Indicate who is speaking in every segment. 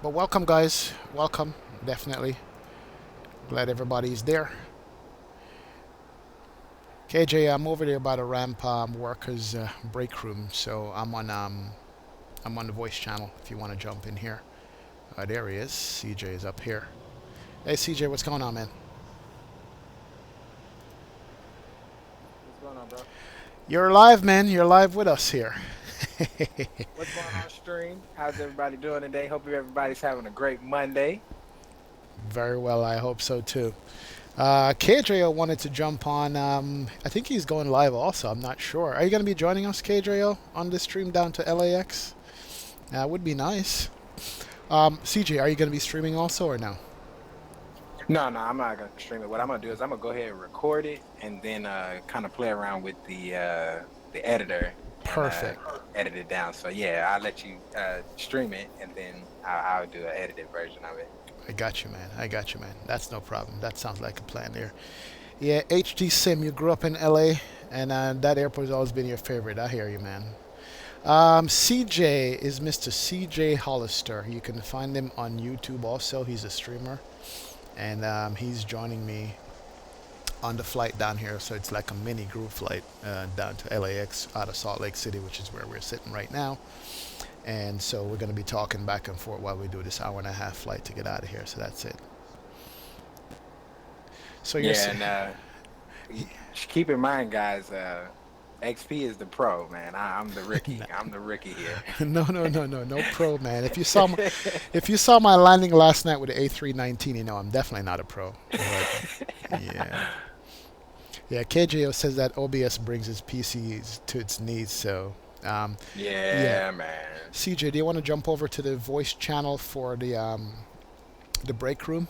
Speaker 1: But welcome, guys. Welcome, definitely. Glad everybody's there. KJ, I'm over there by the ramp workers break room, so I'm on the voice channel. If you want to jump in here, there he is. CJ is up here. Hey, CJ, what's going on, man?
Speaker 2: What's going on, bro?
Speaker 1: You're live, man. You're live with us here.
Speaker 2: What's going on, stream? How's everybody doing today? Hope everybody's having a great Monday.
Speaker 1: Very well. I hope so too. KJO wanted to jump on. I think he's going live also. I'm not sure. Are you going to be joining us, KJO, on this stream down to LAX? Would be nice. CJ, are you going to be streaming also or no?
Speaker 2: No, I'm not gonna stream it. What I'm gonna do is I'm gonna go ahead and record it, and then kind of play around with the editor and
Speaker 1: Perfect.
Speaker 2: edit it down. So yeah, I'll let you stream it, and then I'll do an edited version of it.
Speaker 1: I got you, man. I got you, man. That's no problem. That sounds like a plan there. Yeah, HD Sim, you grew up in LA, and that airport has always been your favorite. I hear you, man. CJ is Mr. CJ Hollister. You can find him on YouTube also. He's a streamer. And he's joining me on the flight down here. So it's like a mini group flight down to LAX out of Salt Lake City, which is where we're sitting right now. And so we're going to be talking back and forth while we do this hour and a half flight to get out of here. So that's it. So you're
Speaker 2: Yeah, and keep in mind, guys, XP is the pro, man. I'm the rookie. I'm the rookie here.
Speaker 1: no pro, man. If you saw my landing last night with the A319, you know I'm definitely not a pro. But yeah, yeah. KJO says that OBS brings his PCs to its knees. So yeah.
Speaker 2: Yeah, man.
Speaker 1: CJ, do you want to jump over to the voice channel for the break room?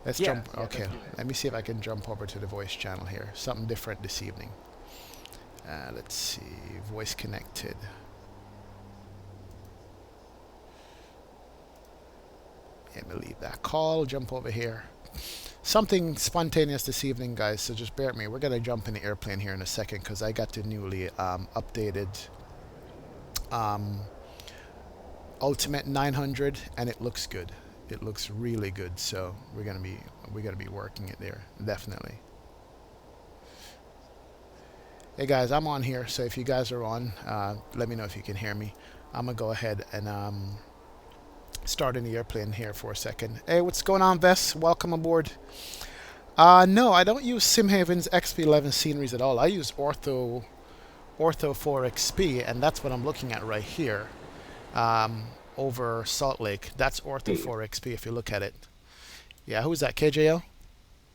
Speaker 1: Let's
Speaker 2: Yeah,
Speaker 1: jump.
Speaker 2: yeah,
Speaker 1: Okay,
Speaker 2: let's do that.
Speaker 1: let me see if I can jump over to the voice channel here. Something different this evening. Let's see. Voice connected. Let me leave that call. Jump over here. Something spontaneous this evening, guys. So just bear with me. We're gonna jump in the airplane here in a second because I got the newly updated um, Ultimate 900, and it looks good. It looks really good. So we're gonna be working it there definitely. Hey guys, I'm on here. So if you guys are on, let me know if you can hear me. I'm gonna go ahead and start in the airplane here for a second. Hey, what's going on, Vess? Welcome aboard. No, I don't use Simhaven's XP11 sceneries at all. I use Ortho 4XP, and that's what I'm looking at right here over Salt Lake. That's Ortho 4XP if you look at it. Yeah, who's that? KJO?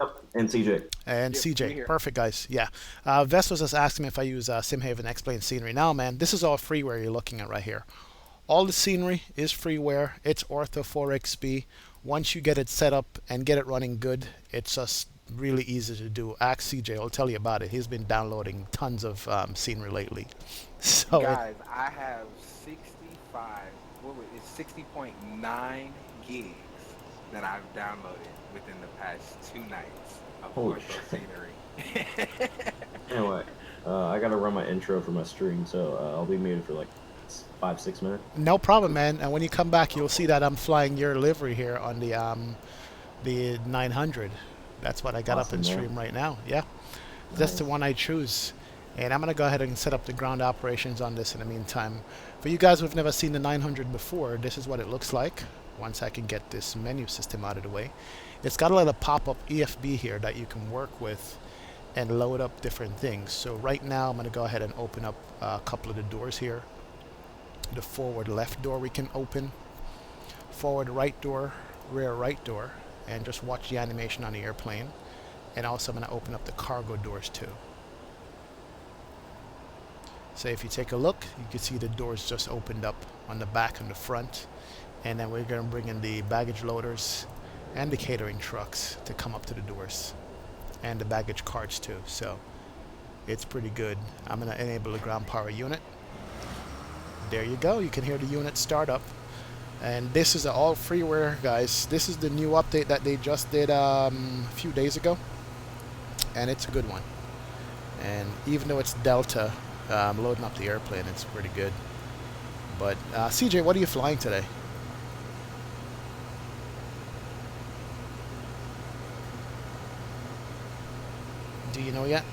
Speaker 3: Yep, and CJ.
Speaker 1: And
Speaker 2: Yep, we
Speaker 1: CJ.
Speaker 2: here.
Speaker 1: Perfect, guys. Yeah. Vess was just asking me if I use Simhaven Explain Scenery. Now, man, this is all freeware you're looking at right here. All the scenery is freeware. It's Ortho 4XP. Once you get it set up and get it running good, it's just really easy to do. Ask CJ. I'll tell you about it. He's been downloading tons of scenery lately. So
Speaker 2: Guys, I have 65, what was it, 60.9 gigs that I've downloaded within the past 2 nights of
Speaker 3: Holy
Speaker 2: Ortho
Speaker 3: shit.
Speaker 2: scenery.
Speaker 3: Anyway, I gotta run my intro for my stream, so I'll be muted for like 5-6 minutes.
Speaker 1: no problem, man. And when you come back, you'll see that I'm flying your livery here on the 900. That's what I got up
Speaker 3: Awesome,
Speaker 1: in
Speaker 3: man.
Speaker 1: stream right now. Yeah. That's
Speaker 3: Nice.
Speaker 1: the one I choose. And I'm going to go ahead and set up the ground operations on this in the meantime. For you guys who've never seen the 900 before, this is what it looks like once I can get this menu system out of the way. It's got a little pop-up EFB here that you can work with and load up different things. So right now I'm going to go ahead and open up a couple of the doors here. The forward left door we can open, forward right door, rear right door, and just watch the animation on the airplane. And also I'm going to open up the cargo doors too. So if you take a look, you can see the doors just opened up on the back and the front. And then we're going to bring in the baggage loaders and the catering trucks to come up to the doors. And the baggage carts too. So it's pretty good. I'm going to enable the ground power unit. There you go. You can hear the unit start up. And this is all freeware, guys. This is the new update that they just did a few days ago. And it's a good one. And even though it's Delta, loading up the airplane, it's pretty good. But CJ, what are you flying today? Do you know yet?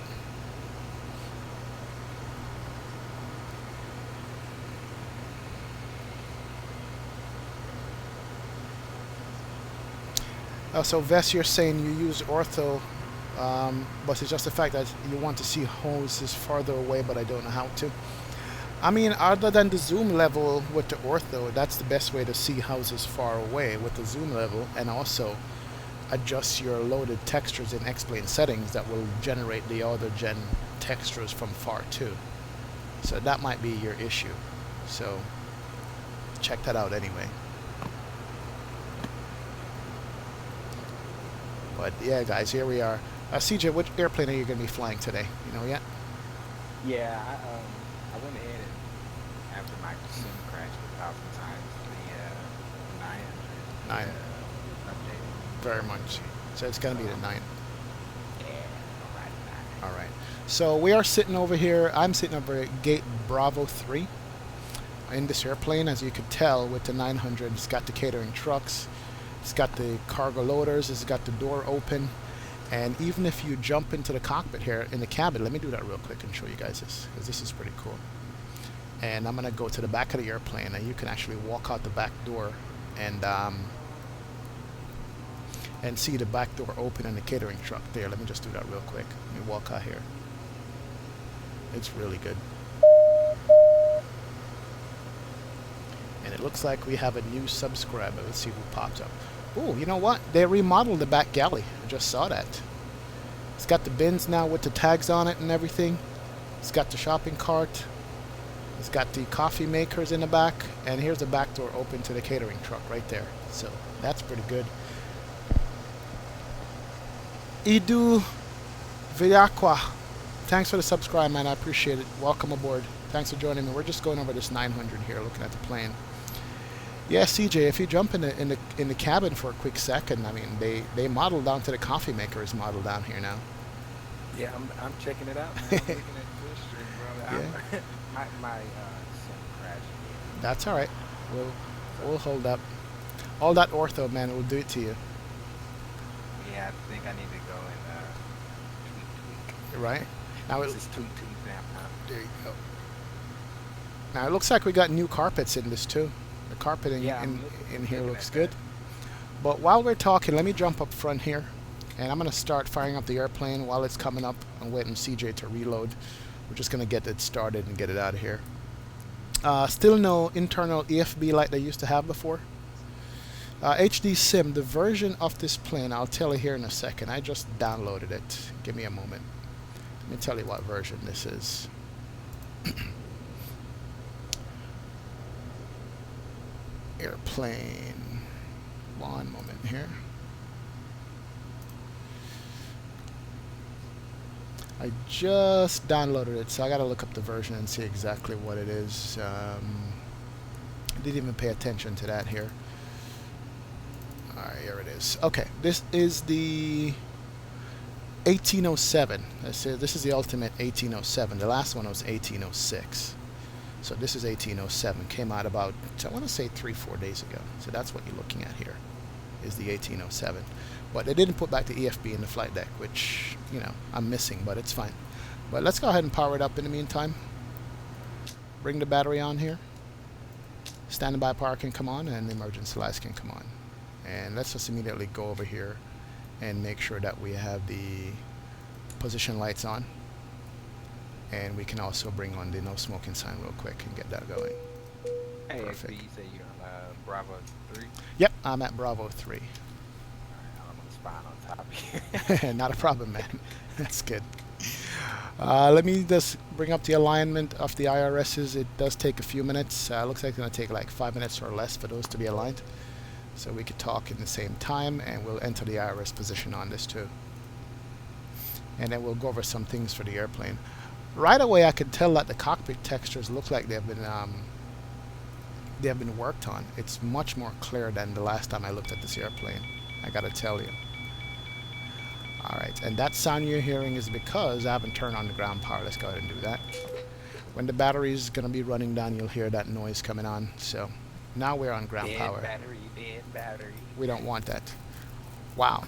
Speaker 1: So Vess, you're saying you use ortho, but it's just the fact that you want to see hoses farther away, but I don't know how to. I mean, other than the zoom level with the ortho, that's the best way to see houses far away with the zoom level, and also adjust your loaded textures in X-plane settings that will generate the other gen textures from far too. So that might be your issue. So check that out anyway. But yeah, guys, here we are. CJ, which airplane are you going to be flying today? You know yet?
Speaker 2: Yeah, I went ahead and after my sim crashed 1,000 times, the 900.
Speaker 1: 9.
Speaker 2: Updated.
Speaker 1: Very much. So it's going to be the 9.
Speaker 2: Yeah, alright.
Speaker 1: All right. So we are sitting over here. I'm sitting over at gate Bravo 3 in this airplane. As you could tell with the 900, it's got the catering trucks. It's got the cargo loaders. It's got the door open. And even if you jump into the cockpit here in the cabin, let me do that real quick and show you guys this, because this is pretty cool. And I'm going to go to the back of the airplane, and you can actually walk out the back door and see the back door open in the catering truck there. Let me just do that real quick. Let me walk out here. It's really good. And it looks like we have a new subscriber. Let's see who pops up. Oh, you know what? They remodeled the back galley. I just saw that. It's got the bins now with the tags on it and everything. It's got the shopping cart. It's got the coffee makers in the back. And here's the back door open to the catering truck right there. So that's pretty good. Idu Villaqua. Thanks for the subscribe, man. I appreciate it. Welcome aboard. Thanks for joining me. We're just going over this 900 here, looking at the plane. Yeah, CJ, if you jump in the cabin for a quick second, I mean, they modeled down to the coffee maker is modeled down here now.
Speaker 2: Yeah, I'm checking it out, man. I'm looking at this stream, brother.
Speaker 1: Yeah.
Speaker 2: My sim crashed.
Speaker 1: That's all right. We'll hold up. All that ortho, man, will do it to you.
Speaker 2: Yeah, I think I need to go and tweak.
Speaker 1: Right? Now
Speaker 2: This is tweak now.
Speaker 1: there you go. Now it looks like we got new carpets in this too. The carpeting in here looks good. But while we're talking, let me jump up front here, and I'm going to start firing up the airplane while it's coming up. I'm waiting CJ to reload. We're just going to get it started and get it out of here. Still no internal EFB like they used to have before. HD Sim, the version of this plane, I'll tell you here in a second. I just downloaded it. Give me a moment. Let me tell you what version this is. Airplane. One moment here. I just downloaded it, so I gotta look up the version and see exactly what it is. I didn't even pay attention to that here. Alright, here it is. Okay, this is the 1807. This is the ultimate 1807. The last one was 1806. So this is 1807. Came out about, I want to say 3-4 days ago. So that's what you're looking at here, is the 1807. But they didn't put back the EFB in the flight deck, which, you know, I'm missing, but it's fine. But let's go ahead and power it up in the meantime. Bring the battery on here. Standby power can come on, and the emergency lights can come on. And let's just immediately go over here and make sure that we have the position lights on. And we can also bring on the no smoking sign real quick and get that going.
Speaker 2: Hey,
Speaker 1: Perfect.
Speaker 2: XP, you say you're on Bravo 3?
Speaker 1: Yep, I'm at Bravo 3.
Speaker 2: Alright, I'm gonna spawn on top of here.
Speaker 1: Not a problem, man. That's good. Let me just bring up the alignment of the IRSs. It does take a few minutes. Looks like it's going to take like 5 minutes or less for those to be aligned. So we could talk in the same time, and we'll enter the IRS position on this too. And then we'll go over some things for the airplane. Right away, I could tell that the cockpit textures look like they have been worked on. It's much more clear than the last time I looked at this airplane, I gotta tell you. Alright, and that sound you're hearing is because I haven't turned on the ground power. Let's go ahead and do that. When the battery is gonna be running down, you'll hear that noise coming on. So now we're on ground power.
Speaker 2: Dead battery.
Speaker 1: We don't want that. Wow.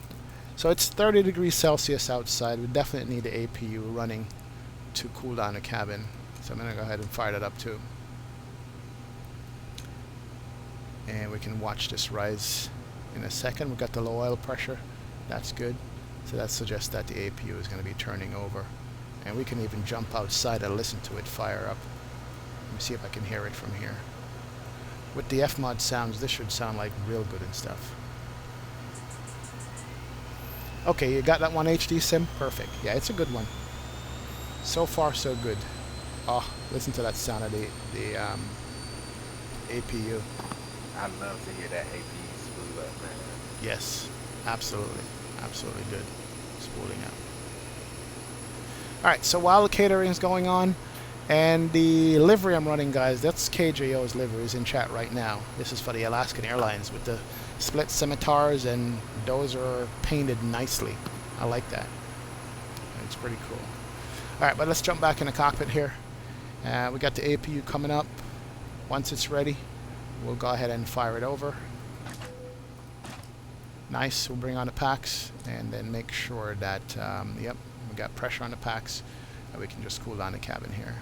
Speaker 1: So it's 30 degrees Celsius outside. We definitely need the APU running to cool down the cabin. So I'm going to go ahead and fire that up too. And we can watch this rise in a second. We've got the low oil pressure. That's good. So that suggests that the APU is going to be turning over. And we can even jump outside and listen to it fire up. Let me see if I can hear it from here. With the F-mod sounds, this should sound like real good and stuff. Okay, you got that one HD sim? Perfect. Yeah, it's a good one. So far, so good. Oh, listen to that sound of the APU.
Speaker 2: I love to hear that APU spool up, man.
Speaker 1: Yes, absolutely. Absolutely good. Spooling out. Alright, so while the catering is going on, and the livery I'm running, guys, that's KJO's livery, is in chat right now. This is for the Alaskan Airlines with the split scimitars, and those are painted nicely. I like that. It's pretty cool. Alright, but let's jump back in the cockpit here. We got the APU coming up. Once it's ready, we'll go ahead and fire it over. Nice. We'll bring on the packs and then make sure that, yep, we got pressure on the packs, and we can just cool down the cabin here.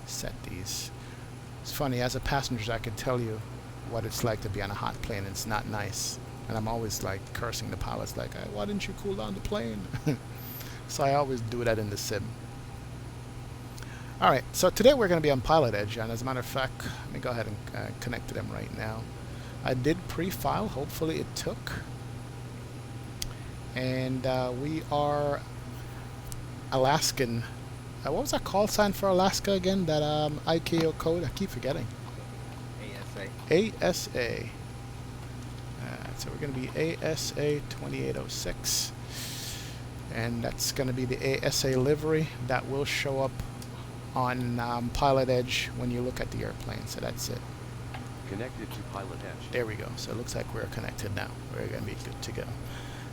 Speaker 1: Set these. It's funny, as a passenger, I could tell you what it's like to be on a hot plane. It's not nice. And I'm always like cursing the pilots, like, why didn't you cool down the plane? So I always do that in the sim. Alright, so today we're going to be on Pilotedge, and as a matter of fact, let me go ahead and connect to them right now. I did pre-file, hopefully it took. And we are Alaskan. What was that call sign for Alaska again? That ICAO code? I keep forgetting.
Speaker 2: ASA.
Speaker 1: ASA. So we're going to be ASA 2806. And that's going to be the ASA livery that will show up on Pilotedge when you look at the airplane. So that's it.
Speaker 4: Connected to Pilotedge.
Speaker 1: There we go. So it looks like we're connected now. We're going to be good to go.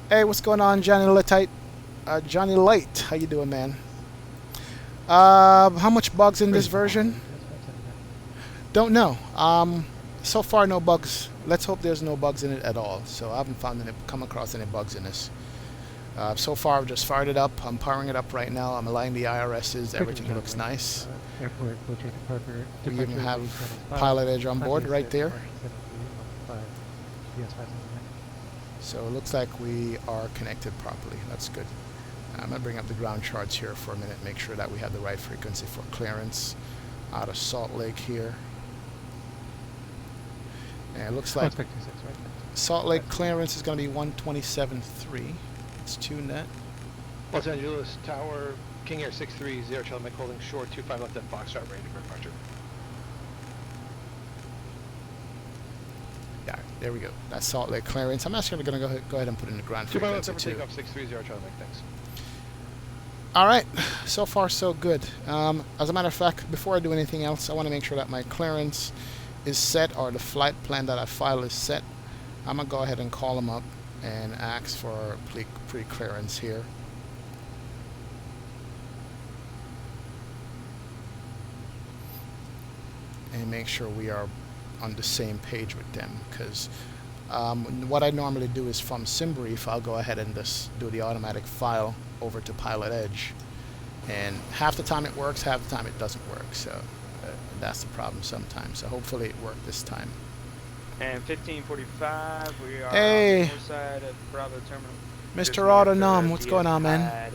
Speaker 1: Hey, what's going on, Johnny Light? Johnny Light, how you doing, man? How much bugs in this version? Don't know. So far, no bugs. Let's hope there's no bugs in it at all. So I haven't come across any bugs in this. So far, I've just fired it up. I'm powering it up right now. I'm aligning the IRSs. Everything looks nice. We even have Pilotedge on board right there. So it looks like we are connected properly. That's good. I'm going to bring up the ground charts here for a minute, make sure that we have the right frequency for clearance out of Salt Lake here. And it looks like Salt Lake clearance is going to be 127.3. Let's tune that.
Speaker 5: Los Angeles Tower, King Air 630, Charlie Mike holding short, 25 left at Foxtrot, ready for departure.
Speaker 1: Yeah, there we go. That's Salt Lake clearance. I'm actually going to go ahead and put in the ground frequency too.
Speaker 5: Takeoff 630, Charlie Mike, thanks.
Speaker 1: All right, so far so good. As a matter of fact, before I do anything else, I want to make sure that my clearance is set, or the flight plan that I file is set. I'm going to go ahead and call them up and ask for pre-clearance here. And make sure we are on the same page with them, because what I normally do is from SimBrief, I'll go ahead and just do the automatic file over to Pilotedge, and half the time it works, half the time it doesn't work, so that's the problem sometimes. So hopefully it worked this time.
Speaker 6: And 1545, we are on
Speaker 1: hey,
Speaker 6: the north side of Bravo Terminal.
Speaker 1: Mr. Autonom, what's going on, man?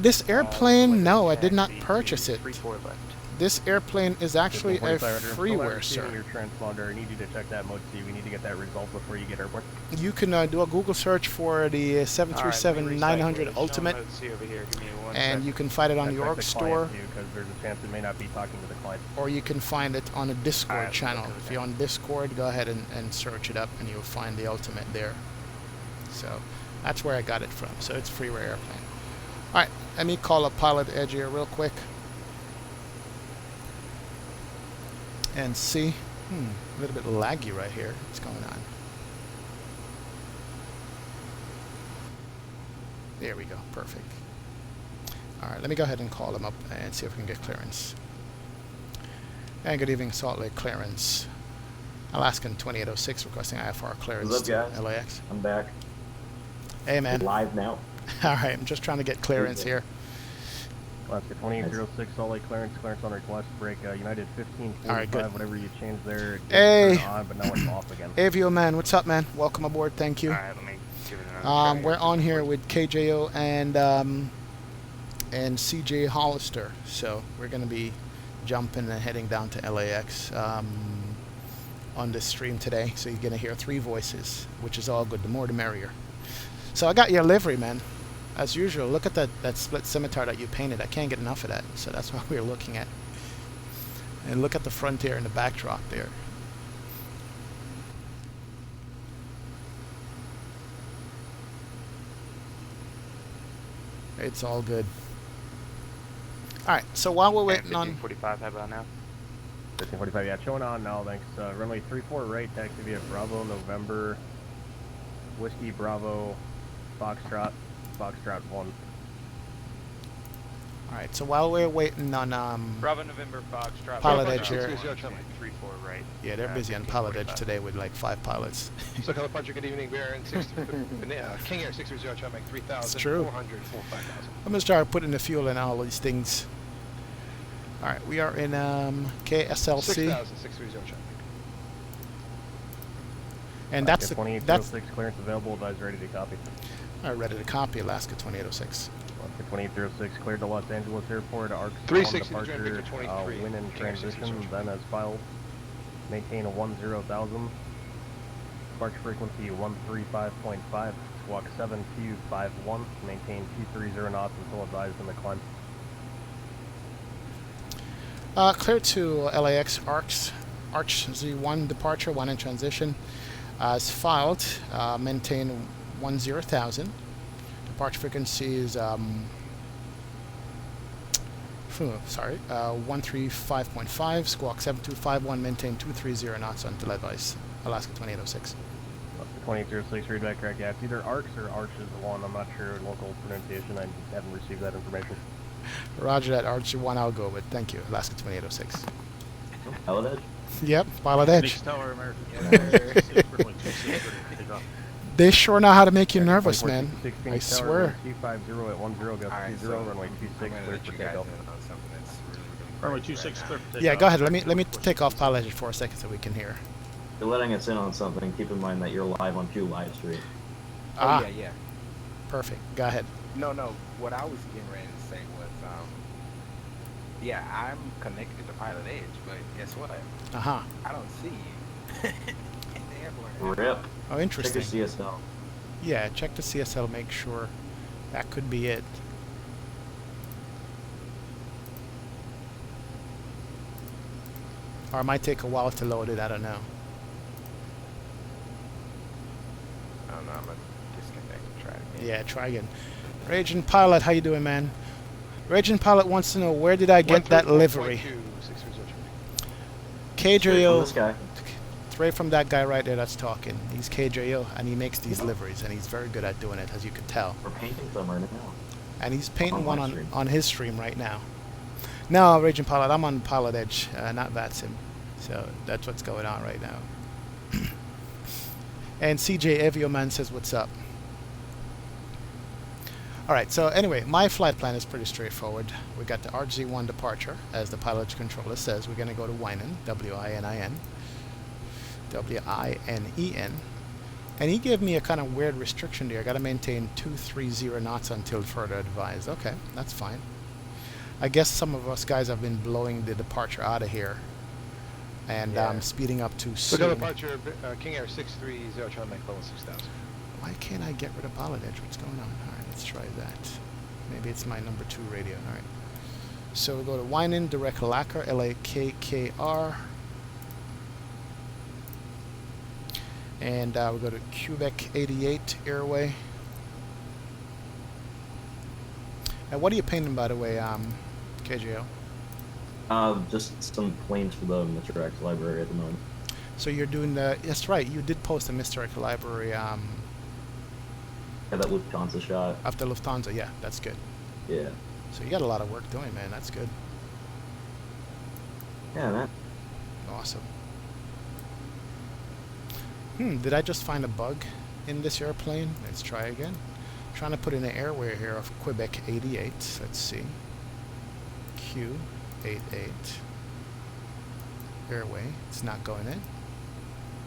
Speaker 1: This airplane, no, I did not purchase it. This airplane is actually a freeware, sir.
Speaker 7: Your transponder, I need you to check that mode C. We need to get that result before you get airborne.
Speaker 1: You can do a Google search for the 737-900 Ultimate, and you can find it on the org store,
Speaker 7: because there's a chance it may not be talking to the client.
Speaker 1: or you can find it on a Discord channel. If you're on Discord, go ahead and search it up, and you'll find the Ultimate there. So that's where I got it from. So it's a freeware airplane. All right, let me call up Pilotedge here real quick and see. A little bit laggy right here. What's going on? There we go. Perfect. All right, let me go ahead and call them up and see if we can get clearance. And good evening, Salt Lake clearance. Alaskan 2806 requesting IFR clearance
Speaker 3: What's up, guys?
Speaker 1: to LAX.
Speaker 3: I'm back.
Speaker 1: Hey, man.
Speaker 3: Live now.
Speaker 1: All right, I'm just trying to get clearance here.
Speaker 7: Alaska 2806, Salt Lake clearance on request, break United 1545,
Speaker 1: All right, good.
Speaker 7: whatever you changed there. It
Speaker 1: Hey.
Speaker 7: turned on, but now it's off again.
Speaker 1: Avio, man, what's up, man? Welcome aboard, thank you.
Speaker 6: Alright, let me give it another try.
Speaker 1: We're on here with KJO and CJ Hollister, so we're going to be jumping and heading down to LAX on this stream today. So you're going to hear 3 voices, which is all good. The more the merrier. So I got your livery, man. As usual, look at that split scimitar that you painted. I can't get enough of that, so that's what we're looking at. And look at the frontier and the backdrop there. It's all good. Alright, so while we're waiting on...
Speaker 6: 1545, how about now?
Speaker 7: 1545, yeah, showing on now, thanks. Runway 34 right, taxi via Bravo, November, Whiskey, Bravo, Foxtrot, Foxtrot 1.
Speaker 1: Alright, so while we're waiting on...
Speaker 6: Bravo November Fox, drop
Speaker 1: Pilotedge here.
Speaker 6: 3-4 right.
Speaker 1: Yeah, they're busy on Pilotedge today with like 5 pilots.
Speaker 5: So color departure, good evening, Bear and King Air 630, try to make 3,000.
Speaker 1: It's true.
Speaker 5: 400, 5,000.
Speaker 1: I'm gonna start putting the fuel in all these things. Alright, we are in KSLC.
Speaker 5: 6,000, 630, try to make.
Speaker 1: And that's
Speaker 7: Alaska
Speaker 1: the... That's...
Speaker 7: 2806, clearance available, advise ready to copy.
Speaker 1: Alright, ready to copy, Alaska 2806.
Speaker 7: Alaska 2806, cleared to Los Angeles Airport, ARC
Speaker 5: 360
Speaker 7: departure,
Speaker 5: Victor 23.
Speaker 7: win in
Speaker 5: King Air 630,
Speaker 7: transition, then as filed. Maintain a 10,000. Departure frequency 135.5, squawk 7Q51, maintain 230 knots until advised in the climb.
Speaker 1: Clear to LAX Arch Z1 departure, 1 in transition. As filed, maintain 10,000. Departure frequency is 135.5, squawk 7251, maintain 230 knots until advice. Alaska 2806.
Speaker 7: Alaska 2806, read back correct. Yeah, it's either ARCs or Arches 1. I'm not sure local pronunciation. I haven't received that information.
Speaker 1: Roger that, Arch 1 I'll go with. Thank you, Alaska 2806.
Speaker 3: Pilotedge?
Speaker 1: Yep, Pilotedge.
Speaker 8: Tower American.
Speaker 1: They sure know how to make you nervous,
Speaker 7: 24,
Speaker 1: man. I swear.
Speaker 7: 250 at 10, got
Speaker 2: Alright,
Speaker 7: 20,
Speaker 2: so
Speaker 7: runway
Speaker 2: I'm
Speaker 7: 26,
Speaker 2: gonna
Speaker 7: clear
Speaker 2: let
Speaker 7: for
Speaker 2: you guys
Speaker 7: takeoff.
Speaker 2: in on something that's really
Speaker 8: Runway
Speaker 2: great
Speaker 8: 26,
Speaker 2: right
Speaker 8: clear
Speaker 2: now.
Speaker 8: for takeoff.
Speaker 1: Yeah, go ahead. Let me take off Pilotedge for a second so we can hear.
Speaker 3: You're letting us in on something. Keep in mind that you're live on Q Live Stream.
Speaker 1: Ah,
Speaker 2: Yeah.
Speaker 1: perfect. Go ahead.
Speaker 2: No. What I was getting ready to say was, yeah, I'm connected to Pilotedge, but guess what?
Speaker 1: Uh-huh.
Speaker 2: I don't see you in the airport.
Speaker 3: Rip.
Speaker 1: Oh,
Speaker 3: Check
Speaker 1: interesting.
Speaker 3: your CSL.
Speaker 1: Yeah, check the CSL, make sure that could be it. Or it might take a while to load it, I don't know.
Speaker 2: I don't know, I'm gonna disconnect and try it again.
Speaker 1: Yeah, try again. Raging Pilot, how you doing, man? Raging Pilot wants to know, where did I get that livery?
Speaker 5: 630,
Speaker 3: Straight from
Speaker 1: KJO,
Speaker 3: this guy.
Speaker 1: straight from that guy right there that's talking. He's KJO, and he makes these liveries, and he's very good at doing it, as you can tell.
Speaker 3: We're painting some right now.
Speaker 1: And he's painting
Speaker 3: On
Speaker 1: one
Speaker 3: my stream.
Speaker 1: on his stream right now. No, Raging Pilot, I'm on Pilotedge, not VATSIM. So that's what's going on right now. And CJ Evioman says, what's up? Alright, so anyway, my flight plan is pretty straightforward. We got the RZ1 departure, as the pilot controller says. We're going to go to Winen, W-I-N-I-N. W-I-N-E-N. And he gave me a kind of weird restriction there. I got to maintain 230 knots until further advised. Okay, that's fine. I guess some of us guys have been blowing the departure out of here. And
Speaker 2: Yeah.
Speaker 1: speeding up too
Speaker 5: So color
Speaker 1: soon.
Speaker 5: departure, King Air 630, try to make level 6,000.
Speaker 1: Why can't I get rid of Pilotedge? What's going on? Alright, let's try that. Maybe it's my number 2 radio. Alright. So we go to Winen, direct Lacquer, L-A-K-K-R. And we go to Quebec 88 Airway. And what are you painting, by the way, KJO?
Speaker 3: Just some planes for the MisterX library at the moment.
Speaker 1: So you're doing the... That's right, you did post a MisterX library
Speaker 3: Yeah, that Lufthansa shot.
Speaker 1: after Lufthansa. Yeah, that's good.
Speaker 3: Yeah.
Speaker 1: So you got a lot of work doing, man. That's good.
Speaker 3: Yeah, man.
Speaker 1: Awesome. Did I just find a bug in this airplane? Let's try again. Trying to put in an airway here of Quebec 88. Let's see. Q88. Airway. It's not going in.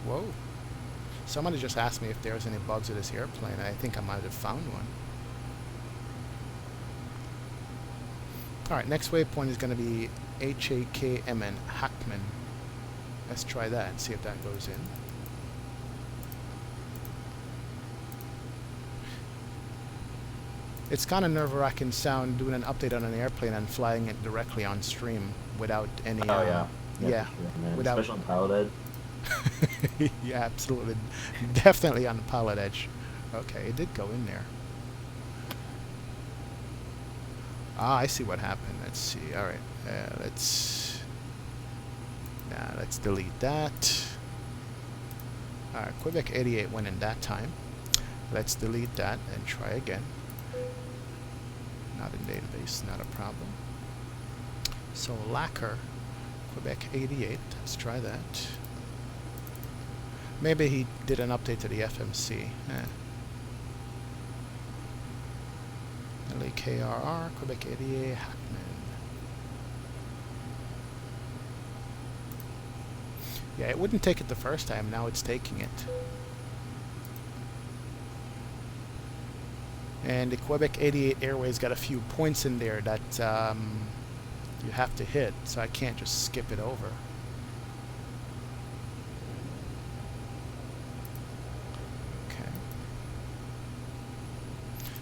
Speaker 1: Whoa. Somebody just asked me if there's any bugs with this airplane. I think I might have found one. Alright, next waypoint is going to be HAKMN, Hackman. Let's try that and see if that goes in. It's kind of nerve-wracking sound doing an update on an airplane and flying it directly on stream without any...
Speaker 3: Oh, yeah.
Speaker 1: Yeah.
Speaker 3: Sure, man.
Speaker 1: Without...
Speaker 3: Especially on Pilotedge.
Speaker 1: Yeah, absolutely. Definitely on the Pilotedge. Okay, it did go in there. Ah, I see what happened. Let's see. All right. Let's delete that. All right, Quebec 88 went in that time. Let's delete that and try again. Not in database, not a problem. So lacquer, Quebec 88. Let's try that. Maybe he did an update to the FMC. LAKRR, Quebec 88, Hackman. Yeah, it wouldn't take it the first time, now it's taking it. And the Quebec 88 Airways got a few points in there that you have to hit, so I can't just skip it over. Okay.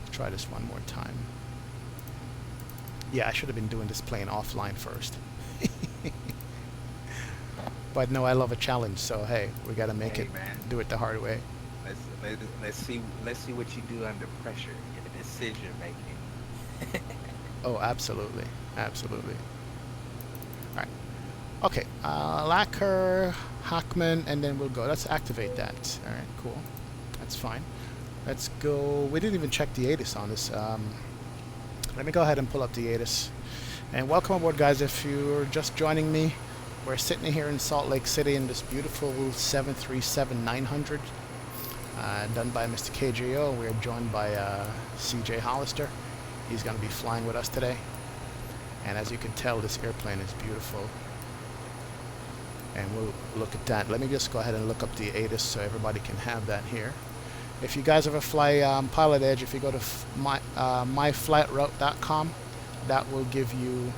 Speaker 1: Let's try this one more time. Yeah, I should have been doing this plane offline first. But no, I love a challenge, so hey, we gotta make it,
Speaker 2: man.
Speaker 1: do it the hard way.
Speaker 2: Let's see what you do under pressure in decision making.
Speaker 1: Oh, absolutely, absolutely. All right, okay. Lacquer, Hackman, and then we'll go. Let's activate that. All right, cool. That's fine. Let's go. We didn't even check the ATIS on this. Let me go ahead and pull up the ATIS. And welcome aboard, guys. If you're just joining me, we're sitting here in Salt Lake City in this beautiful 737-900 done by Mr. KJO. We're joined by CJ Hollister. He's going to be flying with us today. And as you can tell, this airplane is beautiful. And we'll look at that. Let me just go ahead and look up the ATIS so everybody can have that here. If you guys ever fly Pilotedge, if you go to myflightroute.com, that will give you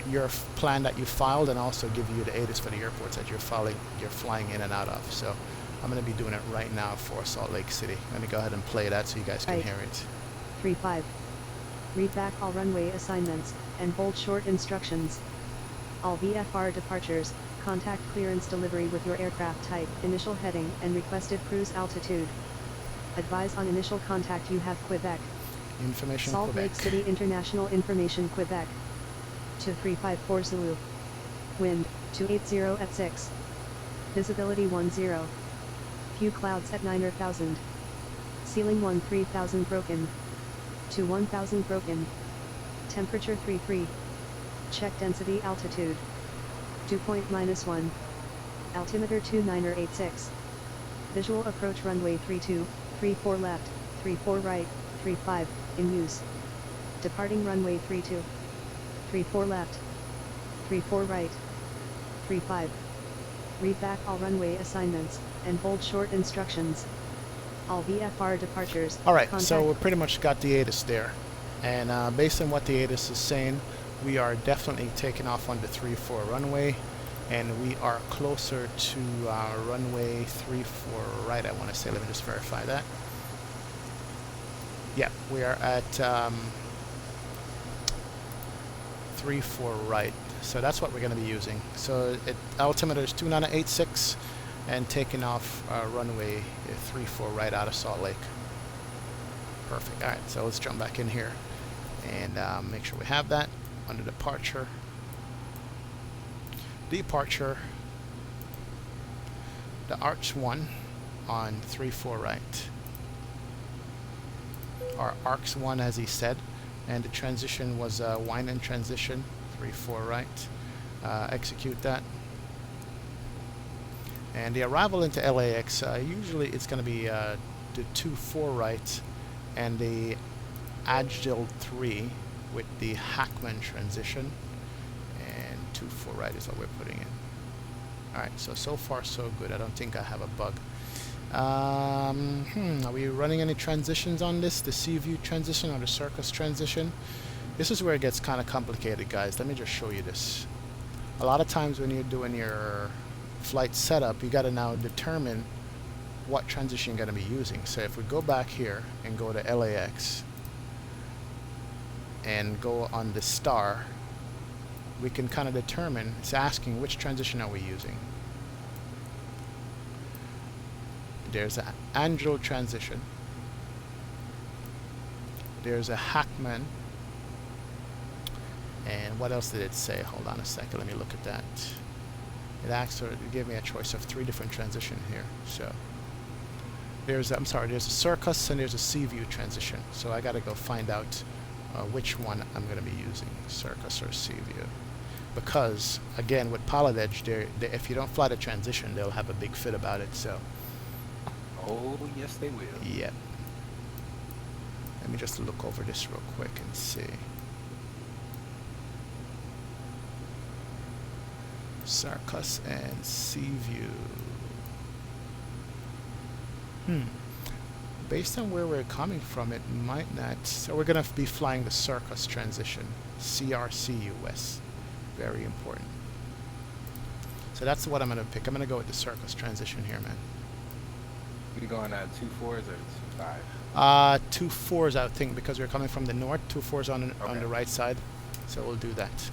Speaker 1: your plan that you filed and also give you the ATIS for the airports that you're flying in and out of. So I'm going to be doing it right now for Salt Lake City. Let me go ahead and play that so you guys can hear it.
Speaker 8: 3-5. Read back all runway assignments and bold short instructions. All VFR departures, contact clearance delivery with your aircraft type, initial heading, and requested cruise altitude. Advise on initial contact you have Quebec.
Speaker 1: Information
Speaker 8: Salt
Speaker 1: Quebec.
Speaker 8: Lake City International Information Quebec. 2354 Zulu. Wind, 280 at 6. Visibility 10. Few clouds at 9,000. Ceiling 13,000 broken. To 1,000 broken. Temperature 33. Check density altitude. Dew point -1. Altimeter 2986. Visual approach runway 32, 34 left, 34 right, 35, in use. Departing runway 32. 34 left, 34 right, 35. Read back all runway assignments, and bold short instructions. All VFR departures.
Speaker 1: Alright, so we pretty much got the ATIS there. And based on what the ATIS is saying, we are definitely taking off on the 34 runway. And we are closer to runway 34 right, I want to say. Let me just verify that. Yeah, we are at 34 right. So that's what we're going to be using. So altimeter is 2986 and taking off runway 34 right out of Salt Lake. Perfect. All right, so let's jump back in here and make sure we have that under departure. Departure, the Arch 1 on 34 right. Or Arcs 1 as he said, and the transition was a wind and transition, 34 right. Execute that. And the arrival into LAX, usually it's going to be the 24 right, and the Agile 3 with the Hackman transition, and 2-4 right is what we're putting in. Alright, so far so good. I don't think I have a bug. Are we running any transitions on this? The Sea View transition or the Circus transition? This is where it gets kind of complicated, guys. Let me just show you this. A lot of times when you're doing your flight setup, you got to now determine what transition you're going to be using. So if we go back here and go to LAX and go on the star, we can kind of determine, it's asking which transition are we using. There's an Angel transition. There's a Hackman. And what else did it say? Hold on a second, let me look at that. It actually gave me a choice of 3 different transitions here. So there's, there's a Circus and there's a Sea View transition. So I gotta go find out which one I'm gonna be using, Circus or Sea View. Because again, with Pilotedge, if you don't fly the transition, they'll have a big fit about it. So.
Speaker 2: Oh, yes, they will.
Speaker 1: Yep. Let me just look over this real quick and see. Circus and Sea View. Based on where we're coming from, it might not. So we're going to be flying the Circus transition. CRCUS. Very important. So that's what I'm going to pick. I'm going to go with the Circus transition here, man.
Speaker 2: You going 2 4s or 2 5?
Speaker 1: 2 4s, I think, because we're coming from the north. 2 4s on the right side. So we'll do that.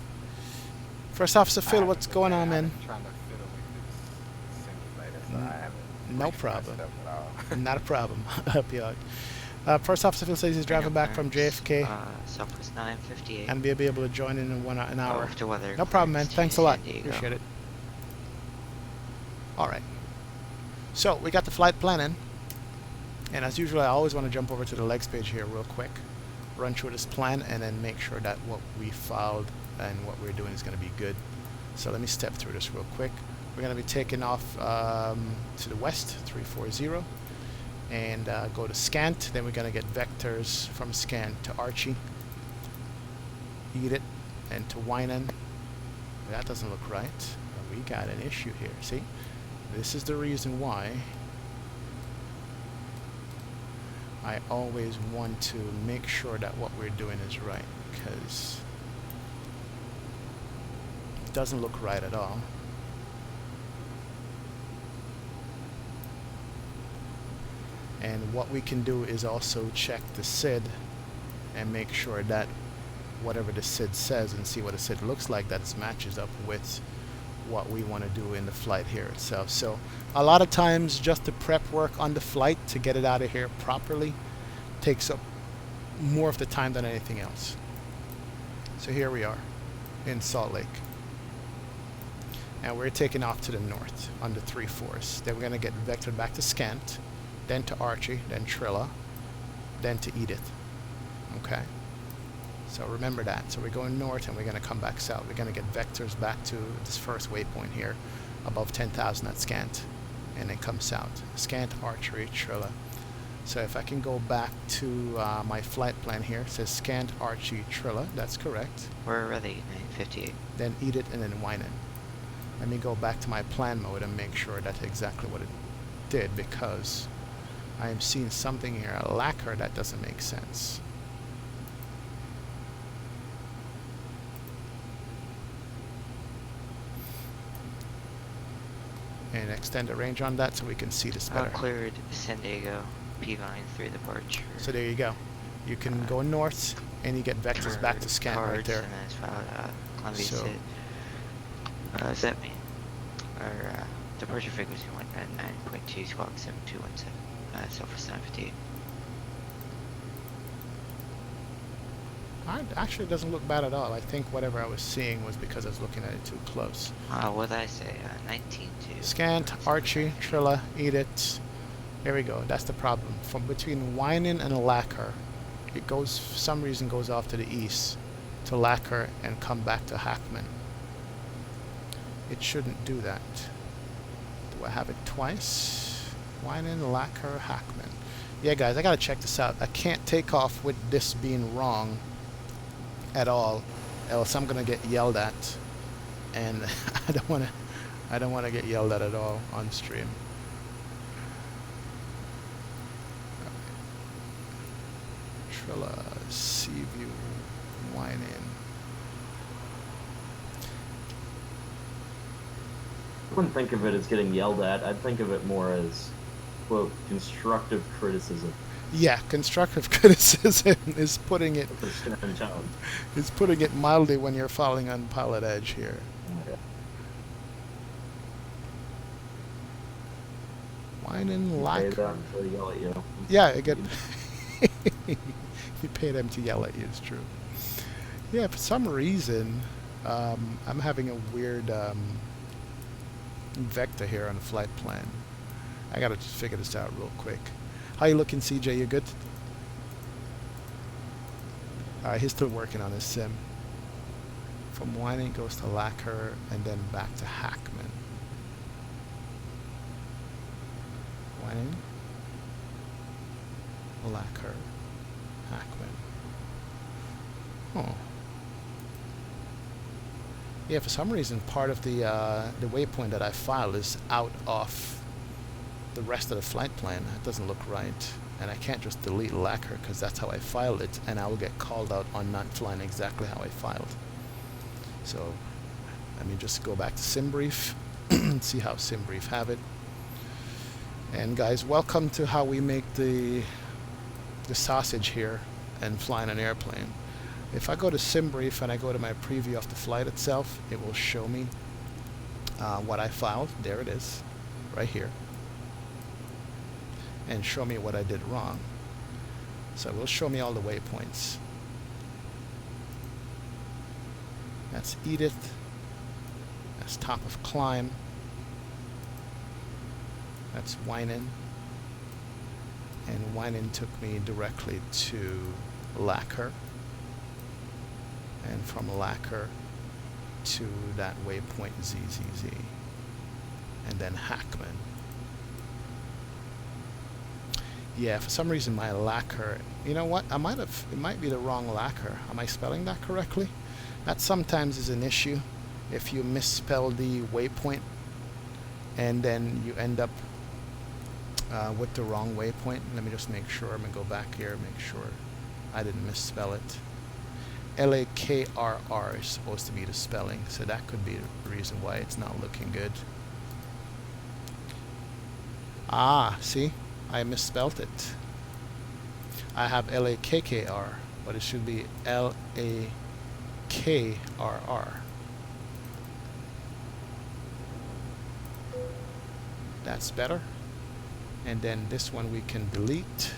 Speaker 1: First Officer Phil, what's going on, man?
Speaker 2: I'm trying to fiddle with this simulator, so I haven't.
Speaker 1: No problem. Not a problem. I'll help you out. First Officer Phil says he's driving back from JFK.
Speaker 9: Southwest 958.
Speaker 1: And we'll be able to join in an hour.
Speaker 9: After weather.
Speaker 1: No problem, man. Thanks a lot. Appreciate it. Alright. So, we got the flight planning. And as usual, I always want to jump over to the legs page here real quick. Run through this plan and then make sure that what we filed and what we're doing is going to be good. So let me step through this real quick. We're going to be taking off to the west, 340. And go to Scant. Then we're going to get vectors from Scant to Archie. Eat it. And to Winan. That doesn't look right. We got an issue here. See? This is the reason why I always want to make sure that what we're doing is right, because it doesn't look right at all. And what we can do is also check the SID and make sure that whatever the SID says and see what the SID looks like, that matches up with what we want to do in the flight here itself. So a lot of times just the prep work on the flight to get it out of here properly takes up more of the time than anything else. So here we are in Salt Lake, and we're taking off to the north on the 3-4s. Then we're going to get vectored back to Scant, then to Archie, then Trilla, then to Edith. Okay, so remember that. So we're going north and we're going to come back south. We're going to get vectors back to this first waypoint here above 10,000 at Scant, and then come south. Scant, Archery, Trilla. So if I can go back to my flight plan here, it says Scant, Archie, Trilla. That's correct.
Speaker 9: We're ready, 958.
Speaker 1: Then Edith and then Winan. Let me go back to my plan mode and make sure that's exactly what it did, because I am seeing something here, a lacquer, that doesn't make sense. And extend the range on that so we can see this better.
Speaker 9: Cleared San Diego, P-line 3 departure.
Speaker 1: So there you go. You can go north and you get vectors back to Scant right there.
Speaker 9: And then it's about Columbia
Speaker 1: So-
Speaker 9: City. Does that mean? Our departure frequency 199.2, squawk 7217, Southwest 958.
Speaker 1: Actually, it doesn't look bad at all. I think whatever I was seeing was because I was looking at it too close.
Speaker 9: What did I say? 19.2.
Speaker 1: Scant, Archie, Trilla, Edith. There we go. That's the problem. From between Winan and Lacquer, it goes, for some reason, goes off to the east to Lacquer and come back to Hackman. It shouldn't do that. Do I have it twice? Winan, Lacquer, Hackman. Yeah, guys, I gotta check this out. I can't take off with this being wrong at all, else I'm gonna get yelled at, and I don't wanna get yelled at all on stream. Trilla, Seaview, Wine In.
Speaker 3: I wouldn't think of it as getting yelled at. I'd think of it more as, quote, constructive criticism.
Speaker 1: Yeah, constructive criticism is putting it mildly when you're falling on Pilotedge here.
Speaker 3: Okay.
Speaker 1: Wine and
Speaker 3: Pay
Speaker 1: lacquer.
Speaker 3: them to yell at you.
Speaker 1: Yeah, I get. You pay them to yell at you. It's true. Yeah, for some reason, I'm having a weird vector here on the flight plan. I gotta just figure this out real quick. How you looking, CJ? You good? He's still working on his sim. From Whining goes to Lacquer and then back to Hackman. Whining, Lacquer, Hackman. Oh. Yeah, for some reason, part of the waypoint that I filed is out of the rest of the flight plan. It doesn't look right, and I can't just delete Lacquer because that's how I filed it, and I will get called out on not flying exactly how I filed. So, let me just go back to SimBrief and see how SimBrief have it. And guys, welcome to how we make the sausage here and fly in an airplane. If I go to SimBrief and I go to my preview of the flight itself, it will show me what I filed. There it is, right here. And show me what I did wrong. So it will show me all the waypoints. That's Edith. That's top of climb. That's Winen. And Winen took me directly to Lacquer. And from Lacquer to that waypoint ZZZ. And then Hackman. Yeah, for some reason my Lacquer, you know what, it might be the wrong Lacquer. Am I spelling that correctly? That sometimes is an issue if you misspell the waypoint and then you end up with the wrong waypoint. Let me just make sure. I'm going to go back here, make sure I didn't misspell it. L-A-K-R-R is supposed to be the spelling, so that could be the reason why it's not looking good. Ah, see? I misspelled it. I have L-A-K-K-R, but it should be L-A-K-R-R. That's better. And then this one we can delete.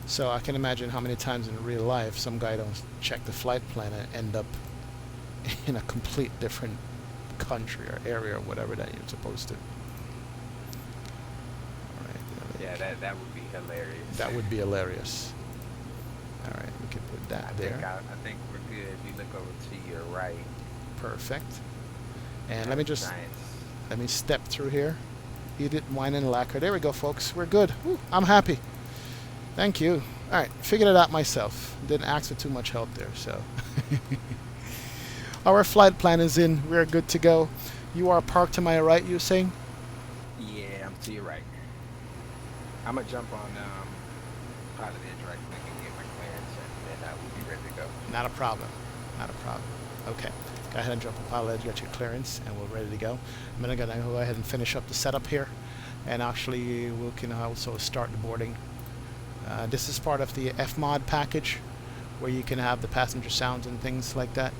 Speaker 1: So I can imagine how many times in real life some guy don't check the flight plan and end up in a complete different country or area or whatever that you're supposed to. All right.
Speaker 2: Yeah, that would be hilarious.
Speaker 1: That would be hilarious. All right, we can put that there.
Speaker 2: I think we're good. If you look over to your right.
Speaker 1: Perfect. And let me step through here. Edith, Wine, and Lacquer. There we go, folks. We're good. Woo, I'm happy. Thank you. All right, figured it out myself. Didn't ask for too much help there, so. Our flight plan is in. We're good to go. You are parked to my right, you saying?
Speaker 2: Yeah, I'm to your right. I'm going to jump on Pilotedge right quick and get my clearance, and then we'll be ready to go.
Speaker 1: Not a problem. Not a problem. Okay. Go ahead and jump on Pilotedge, get your clearance, and we're ready to go. I'm going to go ahead and finish up the setup here. And actually, we can also start the boarding. This is part of the FMOD package, where you can have the passenger sounds and things like that.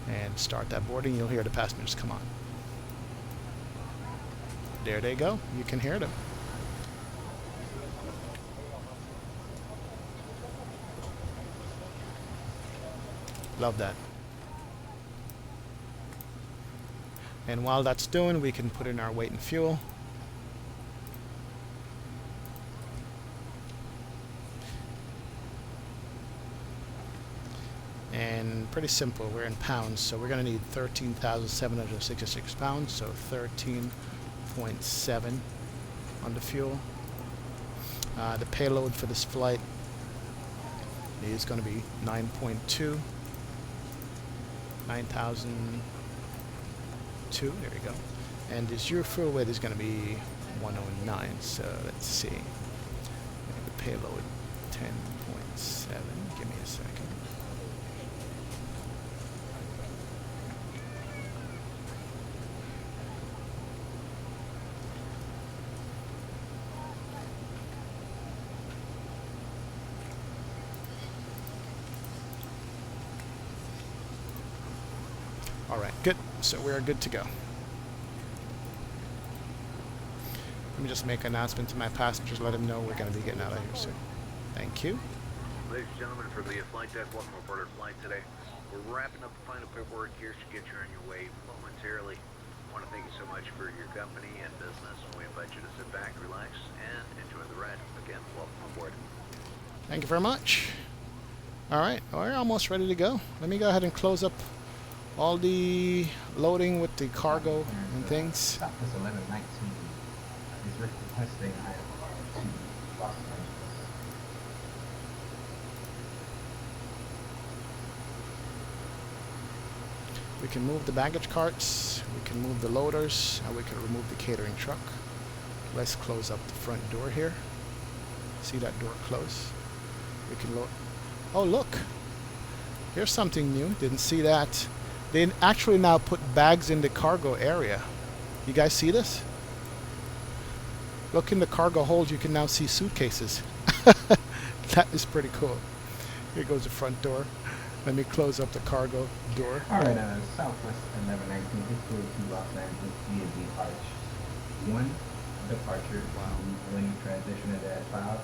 Speaker 1: And start that boarding. You'll hear the passengers come on. There they go. You can hear them. Love that. And while that's doing, we can put in our weight and fuel. And pretty simple, we're in pounds, so we're going to need 13,766 pounds, so 13.7 on the fuel. The payload for this flight is going to be 9.2, 9,002, there we go. And this your fuel weight is going to be 109, so let's see. And the payload 10.7, give me a second. Alright, good. So we're good to go. Let me just make an announcement to my passengers, let them know we're going to be getting out of here soon. Thank you.
Speaker 10: Ladies and gentlemen, for the flight deck, welcome aboard our flight today. We're wrapping up the final paperwork here to get you on your way momentarily. I want to thank you so much for your company and business, and we invite you to sit back, relax, and enjoy the ride. Again, welcome aboard.
Speaker 1: Thank you very much. Alright, we're almost ready to go. Let me go ahead and close up all the loading with the cargo and things.
Speaker 11: Southwest 1119 is requesting item to Los Angeles.
Speaker 1: We can move the baggage carts, we can move the loaders, and we can remove the catering truck. Let's close up the front door here. See that door close? We can load. Oh, look! Here's something new. Didn't see that. They actually now put bags in the cargo area. You guys see this? Look in the cargo hold, you can now see suitcases. That is pretty cool. Here goes the front door. Let me close up the cargo door.
Speaker 11: Alright, Southwest 1119 is going to Los Angeles via the Arch 1 departure when you transition into that cloud.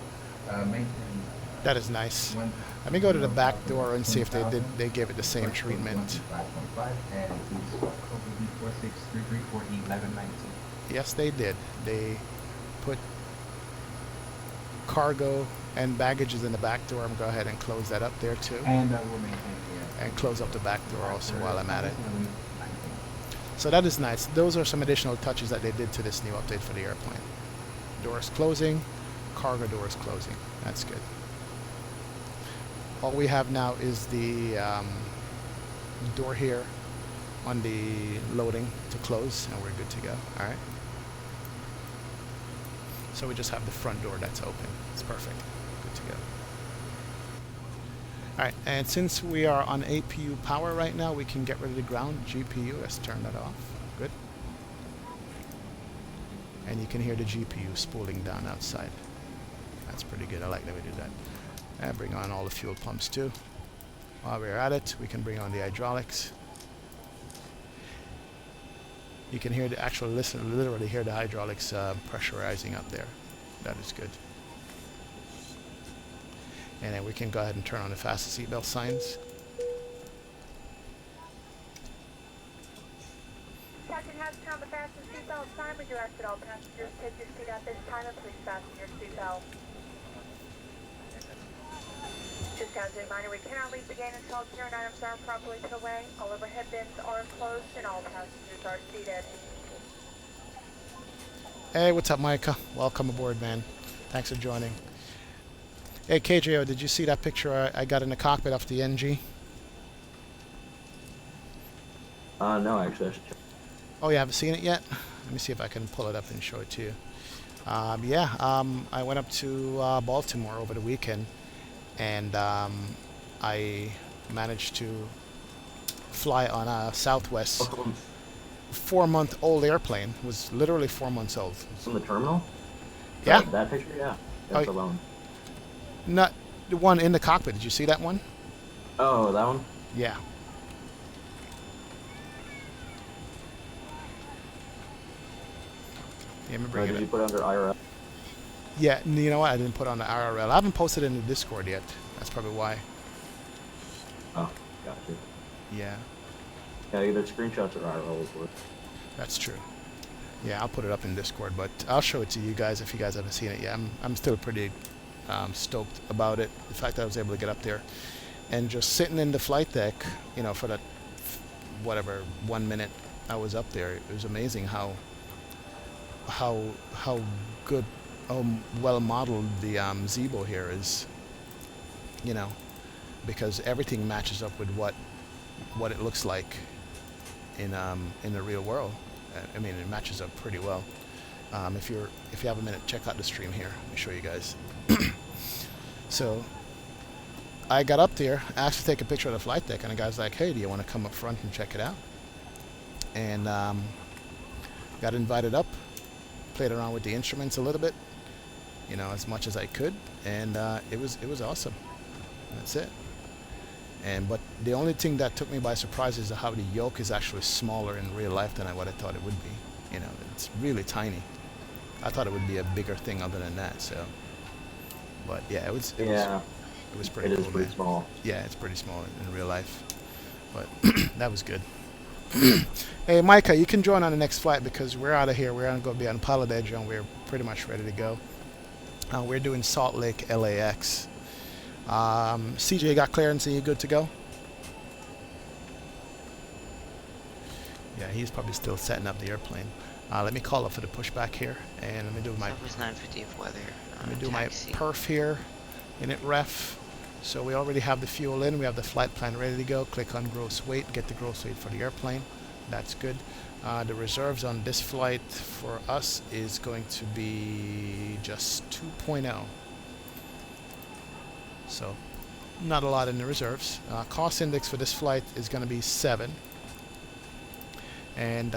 Speaker 11: Maintain.
Speaker 1: That is nice. Let me go to the back door and see if they gave it the same treatment. Yes, they did. They put cargo and baggages in the back door. I'm going to go ahead and close that up there too.
Speaker 11: And we'll maintain
Speaker 1: and close up the back door also while I'm at it. So that is nice. Those are some additional touches that they did to this new update for the airplane. Doors closing, cargo doors closing. That's good. All we have now is the door here on the loading to close, and we're good to go. All right. So we just have the front door that's open. It's perfect. Good to go. All right, and since we are on APU power right now, we can get rid of the ground GPU. Let's turn that off. Good. And you can hear the GPU spooling down outside. That's pretty good. I like that we did that. And bring on all the fuel pumps too. While we're at it, we can bring on the hydraulics. You can hear the actual literally hear the hydraulics pressurizing up there. That is good. And then we can go ahead and turn on the fasten seatbelt signs.
Speaker 12: Captain has turned on the fasten seatbelt sign. We direct that all passengers take your seat at this time and please fasten your seatbelt. Just as a reminder, we cannot leave the gate until all carrying items are properly put away, all overhead bins are closed, and all passengers are seated.
Speaker 1: Hey, what's up, Micah? Welcome aboard, man. Thanks for joining. Hey, KJO, did you see that picture I got in the cockpit off the NG?
Speaker 3: No, actually, I should check.
Speaker 1: Oh, you haven't seen it yet? Let me see if I can pull it up and show it to you. I went up to Baltimore over the weekend, and I managed to fly on a Southwest 4-month-old airplane. It was literally 4 months old.
Speaker 3: From the terminal?
Speaker 1: Yeah.
Speaker 3: That picture? Yeah. That's alone.
Speaker 1: Not the one in the cockpit. Did you see that one?
Speaker 3: Oh, that one?
Speaker 1: Yeah. Yeah,
Speaker 3: Did you put it under IRL?
Speaker 1: Yeah, you know what? I didn't put on the IRL. I haven't posted it in the Discord yet. That's probably why.
Speaker 3: Oh, gotcha.
Speaker 1: Yeah.
Speaker 3: Yeah, either screenshots or IRL is worth.
Speaker 1: That's true. Yeah, I'll put it up in Discord, but I'll show it to you guys if you guys haven't seen it yet. I'm still pretty stoked about it. The fact that I was able to get up there And just sitting in the flight deck, you know, for that, whatever, 1 minute I was up there, it was amazing how good, well modeled the Zeebo here is, you know, because everything matches up with what it looks like in the real world. I mean, it matches up pretty well. If you have a minute, check out the stream here. Let me show you guys. So I got up there, asked to take a picture of the flight deck, and the guy's like, "Hey, do you want to come up front and check it out?" And got invited up, played around with the instruments a little bit, you know, as much as I could, and it was awesome. That's it. But the only thing that took me by surprise is how the yoke is actually smaller in real life than what I thought it would be. You know, it's really tiny. I thought it would be a bigger thing other than that. So, but yeah, it was pretty cool.
Speaker 3: It is pretty small.
Speaker 1: Yeah, it's pretty small in real life, but that was good. Hey, Micah, you can join on the next flight because we're out of here. We're going to be on Pilotedge, and we're pretty much ready to go. We're doing Salt Lake, LAX. CJ got clearance, and you good to go? Yeah, he's probably still setting up the airplane. Let me call up for the pushback here, and let me do my.
Speaker 9: Southwest 950 of weather.
Speaker 1: Let me do
Speaker 9: taxi.
Speaker 1: my perf here. Init ref. So we already have the fuel in. We have the flight plan ready to go. Click on gross weight. Get the gross weight for the airplane. That's good. The reserves on this flight for us is going to be just 2.0. So not a lot in the reserves. Cost index for this flight is going to be 7. And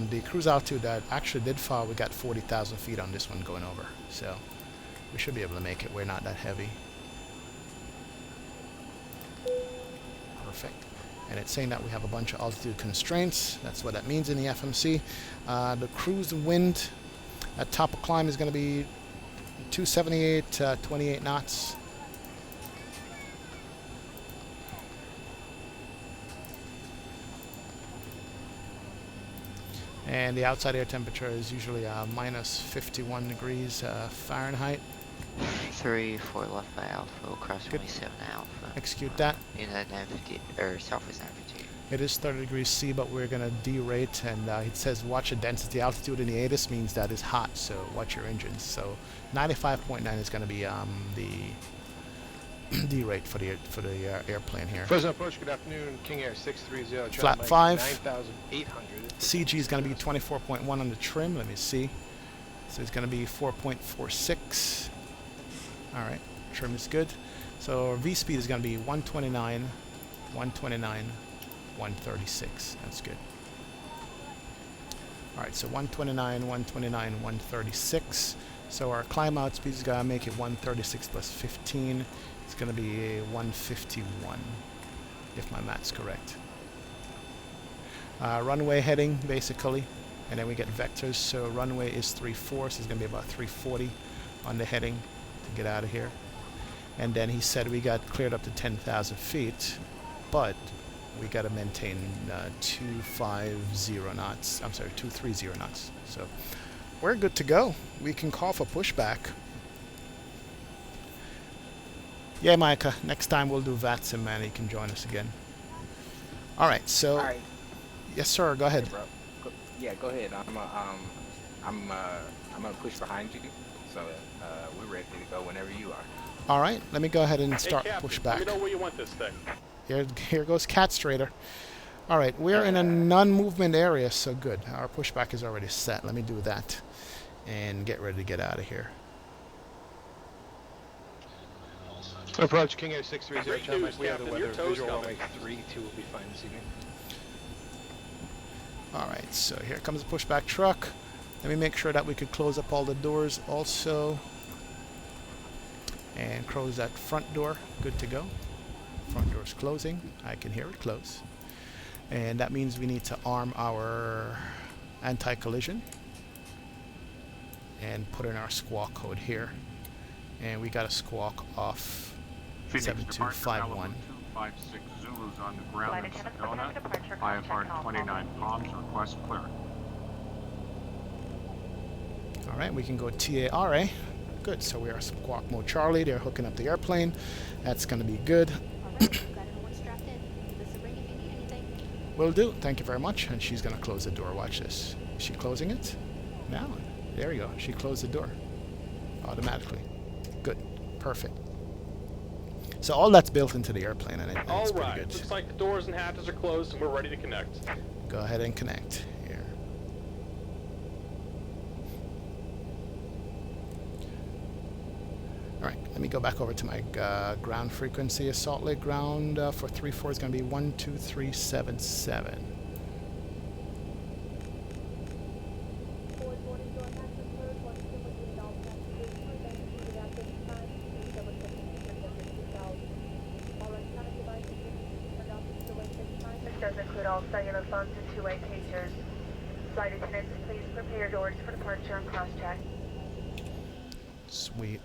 Speaker 1: the cruise altitude that actually did fall, we got 40,000 feet on this one going over. So we should be able to make it. We're not that heavy. Perfect. And it's saying that we have a bunch of altitude constraints. That's what that means in the FMC. The cruise wind at top of climb is going to be 278, 28 knots. And the outside air temperature is usually minus 51 degrees Fahrenheit.
Speaker 9: 3-4 left by Alpha, cross 27 Alpha.
Speaker 1: Execute that.
Speaker 9: United 950, or Southwest 950.
Speaker 1: It is 30 degrees C, but we're going to derate, and it says watch the density. Altitude in the ATIS means that is hot, so watch your engines. So 95.9 is going to be the derate for the airplane here.
Speaker 5: Fresno approach, good afternoon, King Air 630.
Speaker 1: Flat 5.
Speaker 5: 9,800.
Speaker 1: CG is going to be 24.1 on the trim. Let me see. So it's going to be 4.46. All right, trim is good. So our V speed is going to be 129, 129, 136. That's good. All right, so 129, 129, 136. So our climb out speed is going to make it 136 plus 15. It's going to be a 151, if my math's correct. Runway heading, basically, and then we get vectors. So runway is 34, so it's going to be about 340 on the heading to get out of here. And then he said we got cleared up to 10,000 feet, but we got to maintain 250 knots. I'm sorry, 230 knots. So we're good to go. We can call for pushback. Yeah, Micah, next time we'll do VATSIM, man. You can join us again. All right, so...
Speaker 2: All right.
Speaker 1: Yes, sir. Go ahead.
Speaker 2: Hey, bro. Yeah, go ahead. I'm gonna push behind you, so we're ready to go whenever you are.
Speaker 1: All right. Let me go ahead and start pushback.
Speaker 13: Let me know where you want this thing.
Speaker 1: Here goes Cat Strader. All right, we're in a non-movement area, so good. Our pushback is already set. Let me do that and get ready to get out of here.
Speaker 5: Approach King Air 630. Tarmac, we have the weather. Visual runway 32 will be fine this evening.
Speaker 1: Alright, so here comes the pushback truck. Let me make sure that we could close up all the doors also. And close that front door. Good to go. Front door's closing. I can hear it close. And that means we need to arm our anti-collision. And put in our squawk code here. And we got a squawk off 7251.
Speaker 14: 256 Zulus on the ground in Sedona. IFR 29 Palms, request clearance.
Speaker 1: Alright, we can go TARA. Good, so we are squawk mode Charlie. They're hooking up the airplane. That's going to be good. Will do. Thank you very much. And she's going to close the door. Watch this. Is she closing it? Now. There we go. She closed the door. Automatically. Good. Perfect. So all that's built into the airplane, and it's pretty
Speaker 13: Alright,
Speaker 1: good.
Speaker 13: looks like the doors and hatches are closed and we're ready to connect.
Speaker 1: Go ahead and connect here. Alright, let me go back over to my ground frequency. Salt Lake ground for 3-4 is going to be 12377.
Speaker 12: Does include all cellular phones and two-way pagers. Flight attendants, please prepare doors for departure and cross-check.
Speaker 1: Sweet.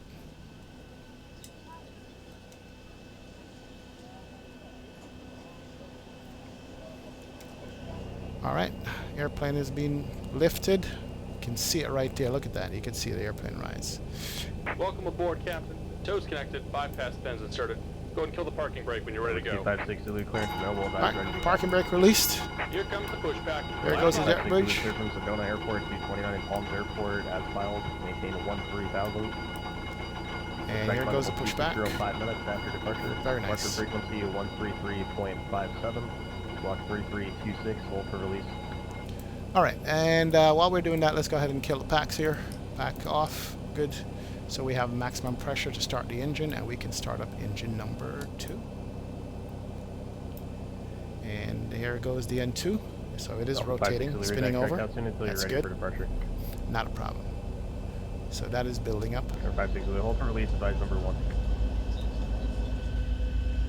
Speaker 1: Alright, airplane is being lifted. You can see it right there. Look at that. You can see the airplane rise.
Speaker 13: Welcome aboard, Captain. Toes connected, bypass pins inserted. Go ahead and kill the parking brake when you're ready to go.
Speaker 7: 256 Zulu clearance available.
Speaker 1: Alright, parking brake released.
Speaker 13: Here comes the pushback.
Speaker 1: There goes the jet bridge.
Speaker 7: From Sedona Airport to 29 Palms Airport as filed. Maintain a 13,000.
Speaker 1: And here goes the pushback.
Speaker 7: 5 minutes after departure.
Speaker 1: Very nice.
Speaker 7: Departure frequency 133.57. Block 3326. Hold for release.
Speaker 1: Alright, and while we're doing that, let's go ahead and kill the packs here. Pack off. Good. So we have maximum pressure to start the engine, and we can start up engine number 2. And here goes the N2. So it is rotating, spinning over. That's good. Not a problem. So that is building up.
Speaker 7: 56 hold for release, advise number 1.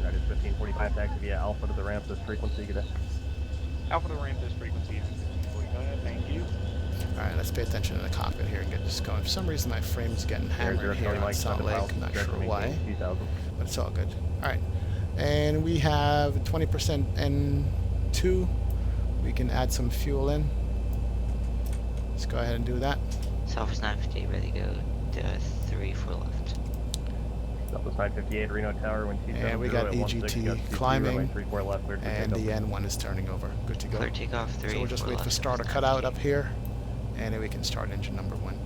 Speaker 7: That is 1545 taxi via Alpha to the ramp, this frequency, good day.
Speaker 6: Alpha to the ramp, this frequency, 1545, thank you.
Speaker 1: Alright, let's pay attention to the cockpit here and get this going. For some reason my frame's getting hammered here on Salt Lake. I'm not sure why, but it's all good. Alright, and we have 20% N2. We can add some fuel in. Let's go ahead and do that.
Speaker 9: Southwest 950, ready to go to 3-4 left.
Speaker 7: Southwest 958, Reno Tower, wind 270.
Speaker 1: And we got EGT climbing, and the N1 is turning over. Good to go.
Speaker 9: Clear takeoff, 3,
Speaker 1: so we'll just wait for starter cutout up here, and then we can start engine number 1.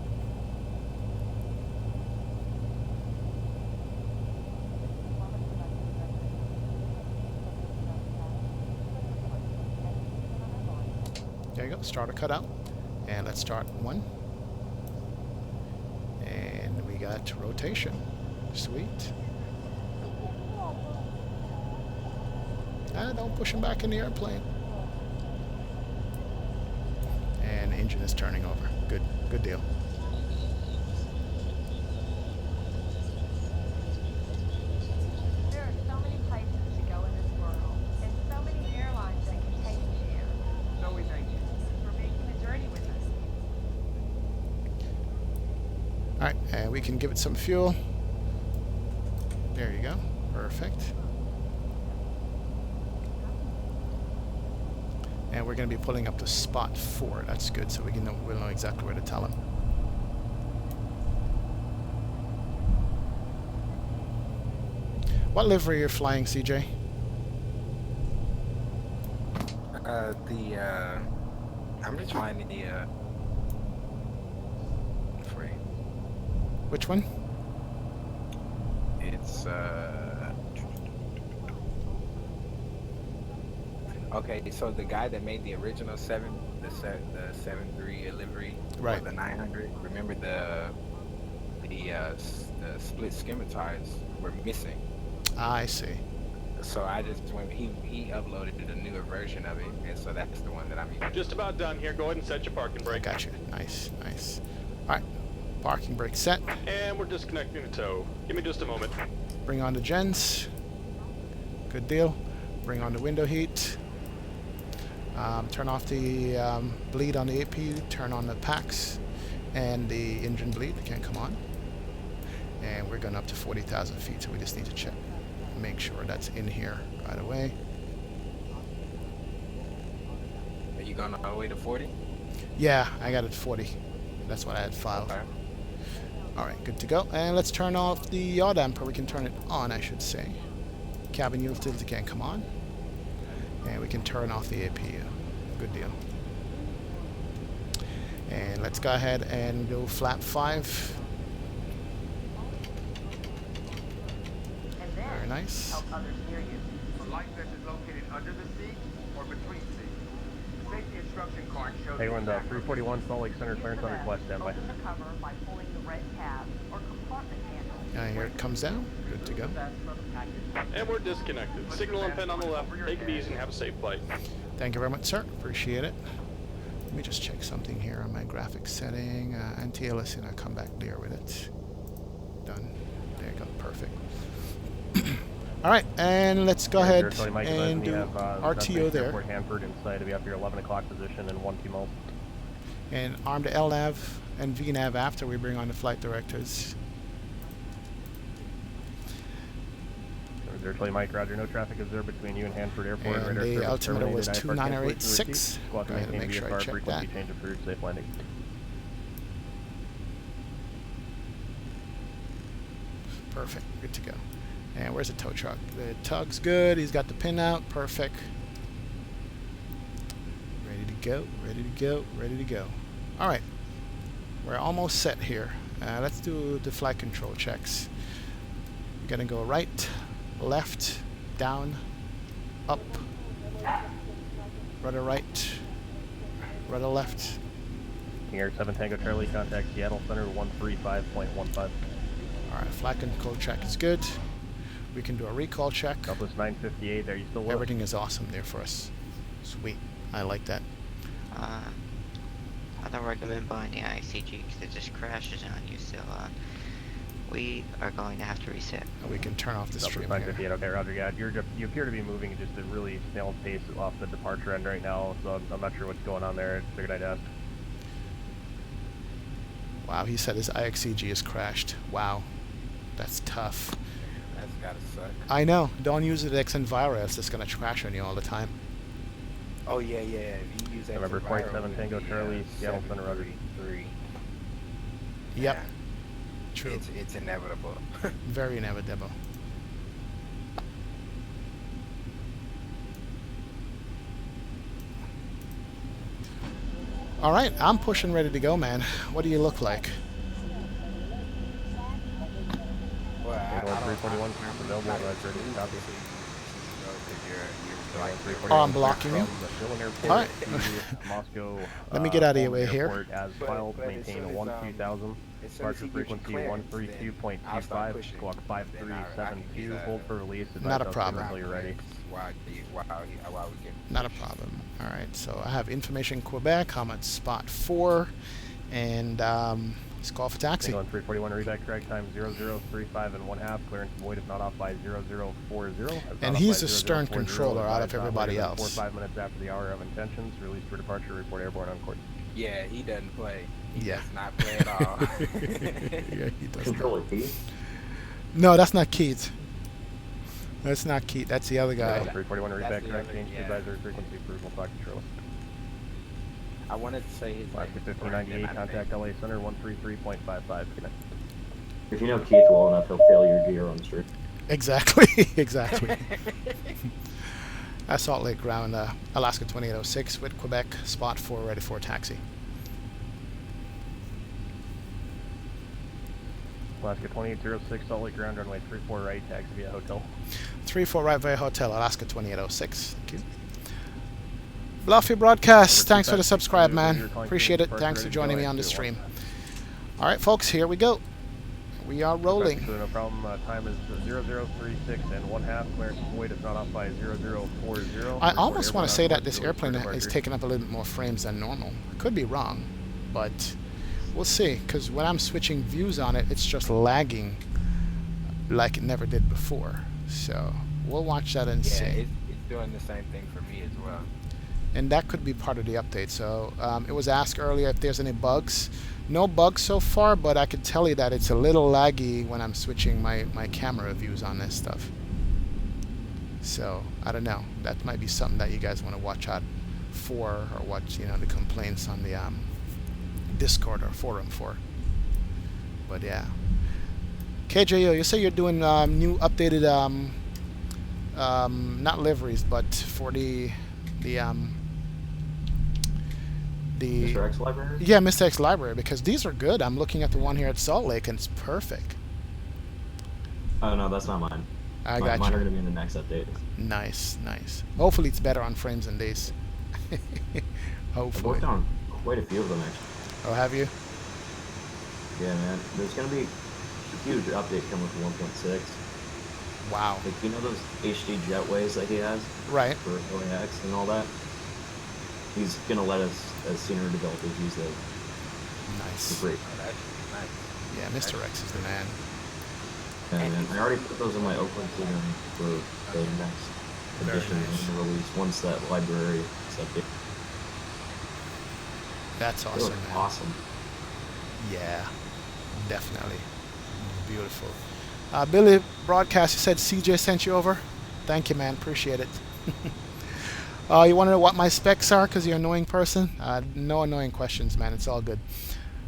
Speaker 1: There you go, starter cutout. And let's start 1. And we got rotation. Sweet. Don't push him back in the airplane. And engine is turning over. Good, good deal.
Speaker 12: There are so many places to go in this world, and so many airlines that can take you there. So we thank you for making the journey with us.
Speaker 1: Alright, and we can give it some fuel. There you go. Perfect. And we're going to be pulling up to spot 4. That's good, so we'll know exactly where to tell him. What livery are you flying, CJ?
Speaker 2: I'm just flying the free.
Speaker 1: Which one?
Speaker 2: It's okay, so the guy that made the original the 7.3 livery,
Speaker 1: right,
Speaker 2: for the 900. Remember the split skimmer tires were missing.
Speaker 1: I see.
Speaker 2: So I just he uploaded a newer version of it, and so that's the one that I'm using.
Speaker 13: Just about done here. Go ahead and set your parking brake.
Speaker 1: I got you. Nice, nice. All right, parking brake set.
Speaker 13: And we're disconnecting the tow. Give me just a moment.
Speaker 1: Bring on the gens. Good deal. Bring on the window heat. Turn off the bleed on the AP. Turn on the packs and the engine bleed. Can't come on. And we're going up to 40,000 feet, so we just need to check. Make sure that's in here right away.
Speaker 2: Are you going all the way to 40?
Speaker 1: Yeah, I got it 40. That's what I had filed.
Speaker 2: Okay.
Speaker 1: All right, good to go. And let's turn off the yaw damper. We can turn it on, I should say. Cabin utility can come on. And we can turn off the APU. Good deal. And let's go ahead and go flap 5. Very nice.
Speaker 15: Help others near you. For light vest is located under the seat or between seats. The safety instruction card shows.
Speaker 7: Hey, when the 341 Salt Lake Center clearance on request, standby.
Speaker 15: Open the cover by pulling the red tab or compartment handle.
Speaker 1: And here it comes down. Good to go.
Speaker 13: And we're disconnected. Signal and pin on the left. Take it easy and have a safe flight.
Speaker 1: Thank you very much, sir. Appreciate it. Let me just check something here on my graphics setting. Anti-aliasing, and I'll come back there with it. Done. There you go. Perfect. All right, and let's go ahead and do RTO there.
Speaker 7: Airport Hanford inside to be up your 11 o'clock position in 1 2 miles.
Speaker 1: And arm the LNAV and VNAV after we bring on the flight directors.
Speaker 7: Zero Charlie Mike, roger, no traffic is there between you and Hanford Airport.
Speaker 1: And the altimeter was 29086. Go ahead and make sure I check that.
Speaker 7: Change approved, safe landing.
Speaker 1: Perfect, good to go. And where's the tow truck? The tug's good, he's got the pin out, perfect. Ready to go, ready to go, ready to go. All right, we're almost set here. Let's do the flight control checks. We're gonna go right, left, down, up, rudder right, rudder left.
Speaker 7: King Air 7 Tango Charlie, contact Seattle Center 135.15.
Speaker 1: Alright, flight control check is good. We can do a recall check.
Speaker 7: Compass 958, are you still with?
Speaker 1: Everything is awesome there for us. Sweet, I like that.
Speaker 9: I don't recommend buying the ICG because it just crashes on you, so we are going to have to reset.
Speaker 1: We can turn off the stream
Speaker 7: 958,
Speaker 1: here.
Speaker 7: okay, roger, yeah. You appear to be moving at just a really snail's pace off the departure end right now, so I'm not sure what's going on there. I figured I'd ask.
Speaker 1: Wow, he said his IXCG is crashed. Wow, that's tough.
Speaker 2: That's gotta suck.
Speaker 1: I know. Don't use it XN virus. It's gonna crash on you all the time.
Speaker 2: Oh yeah. If you use that.
Speaker 7: Remember, Flight 7 Tango Charlie, Seattle Center, roger.
Speaker 2: 3.
Speaker 1: Yep.
Speaker 2: Yeah.
Speaker 1: True.
Speaker 2: It's inevitable.
Speaker 1: Very inevitable. All right, I'm pushing ready to go, man. What do you look like?
Speaker 2: Well, I don't
Speaker 7: 341 available, ready to copy.
Speaker 1: Oh, I'm blocking you. Alright.
Speaker 7: Moscow,
Speaker 1: let me get out of your way here.
Speaker 7: As filed, maintain 12,000. Departure frequency 132.25, squawk 5372. Hold for release.
Speaker 1: Not a problem.
Speaker 7: Until you're ready.
Speaker 1: Not a problem. All right. So I have information Quebec. I'm at spot 4, and let's call for taxi.
Speaker 7: 341 reback track time 0035 and 1/2. Clearance void if not off by 0040.
Speaker 1: And he's the stern controller out of everybody
Speaker 7: 4 or
Speaker 1: else.
Speaker 7: 5 minutes after the hour of intentions. Release for departure. Report airborne on court.
Speaker 2: Yeah, he doesn't play. He
Speaker 1: Yeah.
Speaker 2: does not play at all.
Speaker 1: Yeah, he does.
Speaker 3: Controller Keith?
Speaker 1: No, that's not Keith. That's not Keith. That's the other guy.
Speaker 7: 341 reback track change to advisory frequency approval flight controller.
Speaker 2: I wanted to say his
Speaker 7: Flight 1598 contact LA Center 133.55.
Speaker 3: If you know Keith well enough, he'll fail your gear on the street.
Speaker 1: Exactly. Exactly. Salt Lake ground, Alaska 2806 with Quebec, spot 4, ready for taxi.
Speaker 7: Alaska 2806, Salt Lake ground, runway 34 right, taxi via hotel.
Speaker 1: 34 right via hotel, Alaska 2806. Thank you. Bluffy Broadcast, thanks for the subscribe, man. Appreciate it. Thanks for joining me on the stream. All right, folks, here we go. We are rolling.
Speaker 7: No problem. Time is 0036 and 1/2. Clearance void if not off by 0040.
Speaker 1: I almost want to say that this airplane is taking up a little bit more frames than normal. I could be wrong, but we'll see. Because when I'm switching views on it, it's just lagging like it never did before. So we'll watch that and see.
Speaker 2: It's doing the same thing for me as well.
Speaker 1: And that could be part of the update. So it was asked earlier if there's any bugs. No bugs so far, but I could tell you that it's a little laggy when I'm switching my camera views on this stuff. So I don't know. That might be something that you guys want to watch out for, or watch the complaints on the Discord or forum for. But yeah. KJO, you say you're doing new updated not liveries, but for the
Speaker 3: Mr. X library?
Speaker 1: Yeah, MisterX library, because these are good. I'm looking at the one here at Salt Lake, and it's perfect.
Speaker 3: Oh no, that's not mine.
Speaker 1: I got
Speaker 3: mine
Speaker 1: you.
Speaker 3: are gonna be in the next update.
Speaker 1: Nice, nice. Hopefully it's better on frames than these.
Speaker 3: I've worked on quite a few of them actually.
Speaker 1: Oh, have you?
Speaker 3: Yeah, man. There's gonna be a huge update coming with 1.6.
Speaker 1: Wow.
Speaker 3: Like, you know those HD jetways that he has?
Speaker 1: Right.
Speaker 3: For KLAX and all that? He's gonna let us, as senior developers, use those.
Speaker 1: Nice.
Speaker 3: For free.
Speaker 2: Oh, that's nice.
Speaker 1: Yeah, MisterX is the man.
Speaker 3: Yeah, man. I already put those in my Oakland team for the next edition of the release once that library is updated.
Speaker 1: That's awesome, man.
Speaker 3: Awesome.
Speaker 1: Yeah, definitely. Beautiful. Billy Broadcast, you said CJ sent you over? Thank you, man. Appreciate it. You want to know what my specs are because you're an annoying person? No annoying questions, man. It's all good.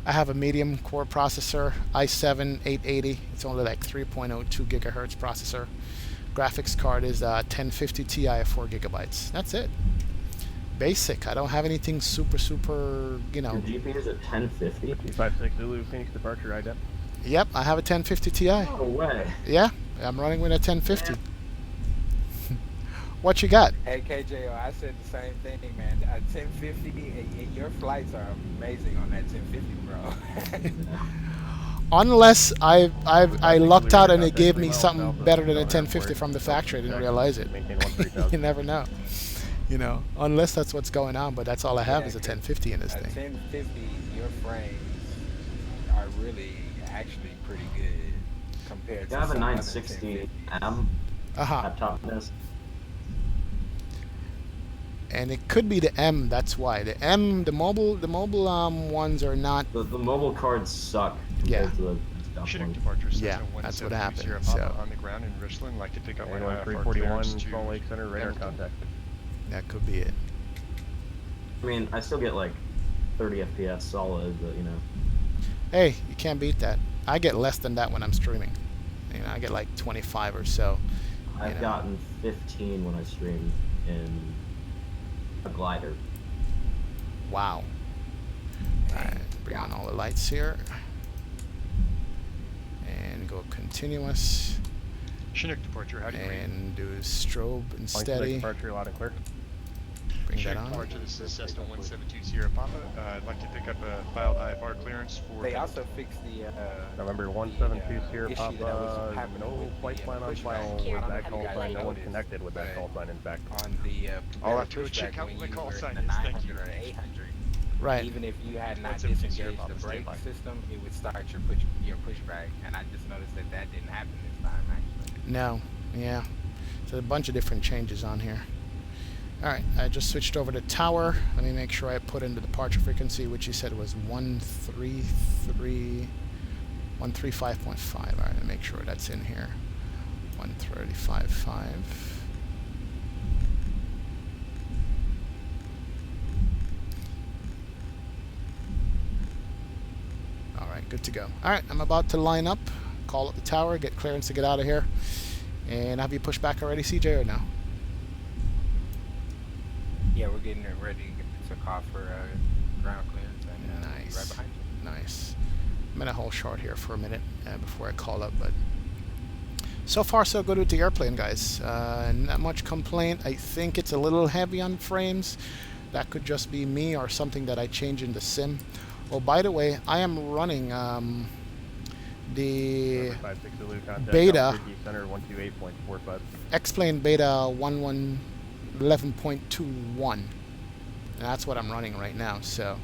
Speaker 1: I have a medium core processor, i7 880. It's only like 3.02 gigahertz processor. Graphics card is 1050 Ti of 4 gigabytes. That's it. Basic. I don't have anything super, you know.
Speaker 3: Your GPU is at 1050?
Speaker 7: 256 Zulu, Phoenix departure, IDEP.
Speaker 1: Yep, I have a 1050 Ti.
Speaker 3: No way.
Speaker 1: Yeah, I'm running with a 1050. What you got?
Speaker 2: Hey KJO, I said the same thing, man. 1050, and your flights are amazing on that 1050, bro.
Speaker 1: Unless I lucked out and it gave me something better than a 1050 from the factory, I didn't realize it. You never know. You know, unless that's what's going on, but that's all I have is a 1050 in this thing.
Speaker 2: 1050, your frames are really actually pretty good compared to
Speaker 3: I have a
Speaker 2: some
Speaker 3: 960 M laptop in this.
Speaker 1: And it could be the M. That's why the mobile ones are not.
Speaker 3: The mobile cards suck.
Speaker 1: Yeah.
Speaker 3: To the
Speaker 6: Chinook departure says
Speaker 1: Yeah, that's what happened.
Speaker 6: So on the ground in Richland, like to pick up my
Speaker 7: 341 Salt Lake Center radar contact.
Speaker 1: That could be it.
Speaker 3: I mean, I still get like 30 FPS solid, but you know.
Speaker 1: Hey, you can't beat that. I get less than that when I'm streaming. You know, I get like 25 or so.
Speaker 3: I've gotten 15 when I stream in a glider.
Speaker 1: Wow. Alright, bring on all the lights here. And go continuous.
Speaker 6: Chinook departure, how do you
Speaker 1: and do strobe and steady.
Speaker 7: Departure, loud and clear.
Speaker 1: Bring
Speaker 6: Chinook
Speaker 1: that on.
Speaker 6: departure, this is Cessna 172 Sierra Papa. I'd like to pick up a filed IFR clearance for...
Speaker 2: They also fixed the...
Speaker 7: November 172 Sierra Papa, no flight plan on file with that call sign, no one connected with that call sign, in fact.
Speaker 2: On the...
Speaker 6: I'll have to go check out what the call sign is, thank you.
Speaker 2: Or 800.
Speaker 1: Right.
Speaker 2: Even if you had not disengaged the brake system, it would start your pushback, and I just noticed that didn't happen this time, actually.
Speaker 1: No. Yeah. So a bunch of different changes on here. Alright, I just switched over to tower. Let me make sure I put in the departure frequency, which you said was 135.5. Alright, let me make sure that's in here. 135.5. Alright, good to go. Alright, I'm about to line up, call up the tower, get clearance to get out of here. And have you pushed back already, CJ, or no?
Speaker 2: Yeah, we're getting it ready to call for ground clearance, and
Speaker 1: nice.
Speaker 2: right behind you.
Speaker 1: Nice. I'm gonna hold short here for a minute before I call up, but so far so good with the airplane, guys. Not much complaint. I think it's a little heavy on frames. That could just be me or something that I change in the sim. Oh, by the way, I am running the beta X-Plane beta 11.21, and that's what I'm running right now. So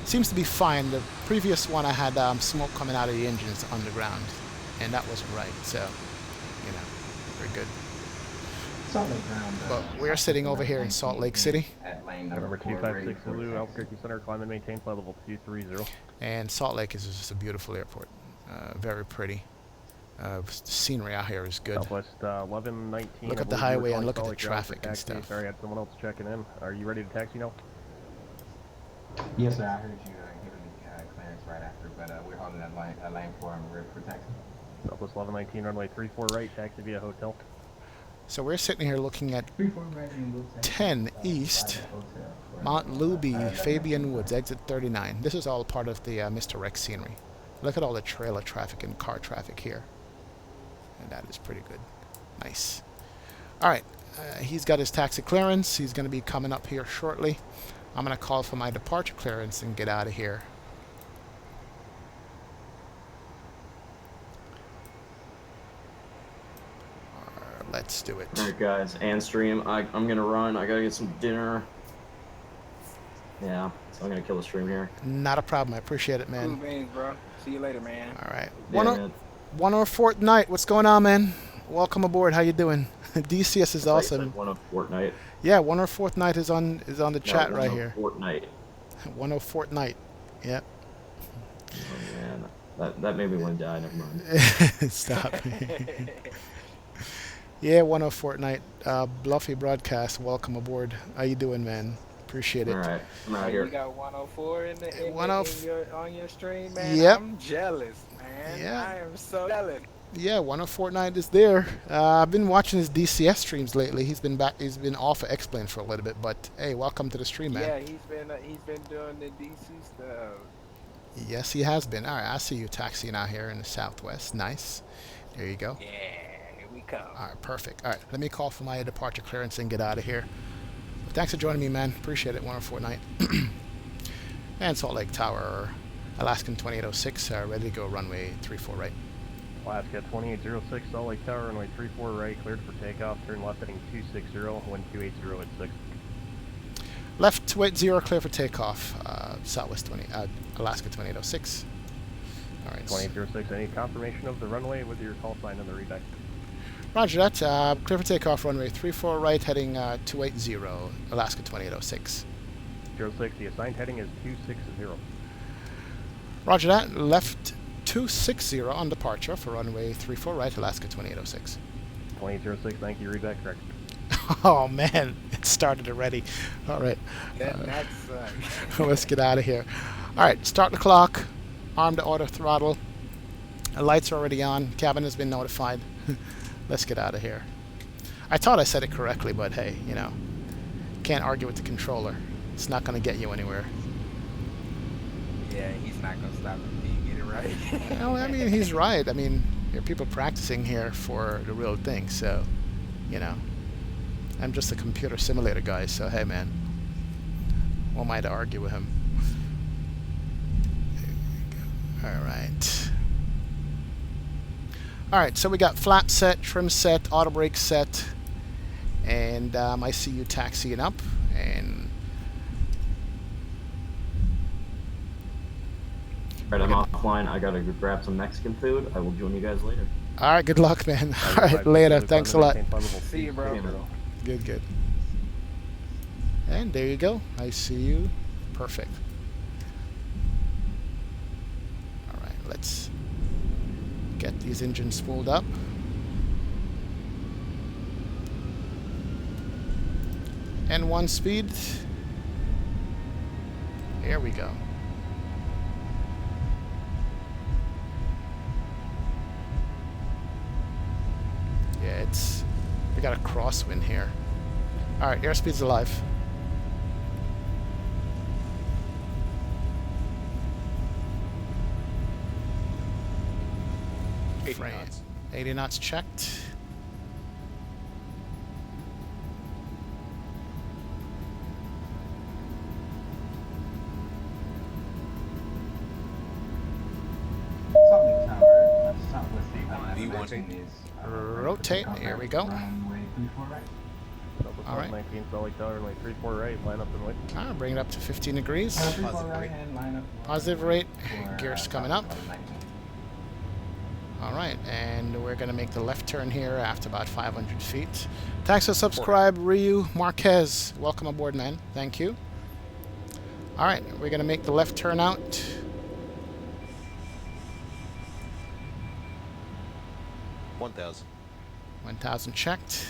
Speaker 1: seems to be fine. The previous one I had smoke coming out of the engines on the ground, and that wasn't right. So you know, we're good. But we're sitting over here in Salt Lake City.
Speaker 7: November 256 Zulu, Albuquerque Center, climb and maintain flight level 230.
Speaker 1: And Salt Lake is just a beautiful airport. Very pretty. The scenery out here is good.
Speaker 7: Southwest 1119.
Speaker 1: Look at the highway and look at the traffic and stuff.
Speaker 7: Sorry, I had someone else checking in. Are you ready to taxi now?
Speaker 11: Yes, sir. I heard you giving me clearance right after, but we're holding that lane for him. We're for taxi.
Speaker 7: Southwest 1119, runway 34 right, taxi via hotel.
Speaker 1: So we're sitting here looking at 10 East, Mount Luby, Fabian Woods, exit 39. This is all part of the MisterX scenery. Look at all the trailer traffic and car traffic here. And that is pretty good. Nice. All right. He's got his taxi clearance. He's going to be coming up here shortly. I'm going to call for my departure clearance and get out of here. Let's do it.
Speaker 3: All right, guys. And stream. I'm going to run. I got to get some dinner. Yeah, so I'm going to kill the stream here.
Speaker 1: Not a problem. I appreciate it, man.
Speaker 2: Cool beans, bro. See you later, man.
Speaker 1: All right.
Speaker 3: Yeah,
Speaker 1: 104th night. What's going on, man? Welcome aboard. How you doing? DCS is awesome.
Speaker 3: 104th night.
Speaker 1: Yeah, 104th night is on the chat right here.
Speaker 3: 104th night.
Speaker 1: 104th night. Yep.
Speaker 3: Oh man, that made me want to die. Never mind.
Speaker 1: Stop. Yeah, 104th night. Bluffy broadcast. Welcome aboard. How you doing, man? Appreciate it.
Speaker 3: All right, I'm out here.
Speaker 2: You got 104 on your stream, man.
Speaker 1: Yep.
Speaker 2: I'm jealous, man.
Speaker 1: Yeah.
Speaker 2: I am so jealous.
Speaker 1: Yeah, 104th night is there. I've been watching his DCS streams lately. He's been off of X-Plane for a little bit, but hey, welcome to the stream, man.
Speaker 2: Yeah, he's been doing the DC stuff.
Speaker 1: Yes, he has been. All right, I see you taxiing out here in the southwest. Nice. There you go.
Speaker 2: Yeah, here we come.
Speaker 1: All right, perfect. All right, let me call for my departure clearance and get out of here. But thanks for joining me, man. Appreciate it. 104th night. And Salt Lake Tower, Alaskan 2806, ready to go. Runway 34 right.
Speaker 7: Alaska 2806, Salt Lake Tower, runway 34 right, cleared for takeoff, turn left heading 260, wind 280 at 6.
Speaker 1: Left 280, clear for takeoff, Southwest Alaska 2806. All right.
Speaker 7: 2806, any confirmation of the runway with your call sign and the readback?
Speaker 1: Roger that, clear for takeoff, runway 34 right, heading 280, Alaska 2806.
Speaker 7: 06, the assigned heading is 260.
Speaker 1: Roger that, left 260 on departure for runway 34 right, Alaska 2806.
Speaker 7: 2806, thank you, readback correct.
Speaker 1: Oh man, it started already. All right.
Speaker 2: That's
Speaker 1: Let's get out of here. All right, start the clock, arm to auto throttle. The lights are already on, cabin has been notified. Let's get out of here. I thought I said it correctly, but hey, you know, can't argue with the controller. It's not going to get you anywhere.
Speaker 2: Yeah, he's not going to stop if you get it right.
Speaker 1: Well, I mean, he's right. I mean, there are people practicing here for the real thing, so, you know. I'm just a computer simulator guy, so hey, man. Who am I to argue with him? All right. All right, so we got flap set, trim set, auto brake set, and I see you taxiing up, and
Speaker 3: Alright, I'm offline. I gotta go grab some Mexican food. I will join you guys later.
Speaker 1: all right, good luck, man. All right, later. Thanks a lot.
Speaker 2: See you, bro.
Speaker 1: Good, good. And there you go. I see you. Perfect. All right, let's get these engines spooled up. And 1 speed. There we go. Yeah, we got a crosswind here. All right, airspeed's alive. Frame. 80 knots checked. Rotate. Here we go. All right.
Speaker 7: 19 Salt Lake Tower, runway 34 right, line up and wait.
Speaker 1: Ah, bring it up to 15 degrees. Positive rate. Gears coming up. All right, and we're going to make the left turn here after about 500 feet. Thanks for subscribe, Ryu Marquez. Welcome aboard, man. Thank you. All right, we're going to make the left turn out.
Speaker 16: 1,000.
Speaker 1: 1,000 checked.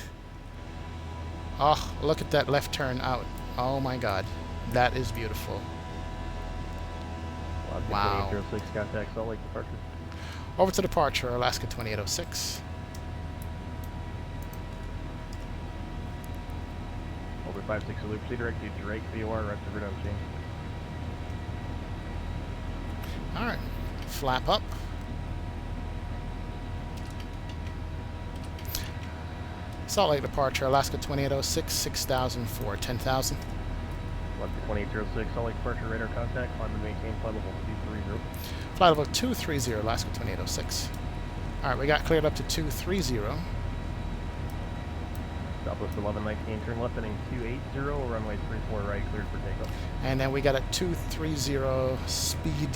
Speaker 1: Oh, look at that left turn out. Oh my God, that is beautiful. Wow.
Speaker 7: 06, contact Salt Lake departure.
Speaker 1: Over to departure, Alaska 2806.
Speaker 7: Over 56 Zulu, proceed direct to Drake, VOR, rest of route unchanged.
Speaker 1: Alright, flap up. Salt Lake departure, Alaska 2806, 6004, 10,000.
Speaker 7: Left 2806, Salt Lake departure, radar contact, climb and maintain flight level 230.
Speaker 1: Flight level 230, Alaska 2806. Alright, we got cleared up to 230.
Speaker 7: Southwest 1119, turn left heading 280, runway 34 right, cleared for takeoff.
Speaker 1: And then we got a 230 speed.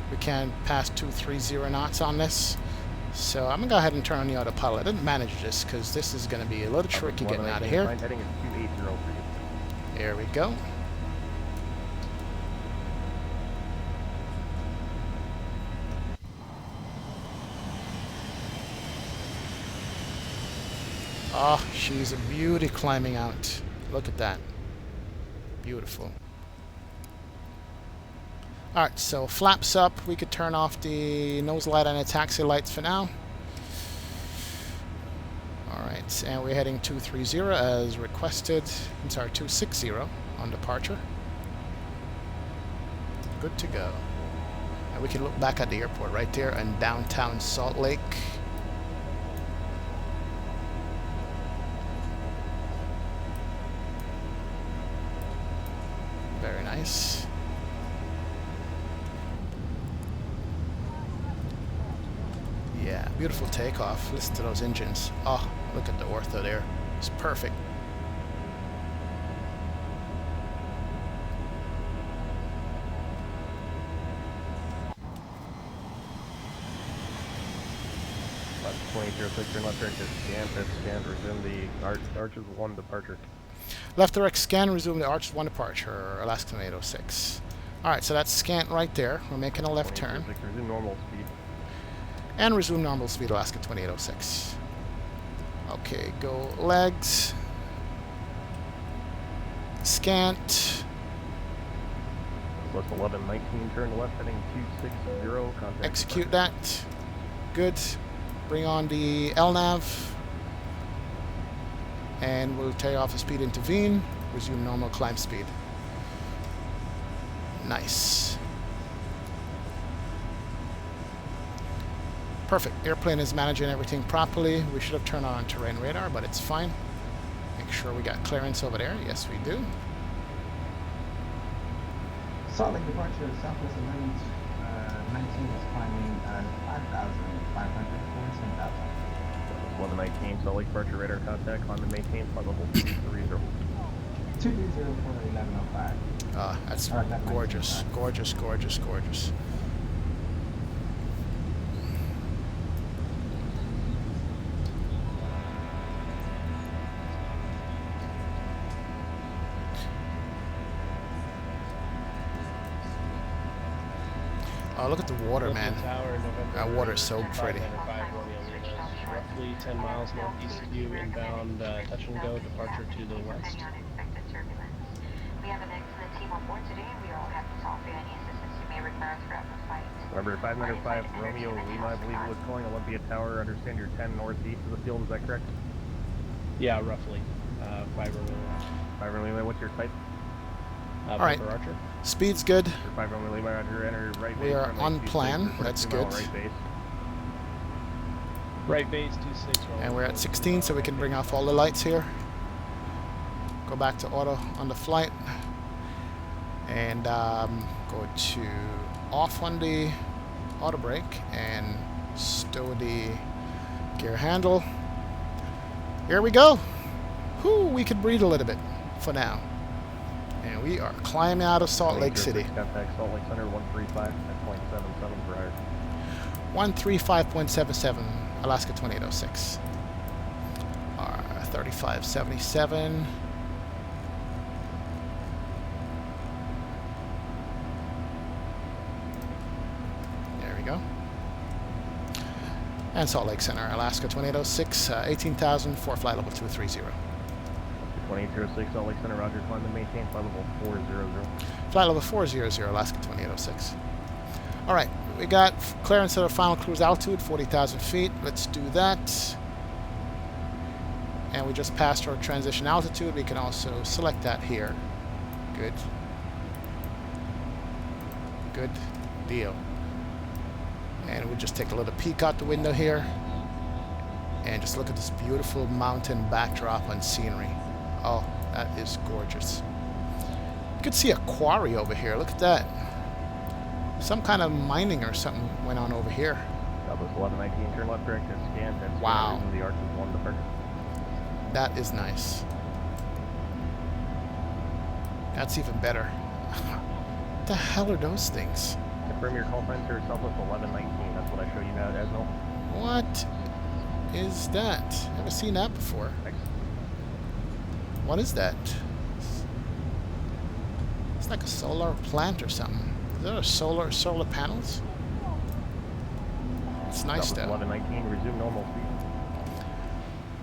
Speaker 1: We can't pass 230 knots on this. So I'm going to go ahead and turn on the autopilot. I didn't manage this because this is going to be a little tricky getting out of here.
Speaker 7: Heading is 280 for you.
Speaker 1: There we go. Oh, she's a beauty climbing out. Look at that. Beautiful. Alright, so flaps up. We could turn off the nose light and the taxi lights for now. Alright, and we're heading 230 as requested. I'm sorry, 260 on departure. Good to go. And we can look back at the airport right there in downtown Salt Lake. Very nice. Yeah, beautiful takeoff. Listen to those engines. Oh, look at the ortho there. It's perfect.
Speaker 7: Left 2006, turn left direct to scan, resume the Arches 1 departure.
Speaker 1: Left direct scan, resume the Arches 1 departure, Alaska 2806. Alright, so that's scant right there. We're making a left turn.
Speaker 7: Resume normal speed.
Speaker 1: And resume normal speed, Alaska 2806. Okay, go legs. Scant.
Speaker 7: Left 1119, turn left heading 260, contact.
Speaker 1: Execute that. Good. Bring on the LNAV. And we'll take off the speed intervene. Resume normal climb speed. Nice. Perfect. Airplane is managing everything properly. We should have turned on terrain radar, but it's fine. Make sure we got clearance over there. Yes, we do.
Speaker 11: Salt Lake departure, Southwest 19 is climbing 5,500 towards 10,000.
Speaker 7: 1119, Salt Lake departure, radar contact, climb and maintain flight level 230.
Speaker 11: 230 for 1105.
Speaker 1: Ah, that's gorgeous, gorgeous, gorgeous, gorgeous. Oh, look at the water, man. That water is so pretty.
Speaker 17: Roughly 10 miles northeast of you, inbound touch and go, departure to the west.
Speaker 12: We have an excellent team on board today, and we are all happy to offer you any assistance you may require throughout the flight.
Speaker 7: Remember, 595 Romeo Lima, I believe it was calling Olympia Tower. Understand you're 10 northeast of the field, is that correct?
Speaker 17: Yeah, roughly. 5 Romeo Lima.
Speaker 7: 5 Romeo Lima, what's your type?
Speaker 1: Alright,
Speaker 7: Archer.
Speaker 1: speed's good.
Speaker 7: 5 Romeo Lima, Roger, enter right base.
Speaker 1: We are on plan, that's good.
Speaker 7: Right base.
Speaker 17: Right base, 26.
Speaker 1: And we're at 16, so we can bring off all the lights here. Go back to auto on the flight. And go to off on the auto brake and stow the gear handle. Here we go. Whew, we could breathe a little bit for now. And we are climbing out of Salt Lake City.
Speaker 7: Contact Salt Lake Center 135.77 for hours.
Speaker 1: 135.77, Alaska 2806. 3577. There we go. And Salt Lake Center, Alaska 2806, 18,000 for flight level 230.
Speaker 7: 2806, Salt Lake Center, Roger, climb and maintain flight level 400.
Speaker 1: Flight level 400, Alaska 2806. Alright, we got clearance of the final cruise altitude, 40,000 feet. Let's do that. And we just passed our transition altitude. We can also select that here. Good. Good deal. And we'll just take a little peek out the window here. And just look at this beautiful mountain backdrop and scenery. Oh, that is gorgeous. You can see a quarry over here. Look at that. Some kind of mining or something went on over here.
Speaker 7: Southwest 1119, turn left direct and scan. That's
Speaker 1: wow.
Speaker 7: The arc is 1 departure.
Speaker 1: That is nice. That's even better. What the hell are those things?
Speaker 7: Confirm your call sign, sir. Southwest 1119. That's what I show you now, Admiral.
Speaker 1: What is that? Never seen that before. What is that? It's like a solar plant or something. Is that a solar panels? It's nice though.
Speaker 7: 1119, resume normal speed.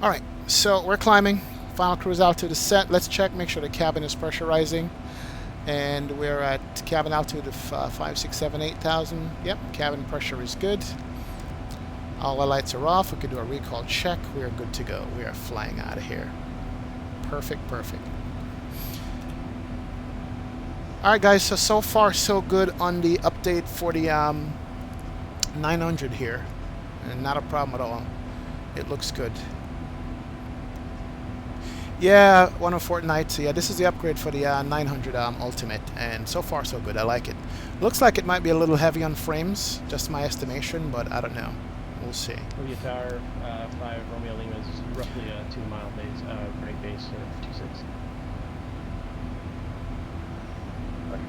Speaker 1: Alright, so we're climbing. Final cruise altitude is set. Let's check, make sure the cabin is pressurizing. And we're at cabin altitude of 5, 6, 7, 8,000. Yep, cabin pressure is good. All the lights are off. We can do a recall check. We are good to go. We are flying out of here. Perfect, perfect. Alright guys, so far so good on the update for the 900 here. And not a problem at all. It looks good. Yeah, one of Fortnite. So yeah, this is the upgrade for the 900 Ultimate. And so far so good. I like it. Looks like it might be a little heavy on frames. Just my estimation, but I don't know. We'll see.
Speaker 17: Olivia Tower, 5 Romeo Lima is roughly a 2-mile base, right base, 26.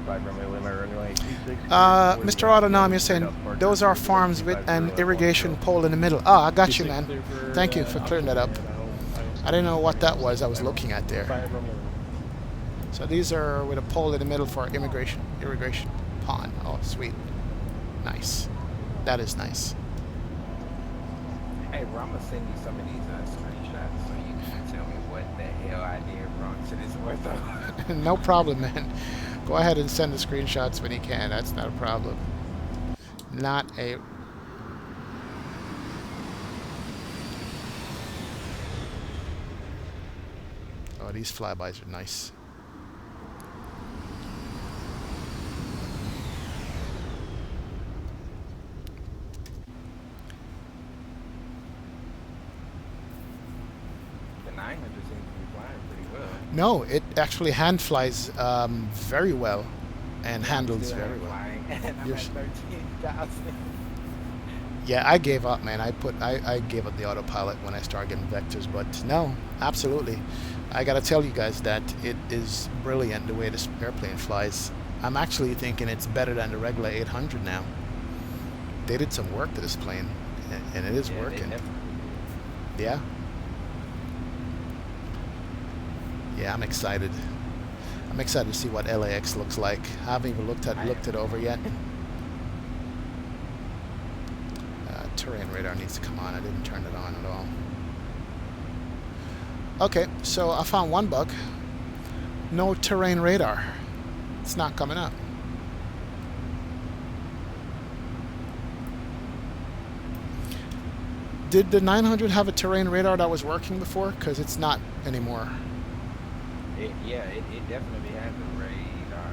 Speaker 7: 5 Romeo Lima, runway 26.
Speaker 1: Mr. Autonom, you're saying those are farms with an irrigation pole in the middle. Oh, I got you, man. Thank you for clearing that up. I didn't know what that was I was looking at there. So these are with a pole in the middle for irrigation pond. Oh, sweet. Nice. That is nice.
Speaker 2: Hey, bro, I'm gonna send you some of these screenshots so you can tell me what the hell I did wrong to this ortho.
Speaker 1: No problem, man. Go ahead and send the screenshots when you can. That's not a problem. Not a... Oh, these flybys are nice.
Speaker 2: The 900 seems to be flying pretty well.
Speaker 1: No, it actually hand flies very well and handles very well.
Speaker 2: And I'm at 13,000.
Speaker 1: Yeah, I gave up, man. I gave up the autopilot when I started getting vectors, but no, absolutely. I gotta tell you guys that it is brilliant the way this airplane flies. I'm actually thinking it's better than the regular 800 now. They did some work to this plane, and it is working. Yeah. Yeah, I'm excited. I'm excited to see what LAX looks like. I haven't even looked it over yet. Terrain radar needs to come on. I didn't turn it on at all. Okay, so I found one bug. No terrain radar. It's not coming up. Did the 900 have a terrain radar that was working before? Because it's not anymore.
Speaker 2: It definitely had the radar.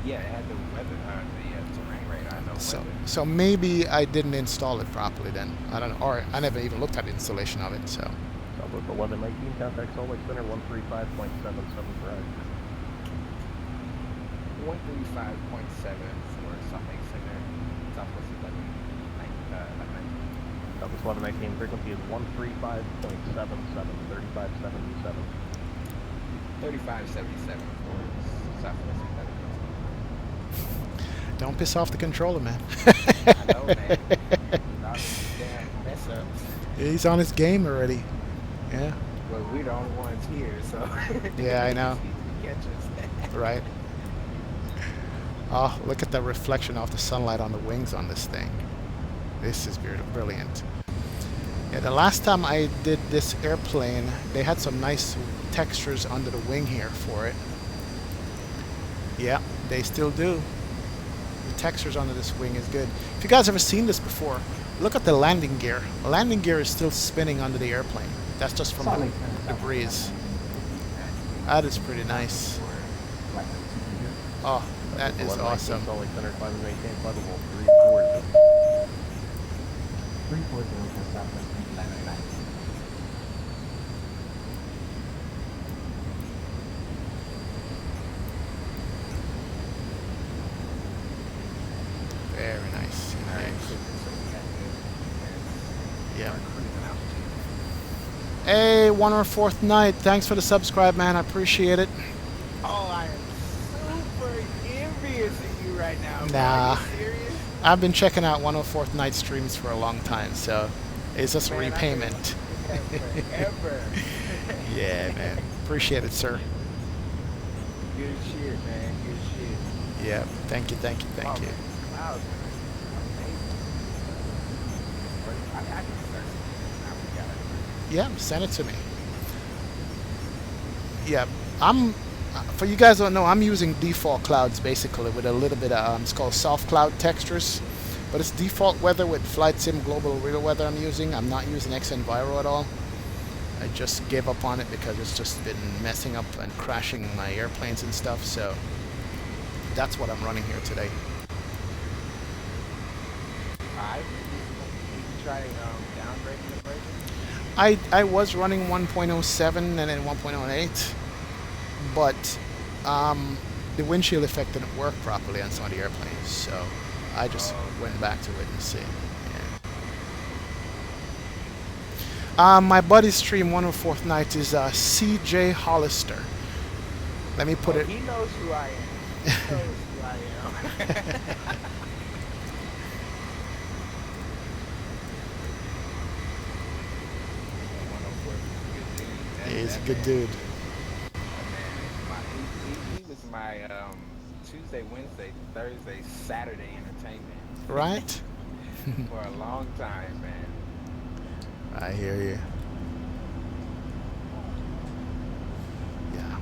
Speaker 2: Yeah, it had the weather, the terrain radar.
Speaker 1: So maybe I didn't install it properly then. I don't know, or I never even looked at the installation of it. So.
Speaker 7: Southwest 1119, contact Salt Lake Center 135.77 for
Speaker 2: 135.7 for Salt Lake Center. Southwest 1119.
Speaker 7: Southwest 1119, frequency is 135.77, 3577.
Speaker 2: 3577 for Southwest 1119.
Speaker 1: Don't piss off the controller, man.
Speaker 2: I know, man. Damn mess ups.
Speaker 1: He's on his game already. Yeah.
Speaker 2: Well, we're the only ones here, so.
Speaker 1: Yeah, I know. Right. Oh, look at the reflection of the sunlight on the wings on this thing. This is brilliant. Yeah, the last time I did this airplane, they had some nice textures under the wing here for it. Yeah, they still do. The textures under this wing is good. If you guys ever seen this before, look at the landing gear. The landing gear is still spinning under the airplane. That's just from the breeze. That is pretty nice. Oh, that is awesome.
Speaker 7: Only center climb and maintain flight level 340.
Speaker 11: 340 for Southwest 999.
Speaker 1: Very nice. Yeah. Hey, 104th Night. Thanks for the subscribe, man. I appreciate it.
Speaker 2: Oh, I am super envious of you right now.
Speaker 1: Nah.
Speaker 2: Are you serious?
Speaker 1: I've been checking out 104th Night streams for a long time, so it's just a
Speaker 2: Man,
Speaker 1: repayment.
Speaker 2: Forever.
Speaker 1: Yeah, man. Appreciate it, sir.
Speaker 2: Good shit, man. Good shit.
Speaker 1: Yeah. Thank you, thank you, thank you.
Speaker 2: Wow. I can start. Now we got it.
Speaker 1: Yeah, send it to me. Yeah, for you guys who don't know, I'm using default clouds basically with a little bit of, it's called soft cloud textures, but it's default weather with Flight Sim Global Real Weather I'm using. I'm not using XEnviro at all. I just gave up on it because it's just been messing up and crashing my airplanes and stuff, so that's what I'm running here today.
Speaker 2: Alright. You try downgrading the version?
Speaker 1: I was running 1.07 and then 1.08, but the windshield effect didn't work properly on some of the airplanes, so I just went back to it and see. Yeah. My buddy's stream 104th Night is CJ Hollister. Let me put it.
Speaker 2: He knows who I am. He knows who I am.
Speaker 1: He's a good dude.
Speaker 2: He was my Tuesday, Wednesday, Thursday, Saturday entertainment.
Speaker 1: Right?
Speaker 2: For a long time, man.
Speaker 1: I hear you. Yeah.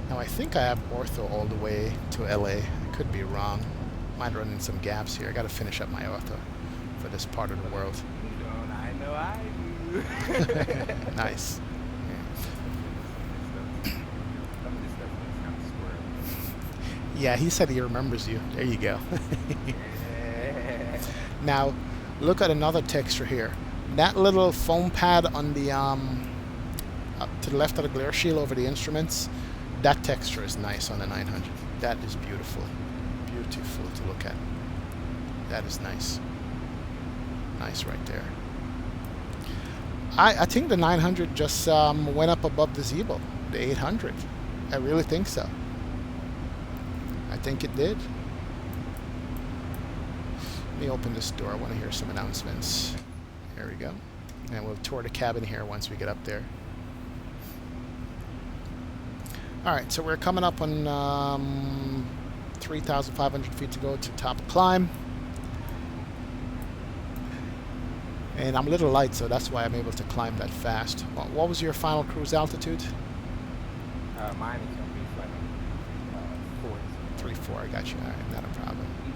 Speaker 1: Now I think I have ortho all the way to LA. I could be wrong. Might run in some gaps here. I gotta finish up my ortho for this part of the world.
Speaker 2: Don't I know I do.
Speaker 1: Nice. Yeah, he said he remembers you. There you go. Now, look at another texture here. That little foam pad on the up to the left of the glare shield over the instruments, that texture is nice on the 900. That is beautiful. Beautiful to look at. That is nice. Nice right there. I think the 900 just went up above the Zebo, the 800. I really think so. I think it did. Let me open this door. I want to hear some announcements. There we go. And we'll tour the cabin here once we get up there. Alright, so we're coming up on 3,500 feet to go to top climb. And I'm a little light, so that's why I'm able to climb that fast. What was your final cruise altitude?
Speaker 2: Mine is going to be like
Speaker 1: 3-4, I got you. All right, not a problem.
Speaker 2: You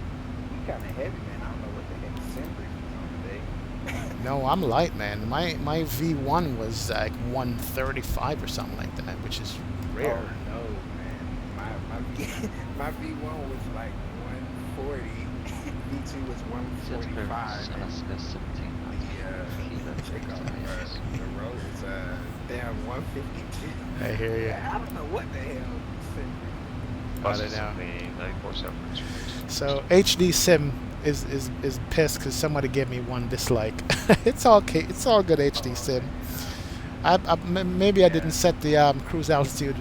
Speaker 2: kind of heavy, man. I don't know what the heck December is on today.
Speaker 1: No, I'm light, man. My V1 was like 135 or something like that, which is rare.
Speaker 2: Oh, no, man. My V1 was like 140. V2 was 145. The road is damn 152.
Speaker 1: I hear you.
Speaker 2: I don't know what the hell.
Speaker 1: I don't know. So HD Sim is pissed because somebody gave me one dislike. It's okay. It's all good, HD Sim. Maybe I didn't set the cruise altitude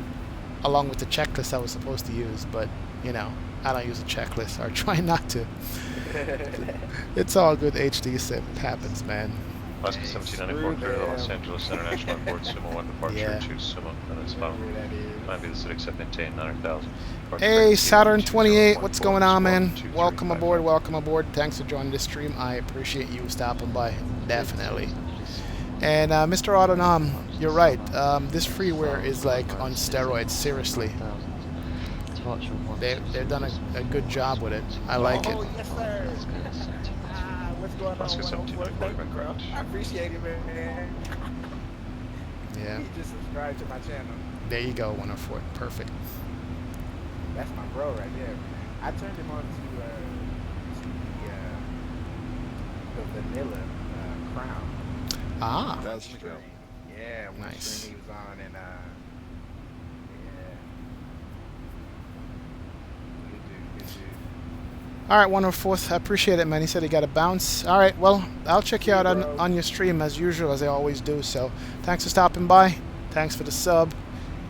Speaker 1: along with the checklist I was supposed to use, but you know, I don't use a checklist or try not to. It's all good, HD Sim. It happens, man.
Speaker 18: Alaska 1794 clear to Los Angeles International Airport, Sumo 1 departure,
Speaker 1: Yeah.
Speaker 18: choose Sumo, and it's found. Might be the city except maintain 900,000.
Speaker 1: Hey, Saturn 28, what's going on, man? Welcome aboard, welcome aboard. Thanks for joining this stream. I appreciate you stopping by, definitely. And Mr. Autonom, you're right. This freeware is like on steroids, seriously.
Speaker 17: departure 1.
Speaker 1: They've done a good job with it. I like it.
Speaker 2: Oh, yes, sir. What's going
Speaker 18: Let's
Speaker 2: on,
Speaker 18: get
Speaker 2: 104?
Speaker 18: 17
Speaker 2: Thank you,
Speaker 18: back
Speaker 2: bro.
Speaker 18: around.
Speaker 2: I appreciate it, man.
Speaker 1: Yeah.
Speaker 2: He just subscribed to my channel.
Speaker 1: There you go, 104. Perfect.
Speaker 2: That's my bro right there. I turned him on to the vanilla crown.
Speaker 1: Ah.
Speaker 2: That's true. Yeah, one
Speaker 1: Nice.
Speaker 2: stream he was on, and yeah. Good dude.
Speaker 1: All right, 104th. I appreciate it, man. He said he got a bounce. All right, well, I'll check you out on your stream as usual, as I always do. So thanks for stopping by. Thanks for the sub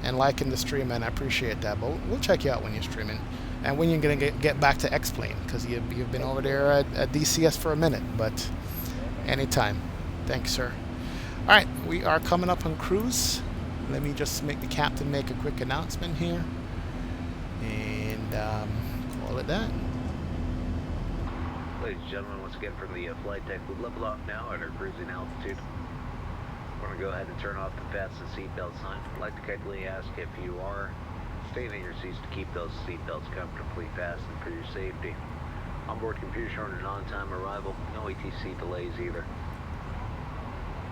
Speaker 1: and liking the stream, man. I appreciate that. But we'll check you out when you're streaming. And when you're going to get back to X-Plane, because you've been over there at DCS for a minute. But anytime. Thanks, sir. All right, we are coming up on cruise. Let me just make the captain make a quick announcement here. And call it that.
Speaker 10: Ladies and gentlemen, once again from the flight deck, we level off now at our cruising altitude. We're going to go ahead and turn off the fasten seatbelt sign. I'd like to kindly ask if you are staying in your seats to keep those seatbelts comfortably fastened for your safety. Onboard computer showing an on-time arrival, no ATC delays either.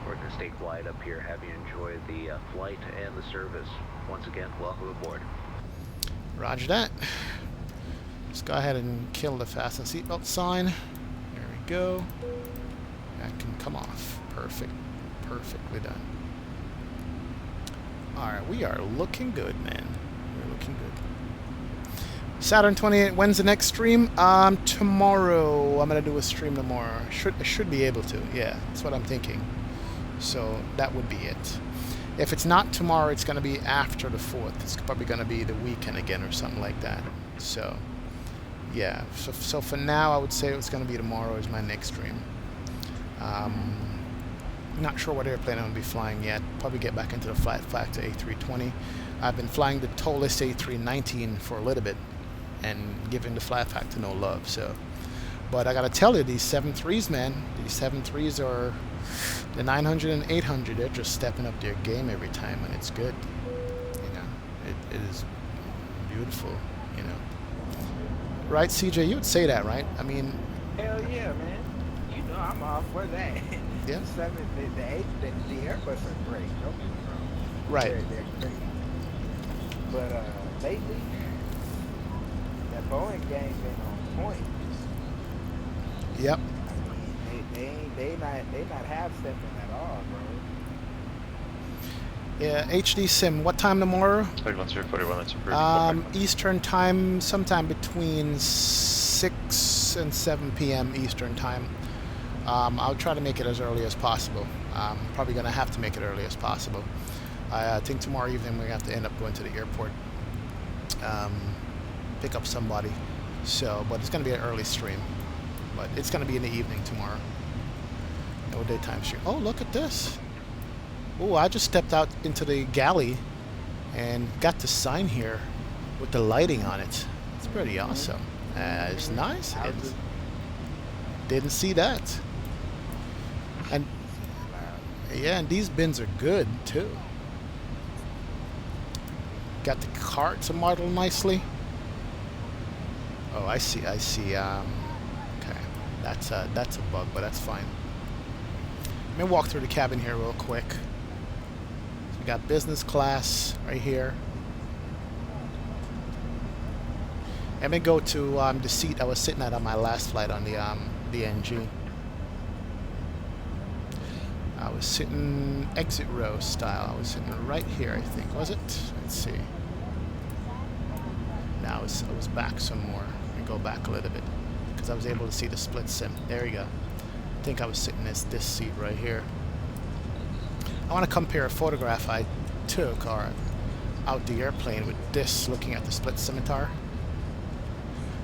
Speaker 10: We're going to stay quiet up here, have you enjoy the flight and the service. Once again, welcome aboard.
Speaker 1: Roger that. Let's go ahead and kill the fasten seatbelt sign. There we go. That can come off. Perfect. Perfectly done. Alright, we are looking good, man. We're looking good. Saturn 28, when's the next stream? Tomorrow. I'm going to do a stream tomorrow. I should be able to. Yeah, that's what I'm thinking. So that would be it. If it's not tomorrow, it's going to be after the 4th. It's probably going to be the weekend again or something like that. So, yeah. So for now, I would say it's going to be tomorrow is my next stream. Not sure what airplane I'm going to be flying yet. Probably get back into the flight to A320. I've been flying the towless A319 for a little bit and giving the flight factor no love. So, but I got to tell you, these 7.3s, man, these 7.3s are the 900 and 800. They're just stepping up their game every time, and it's good. You know, it is beautiful. You know, right, CJ? You would say that, right? I mean,
Speaker 2: Hell yeah, man. You know I'm all for that.
Speaker 1: Yeah.
Speaker 2: The Airbus are great. Don't get me wrong.
Speaker 1: Right.
Speaker 2: They're great. But lately, that Boeing game been on point.
Speaker 1: Yep.
Speaker 2: I mean, they not half stepping at all, bro.
Speaker 1: Yeah, HD Sim, what time tomorrow?
Speaker 18: 41, that's approved.
Speaker 1: Eastern time, sometime between 6 and 7 p.m. Eastern time. I'll try to make it as early as possible. Probably going to have to make it early as possible. I think tomorrow evening we have to end up going to the airport, pick up somebody. So, but it's going to be an early stream. But it's going to be in the evening tomorrow. No daytime stream. Oh, look at this. Oh, I just stepped out into the galley and got the sign here with the lighting on it. It's pretty awesome. It's nice. Didn't see that. And yeah, and these bins are good too. Got the carts modeled nicely. Oh, I see. Okay, that's a bug, but that's fine. Let me walk through the cabin here real quick. So we got business class right here. Let me go to the seat I was sitting at on my last flight on the NG. I was sitting exit row style. I was sitting right here, I think. Was it? Let's see. Now I was back some more. Let me go back a little bit because I was able to see the split sim. There you go. I think I was sitting in this seat right here. I want to compare a photograph I took out the airplane with this, looking at the split scimitar.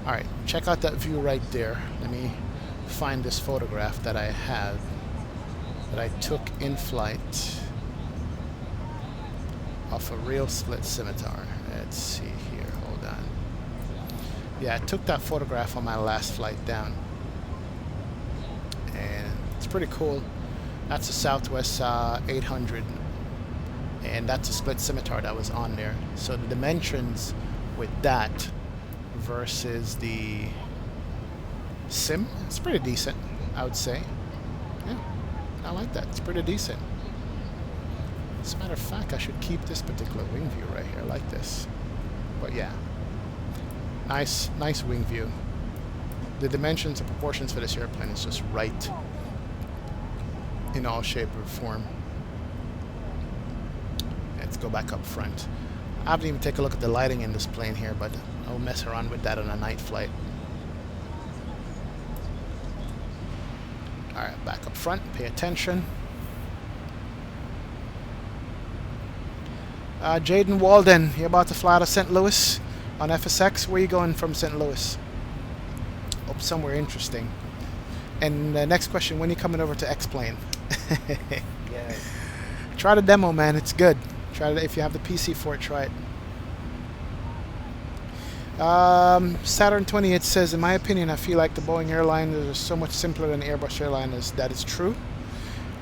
Speaker 1: Alright, check out that view right there. Let me find this photograph that I had, that I took in flight of a real split scimitar. Let's see here, hold on. Yeah, I took that photograph on my last flight down. And it's pretty cool. That's a Southwest 800. And that's a split scimitar that was on there. So the dimensions with that versus the sim, it's pretty decent, I would say. Yeah, I like that. It's pretty decent. As a matter of fact, I should keep this particular wing view right here, like this. But yeah, nice wing view. The dimensions and proportions for this airplane is just right in all shape or form. Let's go back up front. I haven't even taken a look at the lighting in this plane here, but I'll mess around with that on a night flight. Alright, back up front, pay attention. Jaden Walden, you're about to fly out of St. Louis on FSX. Where are you going from St. Louis? Hope somewhere interesting. And next question, when are you coming over to X-Plane?
Speaker 2: Yes.
Speaker 1: Try the demo, man. It's good. Try it if you have the PC for it. Try it. Saturn 28 says, in my opinion, I feel like the Boeing airliners are so much simpler than Airbus airliners. That is true.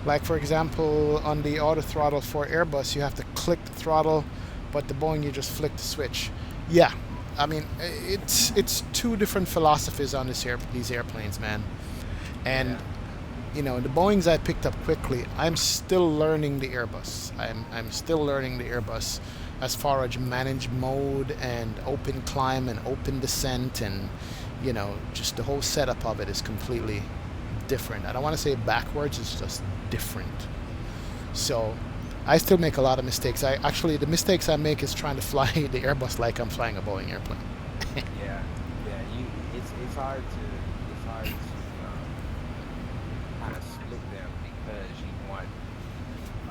Speaker 1: Like, for example, on the auto throttle for Airbus, you have to click the throttle, but the Boeing, you just flick the switch. Yeah, I mean, it's two different philosophies on these airplanes, man. And you know, the Boeings I picked up quickly. I'm still learning the Airbus. I'm still learning the Airbus as far as manage mode and open climb and open descent, and you know, just the whole setup of it is completely different. I don't want to say backwards, it's just different. So I still make a lot of mistakes. The mistakes I make is trying to fly the Airbus like I'm flying a Boeing airplane.
Speaker 2: It's hard to kind of split them, because you want,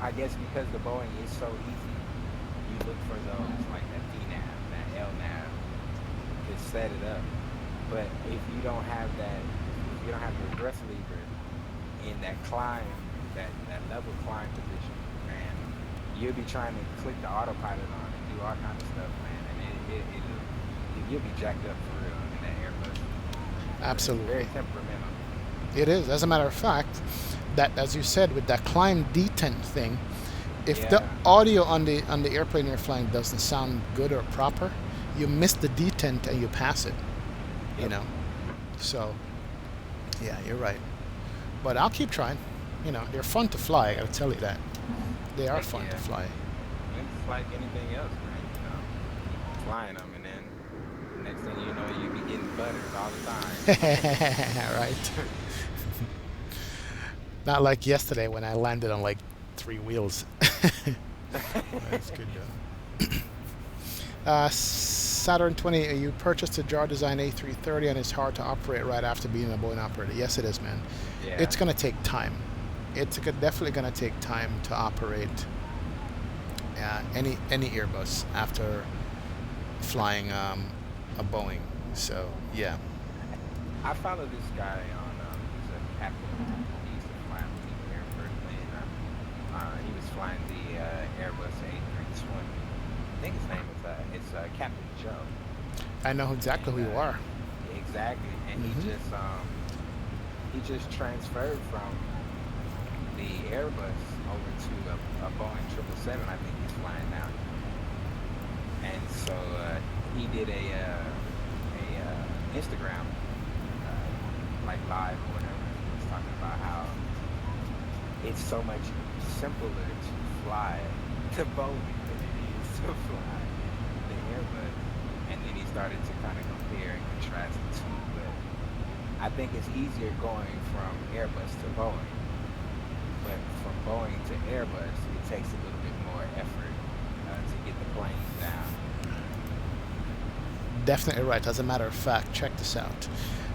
Speaker 2: I guess because the Boeing is so easy, you look for those like that VNAV, that LNAV, to set it up. But if you don't have that, if you don't have your thrust lever in that climb, that level climb position, man, you'll be trying to click the autopilot on and do all kinds of stuff, man, and you'll be jacked up for real in that Airbus.
Speaker 1: Absolutely.
Speaker 2: It's very temperamental.
Speaker 1: It is. As a matter of fact, that, as you said, with that climb detent thing, if the audio on the airplane you're flying doesn't sound good or proper, you miss the detent and you pass it. You know. So, yeah, you're right. But I'll keep trying. You know, they're fun to fly. I gotta tell you that. They are fun to fly.
Speaker 2: It's like anything else, man. You know, flying them, and then next thing you know, you be getting buttered all the time.
Speaker 1: Right. Not like yesterday when I landed on like 3 wheels. That's good though. Saturn 20, you purchased a JAR Design A330 and it's hard to operate right after being a Boeing operator. Yes, it is, man. Yeah. It's going to take time. It's definitely going to take time to operate any Airbus after flying a Boeing. So, yeah.
Speaker 2: I follow this guy on, he's a captain. He used to fly with me here in Berkeley. He was flying the Airbus A320. I think his name is Captain Joe.
Speaker 1: I know exactly who you are.
Speaker 2: Exactly, and he just transferred from the Airbus over to a Boeing 777. I think he's flying now. And so he did a Instagram like live or whatever. He was talking about how it's so much simpler to fly the Boeing than it is to fly the Airbus. And then he started to kind of compare and contrast the two. But I think it's easier going from Airbus to Boeing. But from Boeing to Airbus, it takes a little bit more effort to get the planes down.
Speaker 1: Definitely right. As a matter of fact, check this out.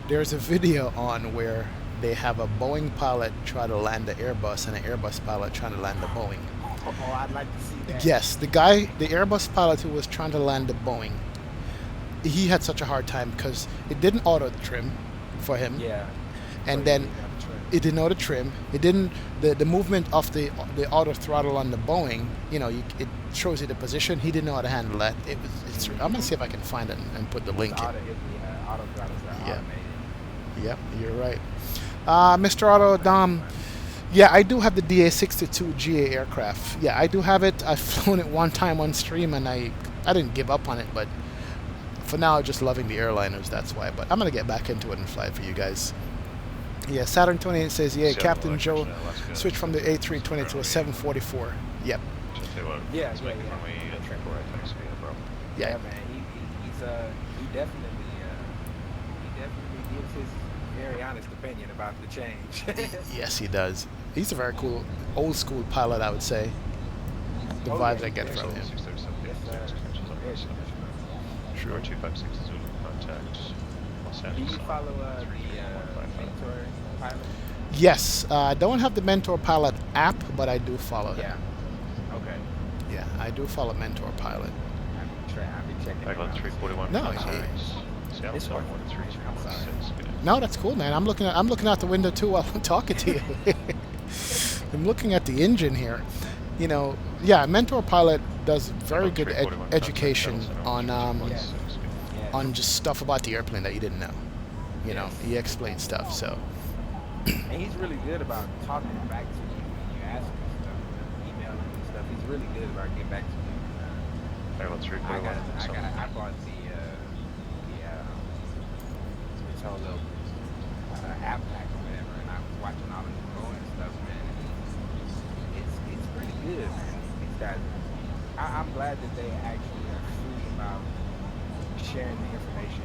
Speaker 1: There's a video on where they have a Boeing pilot try to land the Airbus and an Airbus pilot trying to land the Boeing.
Speaker 2: Oh, I'd like to see that.
Speaker 1: Yes, the Airbus pilot who was trying to land the Boeing, he had such a hard time because it didn't auto trim for him.
Speaker 2: Yeah.
Speaker 1: And then it didn't auto trim. It didn't the movement of the auto throttle on the Boeing. You know, it shows you the position. He didn't know how to handle that. I'm gonna see if I can find it and put the link in.
Speaker 2: Auto throttles are automated.
Speaker 1: Yep, you're right. Mr. Auto Dom, yeah, I do have the DA-62 GA aircraft. Yeah, I do have it. I've flown it one time on stream, and I didn't give up on it, but for now, just loving the airliners, that's why. But I'm going to get back into it and fly it for you guys. Yeah, Saturn 28 says, yeah, Captain Joe switched from the A320 to a 744. Yep.
Speaker 2: Yeah,
Speaker 18: It's making when we drink where I text me, bro.
Speaker 1: Yeah.
Speaker 2: Yeah, man. He definitely gives his very honest opinion about the change.
Speaker 1: Yes, he does. He's a very cool, old school pilot, I would say. The vibes I get from him.
Speaker 18: Sure. 256 Zulu contact. Los
Speaker 2: Do
Speaker 18: Angeles.
Speaker 2: you follow the mentor pilot?
Speaker 1: Yes, I don't have the Mentor Pilot app, but I do follow him.
Speaker 2: Yeah. Okay.
Speaker 1: Yeah, I do follow Mentor Pilot.
Speaker 2: I've been checking.
Speaker 18: Back on 341
Speaker 1: No,
Speaker 18: contact. Seattle
Speaker 2: It's
Speaker 18: South
Speaker 2: working.
Speaker 18: 136.
Speaker 1: No, that's cool, man. I'm looking out the window too while I'm talking to you. I'm looking at the engine here. You know, yeah, Mentor Pilot does very good education on just stuff about the airplane that you didn't know. You know, he explains stuff. So.
Speaker 2: And he's really good about talking back to you when you ask him stuff, emailing him and stuff. He's really good about getting back to you. I bought the his whole little app pack or whatever, and I was watching all his Boeing stuff, man. It's pretty good, man. These guys, I'm glad that they actually are free about sharing the information.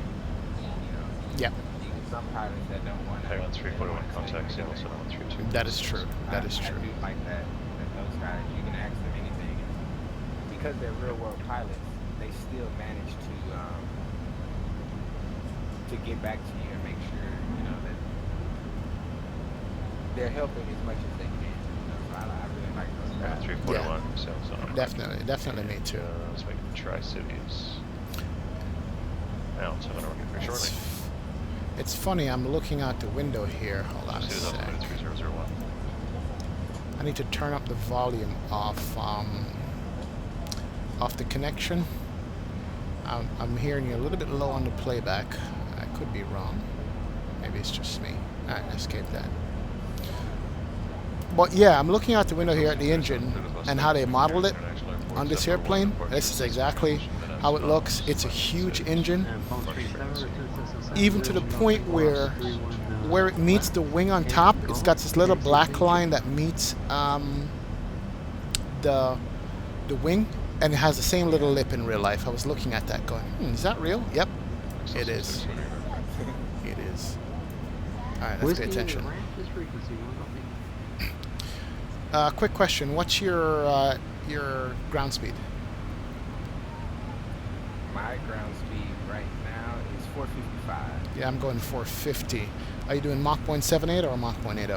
Speaker 2: You know.
Speaker 1: Yeah.
Speaker 2: Some pilots that don't want to.
Speaker 18: 341 contact, Seattle 7132.
Speaker 1: That is true. That is true.
Speaker 2: I do like that those guys, you can ask them anything. Because they're real world pilots, they still manage to get back to you and make sure, you know, that they're helping as much as they can. You know, so I really like those guys.
Speaker 18: 341, Seattle Zone.
Speaker 1: Definitely me too.
Speaker 18: Let's make the Tri-Cities. Now, so I'm going to work it very shortly.
Speaker 1: It's funny, I'm looking out the window here. Hold on a sec. I need to turn up the volume off the connection. I'm hearing you a little bit low on the playback. I could be wrong. Maybe it's just me. Alright, escape that. But yeah, I'm looking out the window here at the engine and how they modeled it on this airplane. This is exactly how it looks. It's a huge engine, even to the point where it meets the wing on top. It's got this little black line that meets the wing, and it has the same little lip in real life. I was looking at that going, is that real? Yep, it is. It is. Alright, let's pay attention. Quick question, what's your ground speed?
Speaker 2: My ground speed right now is 455.
Speaker 1: Yeah, I'm going 450. Are you doing Mach 0.78 or Mach 0.80?
Speaker 2: We are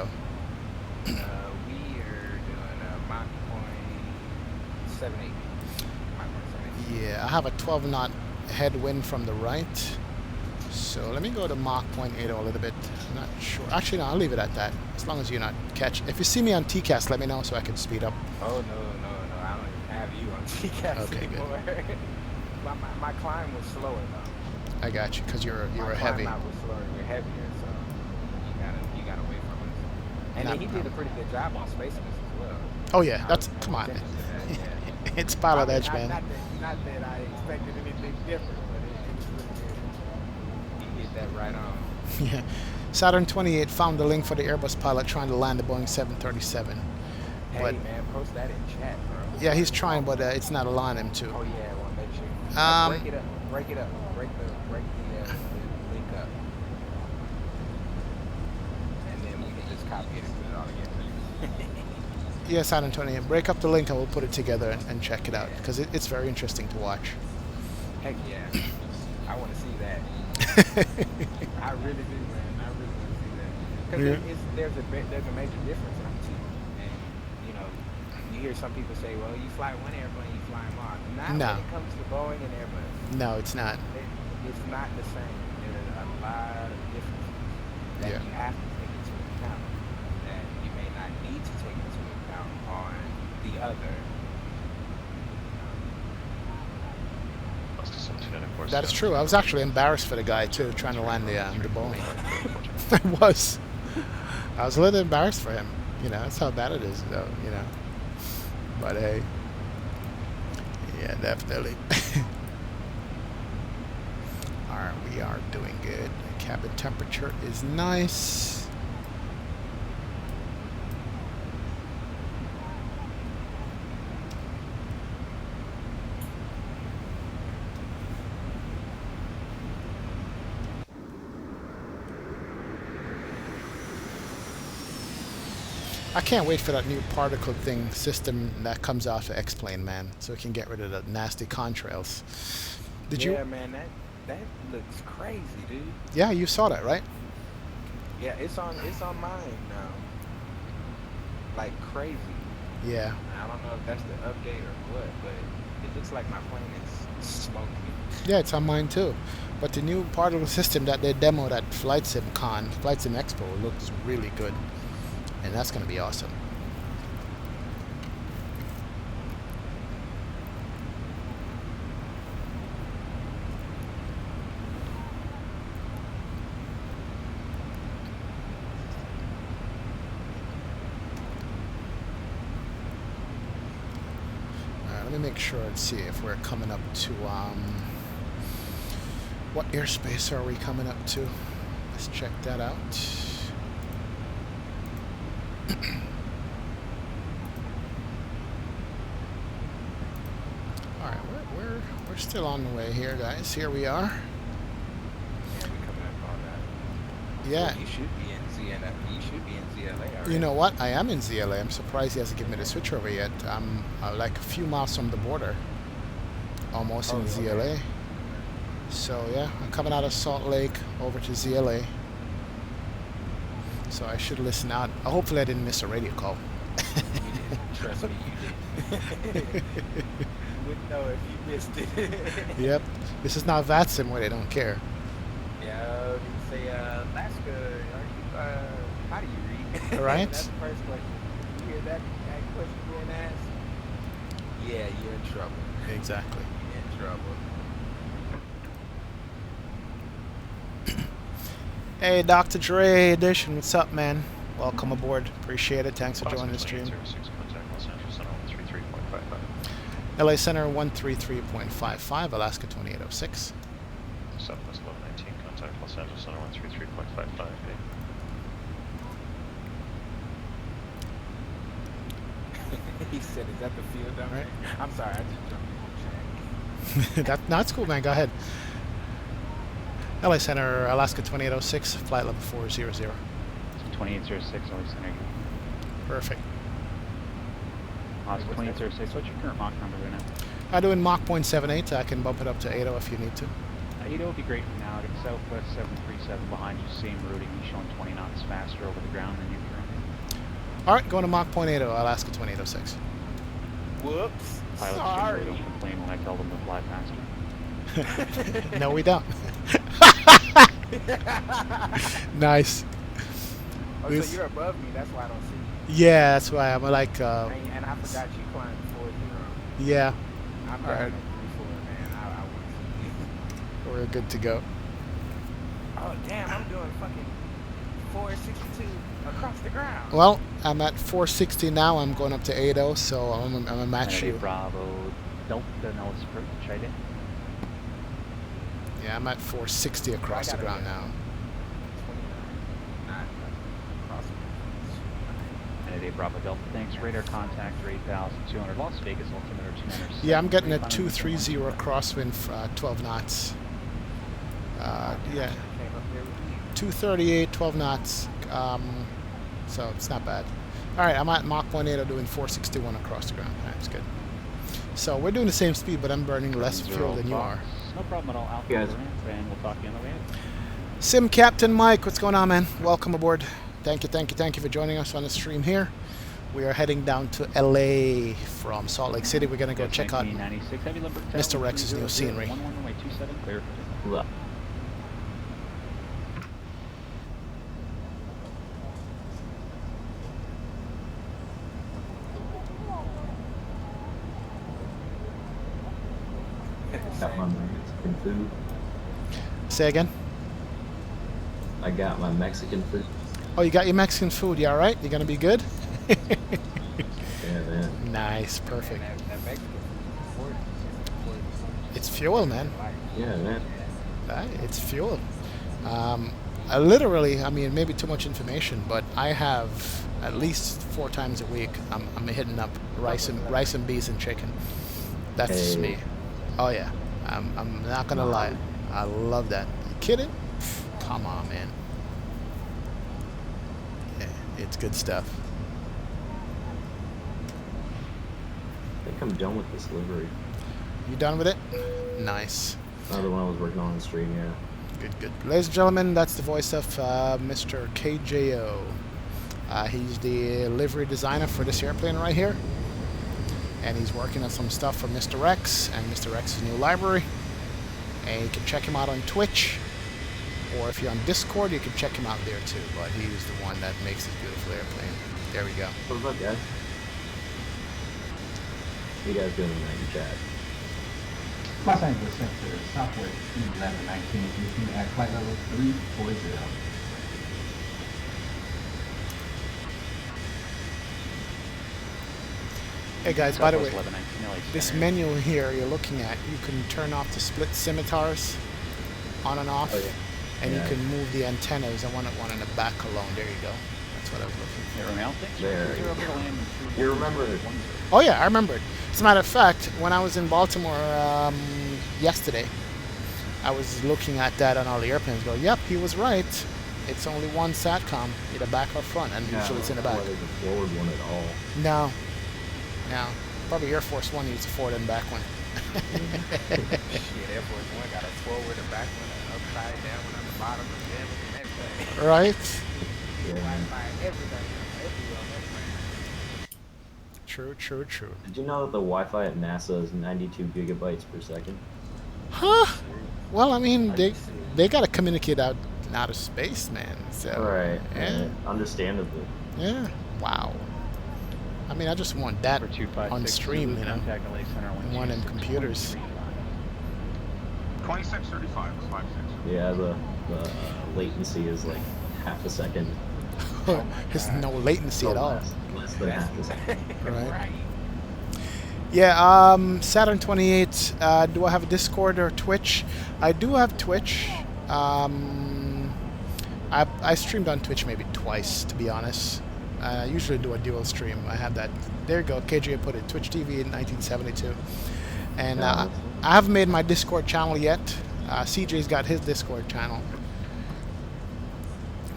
Speaker 2: doing Mach 0.78.
Speaker 1: Yeah, I have a 12 knot headwind from the right. So let me go to Mach 0.80 a little bit. I'm not sure. Actually, no, I'll leave it at that. As long as you're not catching. If you see me on TCAS, let me know so I can speed up.
Speaker 2: Oh, no. I don't even have you on TCAS anymore. Good. my climb was slower, though.
Speaker 1: I got you, because you're heavy.
Speaker 2: My climb was slower. You're heavier, so you got away from us. And then he did a pretty good job on spacing us as well.
Speaker 1: Oh, yeah. That's, come on. It's Pilotedge, man.
Speaker 2: Not that I expected anything different, but it was really good. He did that right on.
Speaker 1: Yeah. Saturn 28 found the link for the Airbus pilot trying to land the Boeing 737.
Speaker 2: Hey,
Speaker 1: but,
Speaker 2: man, post that in chat, bro.
Speaker 1: Yeah, he's trying, but it's not allowing him to.
Speaker 2: Oh, yeah, well, make sure. Break it up. Break the link up. And then we can just copy it and put it all together.
Speaker 1: Yeah, Saturn 28. Break up the link and we'll put it together and check it out, because it's very interesting to watch.
Speaker 2: Heck yeah. I want to see that. I really do, man. I really want to see that. Because there's a major difference in them two. And, you know, you hear some people say, well, you fly one airplane, you fly them all. Not when it comes to Boeing and Airbus.
Speaker 1: No, it's not.
Speaker 2: It's not the same. There's a lot of differences that you have to take into account that you may not need to take into account on the other.
Speaker 1: That is true. I was actually embarrassed for the guy too, trying to land the Boeing. I was a little embarrassed for him. You know, that's how bad it is, though. You know, but hey, yeah, definitely. We are doing good. Cabin temperature is nice. I can't wait for that new particle thing system that comes out for X-Plane, man, so we can get rid of the nasty contrails. Did you?
Speaker 2: Yeah, man, that looks crazy, dude.
Speaker 1: Yeah, you saw that, right?
Speaker 2: Yeah, it's on mine now. Like crazy.
Speaker 1: Yeah.
Speaker 2: I don't know if that's the update or what, but it looks like my plane is smoking.
Speaker 1: Yeah, it's on mine too. But the new particle system that they demoed at Flight Sim Expo looks really good. And that's going to be awesome. Let me make sure and see if we're coming up to what airspace are we coming up to? Let's check that out. Alright, we're still on the way here, guys. Here we are.
Speaker 2: Yeah, we coming up on that.
Speaker 1: Yeah.
Speaker 2: Well, you should be in ZLA. You should be in ZLA already.
Speaker 1: You know what? I am in ZLA. I'm surprised he hasn't given me the switch over yet. I'm like a few miles from the border. Almost in ZLA. Okay. So yeah, I'm coming out of Salt Lake over to ZLA. So I should listen out. Hopefully I didn't miss a radio call.
Speaker 2: You didn't. Trust me, you didn't. You wouldn't know if you missed it.
Speaker 1: Yep. This is not VATSIM where they don't care.
Speaker 2: Yeah, you say, Alaska, how do you read?
Speaker 1: Right.
Speaker 2: That's the first question. You hear that question being asked? Yeah, you're in trouble.
Speaker 1: Exactly.
Speaker 2: You're in trouble.
Speaker 1: Hey, Dr. Dre Edition, what's up, man? Welcome aboard. Appreciate it. Thanks for joining the stream. LA Center 133.55, Alaska 2806.
Speaker 18: Southwest 1119, contact Los Angeles Center 133.55.
Speaker 2: He said, is that the field down there? I'm sorry, I just jumped in the chat.
Speaker 1: That's cool, man. Go ahead. LA Center, Alaska 2806, flight level 400.
Speaker 19: 2806, LA Center.
Speaker 1: Perfect.
Speaker 19: Alaska 2806, what's your current Mach number right now?
Speaker 1: I'm doing Mach 0.78. I can bump it up to 80 if you need to.
Speaker 19: 80 would be great for now. It's Southwest 737 behind you, same routing, showing 20 knots faster over the ground than you currently.
Speaker 1: Alright, going to Mach 0.80, Alaska 2806.
Speaker 19: Whoops. Pilots generally don't complain when I tell them to fly faster.
Speaker 1: No, we don't. Nice.
Speaker 2: Oh, so you're above me, that's why I don't see you.
Speaker 1: Yeah, that's why I'm like...
Speaker 2: and I forgot you climbed 40.
Speaker 1: Yeah.
Speaker 2: I'm down at 34, man. I want to see you.
Speaker 1: We're good to go.
Speaker 2: Oh, damn, I'm doing fucking 462 across the ground.
Speaker 1: Well, I'm at 460 now. I'm going up to 80, so I'm going to match you.
Speaker 19: Bravo Delta Nellis approach, I did.
Speaker 1: Yeah, I'm at 460 across the ground now.
Speaker 19: Kennedy Bravo Delta, thanks. Radar contact 8,200. Las Vegas altimeter 200.
Speaker 1: Yeah, I'm getting a 230 crosswind, 12 knots. Yeah, 238, 12 knots. So it's not bad. All right, I'm at Mach 1.8, doing 461 across the ground. That's good. So we're doing the same speed, but I'm burning less fuel than you are.
Speaker 19: No problem at all. Alpha and we'll talk to you on the way.
Speaker 1: Sim Captain Mike, what's going on, man? Welcome aboard. Thank you for joining us on the stream here. We are heading down to LA from Salt Lake City. We're going to go check out MisterX6's new scenery.
Speaker 3: Got my Mexican food.
Speaker 1: Say again?
Speaker 3: I got my Mexican food.
Speaker 1: Oh, you got your Mexican food. You all right? You going to be good?
Speaker 3: Yeah, man.
Speaker 1: Nice. Perfect. It's fuel, man.
Speaker 3: Yeah, man.
Speaker 1: It's fuel. Literally, I mean, maybe too much information, but I have at least 4 times a week. I'm hitting up rice and beans and chicken. That's just me. Oh yeah, I'm not gonna lie. I love that. You kidding? Come on, man. Yeah, it's good stuff.
Speaker 3: I think I'm done with this livery.
Speaker 1: You done with it? Nice.
Speaker 3: Another one I was working on the stream, yeah.
Speaker 1: Good, good. Ladies and gentlemen, that's the voice of Mr. KJO. He's the livery designer for this airplane right here. And he's working on some stuff for MisterX and MisterX's new library. And you can check him out on Twitch. Or if you're on Discord, you can check him out there too. But he's the one that makes this beautiful airplane. There we go.
Speaker 3: What's up, guys? What you guys doing tonight in chat?
Speaker 11: Los Angeles Center, Southwest 1119, looking at flight level 340.
Speaker 1: Hey guys, by the way, this menu here you're looking at, you can turn off the split scimitars on and off, and you can move the antennas. I wanted one in the back alone. There you go. That's what I was looking for.
Speaker 3: There. You remember it?
Speaker 1: Oh yeah, I remember it. As a matter of fact, when I was in Baltimore yesterday, I was looking at that on all the airplanes. Go, yep, he was right. It's only one SATCOM, either back or front, and usually it's in the back.
Speaker 3: Not the forward one at all.
Speaker 1: No. No. Probably Air Force One used a forward and back one.
Speaker 2: Shit, Air Force One got a forward and back one, an upside down one on the bottom, and everything.
Speaker 1: Right?
Speaker 2: Wi-Fi, everything.
Speaker 1: True, true, true.
Speaker 3: Did you know that the Wi-Fi at NASA is 92 gigabytes per second?
Speaker 1: Huh? Well, I mean, they got to communicate out in outer space, man. So,
Speaker 3: right.
Speaker 1: Yeah.
Speaker 3: Understandably.
Speaker 1: Yeah. Wow. I mean, I just want that on stream, you know. One of them computers.
Speaker 14: 2635, 56.
Speaker 3: Yeah, the latency is like half a second.
Speaker 1: There's no latency at all.
Speaker 3: Less than half a second.
Speaker 1: Right. Yeah, Saturn 28, do I have a Discord or Twitch? I do have Twitch. I streamed on Twitch maybe twice, to be honest. I usually do a dual stream. I have that. There you go. KJ put it. Twitch TV in 1972. And I haven't made my Discord channel yet. CJ's got his Discord channel.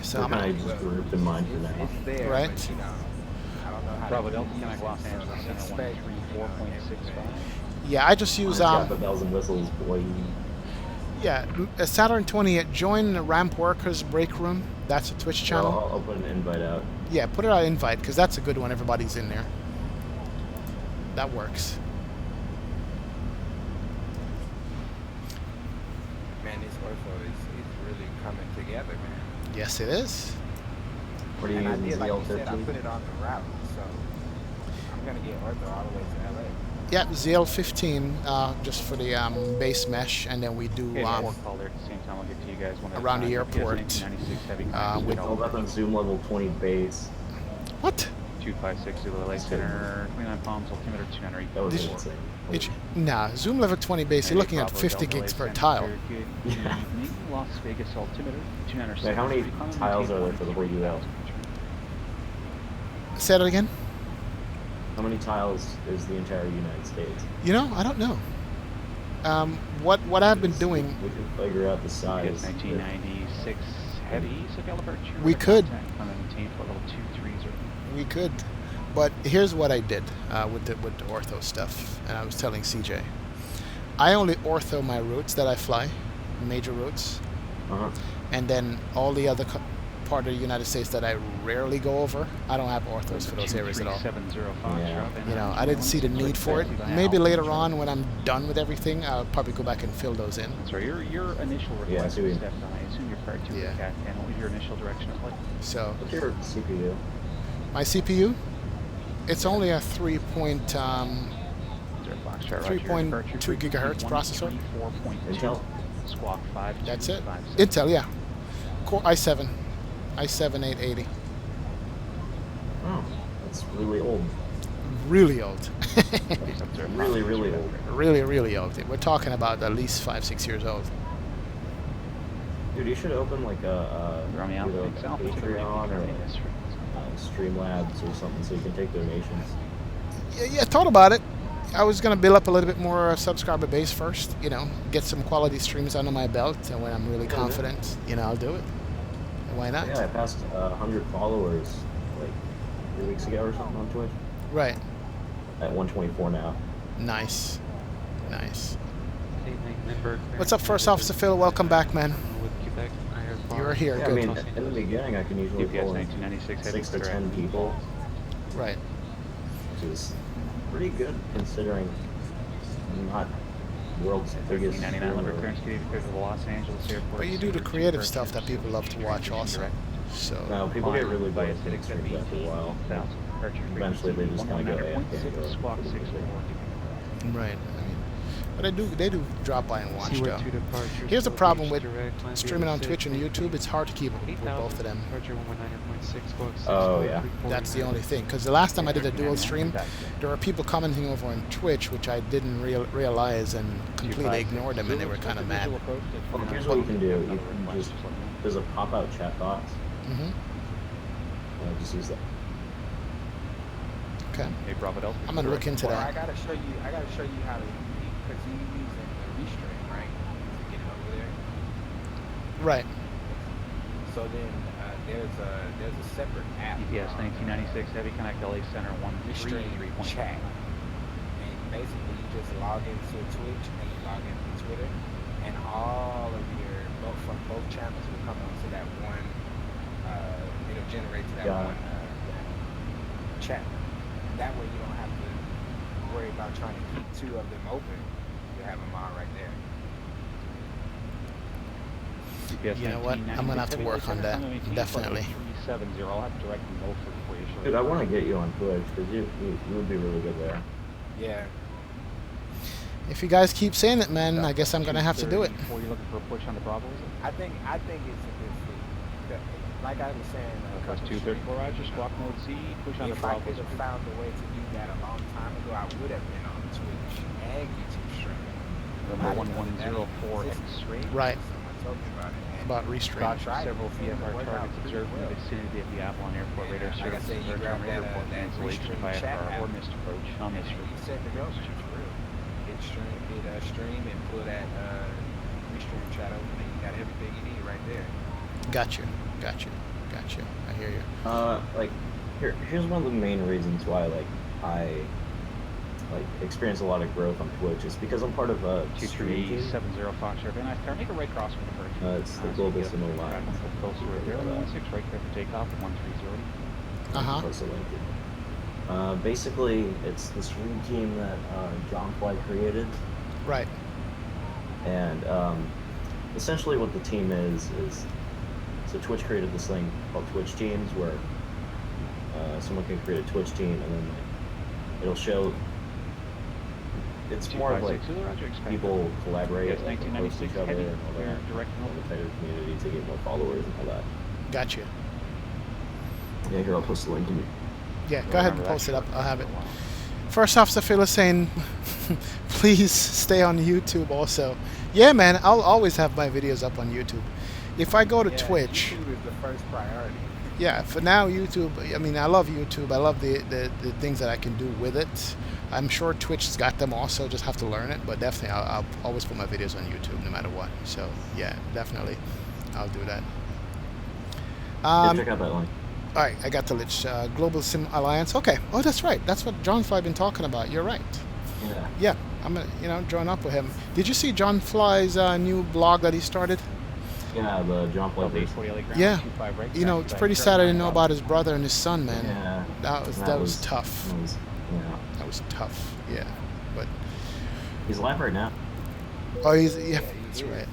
Speaker 1: So I'm
Speaker 3: gonna just group in mind for now.
Speaker 2: It's there,
Speaker 1: right?
Speaker 2: But, you know, I don't know how
Speaker 19: Bravo
Speaker 2: to
Speaker 19: Delta, Connect Los Angeles Center 134.65.
Speaker 1: Yeah, I just use
Speaker 3: got the bells and whistles, boy.
Speaker 1: Yeah, Saturn 28. Join the Ramp Workers Break Room. That's a Twitch channel.
Speaker 3: Well, I'll put an invite out.
Speaker 1: Yeah, put it on invite because that's a good one. Everybody's in there. That works.
Speaker 2: Man, this ortho is really coming together, man.
Speaker 1: Yes, it is.
Speaker 3: What are you
Speaker 2: and
Speaker 3: using?
Speaker 2: I did, like you
Speaker 3: ZL15?
Speaker 2: said, I put it on the route, so I'm gonna get ortho all the way to LA.
Speaker 1: Yeah, ZL15 just for the base mesh, and then we do around the airport with
Speaker 3: all that on Zoom level 20 base.
Speaker 1: What?
Speaker 19: 256 Zulu LA Center, 29 palms, altimeter 208.
Speaker 3: That was insane.
Speaker 1: Nah, Zoom level 20 base, you're looking at 50 gigs per tile.
Speaker 19: Yeah. Las Vegas altimeter 207.
Speaker 3: How many tiles are there for the whole UL?
Speaker 1: Say that again?
Speaker 3: How many tiles is the entire United States?
Speaker 1: You know, I don't know. What I've been doing.
Speaker 3: We can figure out the size.
Speaker 19: 1996 heavy caliber.
Speaker 1: We could.
Speaker 19: Level 230.
Speaker 1: We could, but here's what I did with the ortho stuff, and I was telling CJ. I only ortho my routes that I fly, major routes, and then all the other part of the United States that I rarely go over, I don't have orthos for those areas at all. You know, I didn't see the need for it. Maybe later on when I'm done with everything, I'll probably go back and fill those in.
Speaker 19: So your initial request was stepped on. I assume you're prior to the CAT, and what was your initial direction of flight?
Speaker 1: So.
Speaker 3: What's your CPU?
Speaker 1: My CPU? It's only a 3.2 gigahertz processor.
Speaker 3: Intel?
Speaker 19: Squawk 5.
Speaker 1: That's it. Intel, yeah. Core i7. i7 880.
Speaker 3: Oh, that's really old.
Speaker 1: Really old.
Speaker 3: Really, really old.
Speaker 1: Really, really old. We're talking about at least 5-6 years old.
Speaker 3: Dude, you should open like
Speaker 19: Throw me out.
Speaker 3: either
Speaker 19: Thanks, Alpha.
Speaker 3: Patreon or Streamlabs or something, so you can take donations.
Speaker 1: Yeah, thought about it. I was gonna build up a little bit more subscriber base first. You know, get some quality streams under my belt, and when I'm really confident, you know, I'll do it. And why not?
Speaker 3: Yeah, I passed 100 followers like 3 weeks ago or something on Twitch.
Speaker 1: Right.
Speaker 3: At 124 now.
Speaker 1: Nice. What's up, First Officer Phil? Welcome back, man. You're here.
Speaker 3: Yeah,
Speaker 1: Good.
Speaker 3: I mean, in the beginning, I can usually pull in 6 to 10 people.
Speaker 1: Right.
Speaker 3: Which is pretty good considering I'm not world's biggest.
Speaker 19: 99 clearance to the Los Angeles airport.
Speaker 1: But you do the creative stuff that people love to watch also. So.
Speaker 3: No, people get really good at things after a while. Eventually, they just kind of go AFK.
Speaker 1: Right. But they do drop by and watch though. Here's the problem with streaming on Twitch and YouTube. It's hard to keep up with both of them.
Speaker 3: Oh yeah.
Speaker 1: That's the only thing. Because the last time I did a dual stream, there were people commenting over on Twitch, which I didn't realize and completely ignored them, and they were kind of mad.
Speaker 3: Well, here's what you can do. You can just, there's a pop-out chat box. Just use that.
Speaker 1: Okay. I'm gonna look into that.
Speaker 2: I gotta show you how to, because you using the restream, right, to get it over there.
Speaker 1: Right.
Speaker 2: So then there's a separate app.
Speaker 19: EPS 1996 Heavy Connect LA Center 13
Speaker 2: chat. And basically you just log into Twitch and you log into Twitter, and all of your from both channels will come onto that one. It'll generate to that one chat. That way you don't have to worry about trying to keep two of them open. You have them all right there.
Speaker 1: You know what? I'm gonna have to work on that. Definitely.
Speaker 3: Dude, I want to get you on Twitch because you would be really good there.
Speaker 2: Yeah.
Speaker 1: If you guys keep saying it, man, I guess I'm gonna have to do it.
Speaker 19: Before you're looking for a push on the Bravo, is it?
Speaker 2: I think it's a good fit. Like I was saying,
Speaker 19: Plus 234 Roger, squawk mode C, push on the Bravo.
Speaker 2: If I could have found a way to do that a long time ago, I would have been on Twitch and YouTube streaming.
Speaker 19: Number 1104X.
Speaker 1: Right.
Speaker 2: Talking about it.
Speaker 1: About restream.
Speaker 19: Several VFR targets observed in the vicinity of the Avalon Airport radar service.
Speaker 2: You grab that
Speaker 19: cancellation by FR or missed approach on this route.
Speaker 2: You said the girls are real. Hit stream and pull that restream chat open, and you got everything you need right there.
Speaker 1: Got you. I hear you.
Speaker 3: Like, here's one of the main reasons why I experience a lot of growth on Twitch is because I'm part of a stream team.
Speaker 19: 70 Fox Air. Van Nuys, make a right cross from the first.
Speaker 3: It's the Global Signal Line.
Speaker 19: Closer to 016, right clear for takeoff at 130.
Speaker 3: Basically, it's the stream team that John Fly created.
Speaker 1: Right.
Speaker 3: And essentially what the team is so Twitch created this thing called Twitch Teams where someone can create a Twitch team and then it'll show. It's more of like people collaborate and post each other and all that. A tighter community to get more followers and all that.
Speaker 1: Got you.
Speaker 3: Yeah, here I'll post the link to me.
Speaker 1: Yeah, go ahead and post it up. I'll have it. First Officer Phil is saying, please stay on YouTube also. Yeah, man, I'll always have my videos up on YouTube. If I go to Twitch,
Speaker 2: YouTube is the first priority.
Speaker 1: Yeah, for now, YouTube, I mean, I love YouTube. I love the things that I can do with it. I'm sure Twitch's got them also, just have to learn it. But definitely, I'll always put my videos on YouTube no matter what. So, yeah, definitely, I'll do that.
Speaker 3: Check out that link.
Speaker 1: All right, I got the Lich. Global Sim Alliance. Okay. Oh, that's right. That's what John Fly been talking about. You're right.
Speaker 3: Yeah.
Speaker 1: Yeah, I'm going to, join up with him. Did you see John Fly's new blog that he started?
Speaker 3: Yeah, the John Fly base.
Speaker 1: Yeah. It's pretty sad I didn't know about his brother and his son, man.
Speaker 3: Yeah.
Speaker 1: That was tough. That was tough. Yeah. But
Speaker 3: he's alive right now.
Speaker 1: Oh, that's right.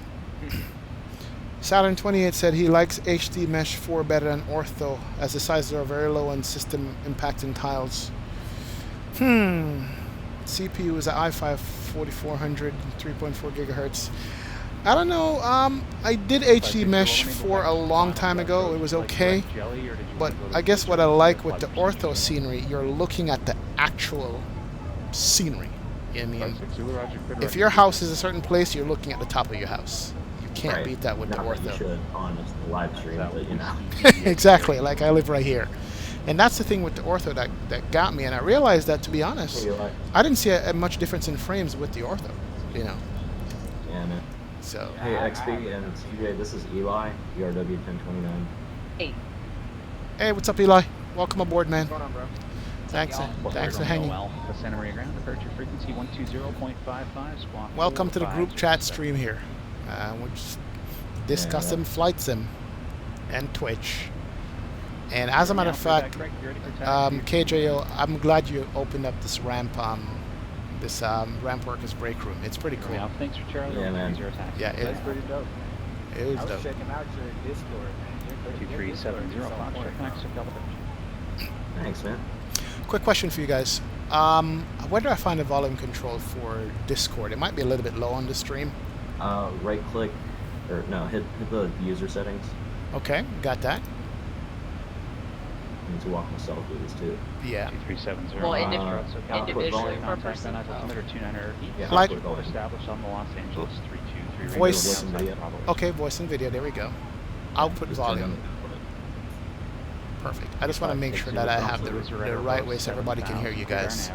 Speaker 1: Saturn 28 said he likes HD Mesh 4 better than Ortho as the sizes are very low and system impacting tiles. CPU is an i5 4400, 3.4 gigahertz. I don't know. I did HD Mesh 4 a long time ago. It was okay. But I guess what I like with the Ortho scenery, you're looking at the actual scenery. I mean, if your house is a certain place, you're looking at the top of your house. can't
Speaker 3: Right.
Speaker 1: beat that with
Speaker 3: Not
Speaker 1: the
Speaker 3: that you
Speaker 1: ortho.
Speaker 3: should on a live stream, but you know.
Speaker 1: Exactly, like I live right here. And that's the thing with the ortho that got me, and I realized that, to be honest,
Speaker 3: Hey, Eli.
Speaker 1: I didn't see a much difference in frames with the ortho, you know.
Speaker 3: Yeah, man.
Speaker 1: So.
Speaker 3: Hey, XB and CJ, this is Eli, ERW 1029.
Speaker 9: Hey.
Speaker 1: Hey, what's up, Eli? Welcome aboard, man.
Speaker 2: What's going on, bro?
Speaker 1: Thanks for hanging.
Speaker 19: Well, the Santa Maria ground, departure frequency 120.55, squawk.
Speaker 1: Welcome to the group chat stream here. We're just discussing flight sim and Twitch. And as a matter of fact, KJO, I'm glad you opened up this ramp ramp workers break room. It's pretty cool.
Speaker 19: Yeah, thanks for Charlie.
Speaker 3: Yeah, man.
Speaker 1: Yeah,
Speaker 2: That's pretty dope.
Speaker 1: It is
Speaker 2: I was
Speaker 1: dope.
Speaker 2: checking out your Discord, man. Your
Speaker 19: 2370
Speaker 2: Discord is on point.
Speaker 3: Thanks, man.
Speaker 1: Quick question for you guys. Where do I find the volume control for Discord? It might be a little bit low on the stream.
Speaker 3: Right click, or no, hit the user settings.
Speaker 1: Okay, got that.
Speaker 3: I need to walk myself through this too.
Speaker 1: Yeah.
Speaker 19: 2370.
Speaker 9: Well, individually per person.
Speaker 1: Like
Speaker 19: established on the Los Angeles 323.
Speaker 1: voice. Okay, voice and video. There we go. Output volume. Perfect. I just want to make sure that I have the right way so everybody can hear you guys.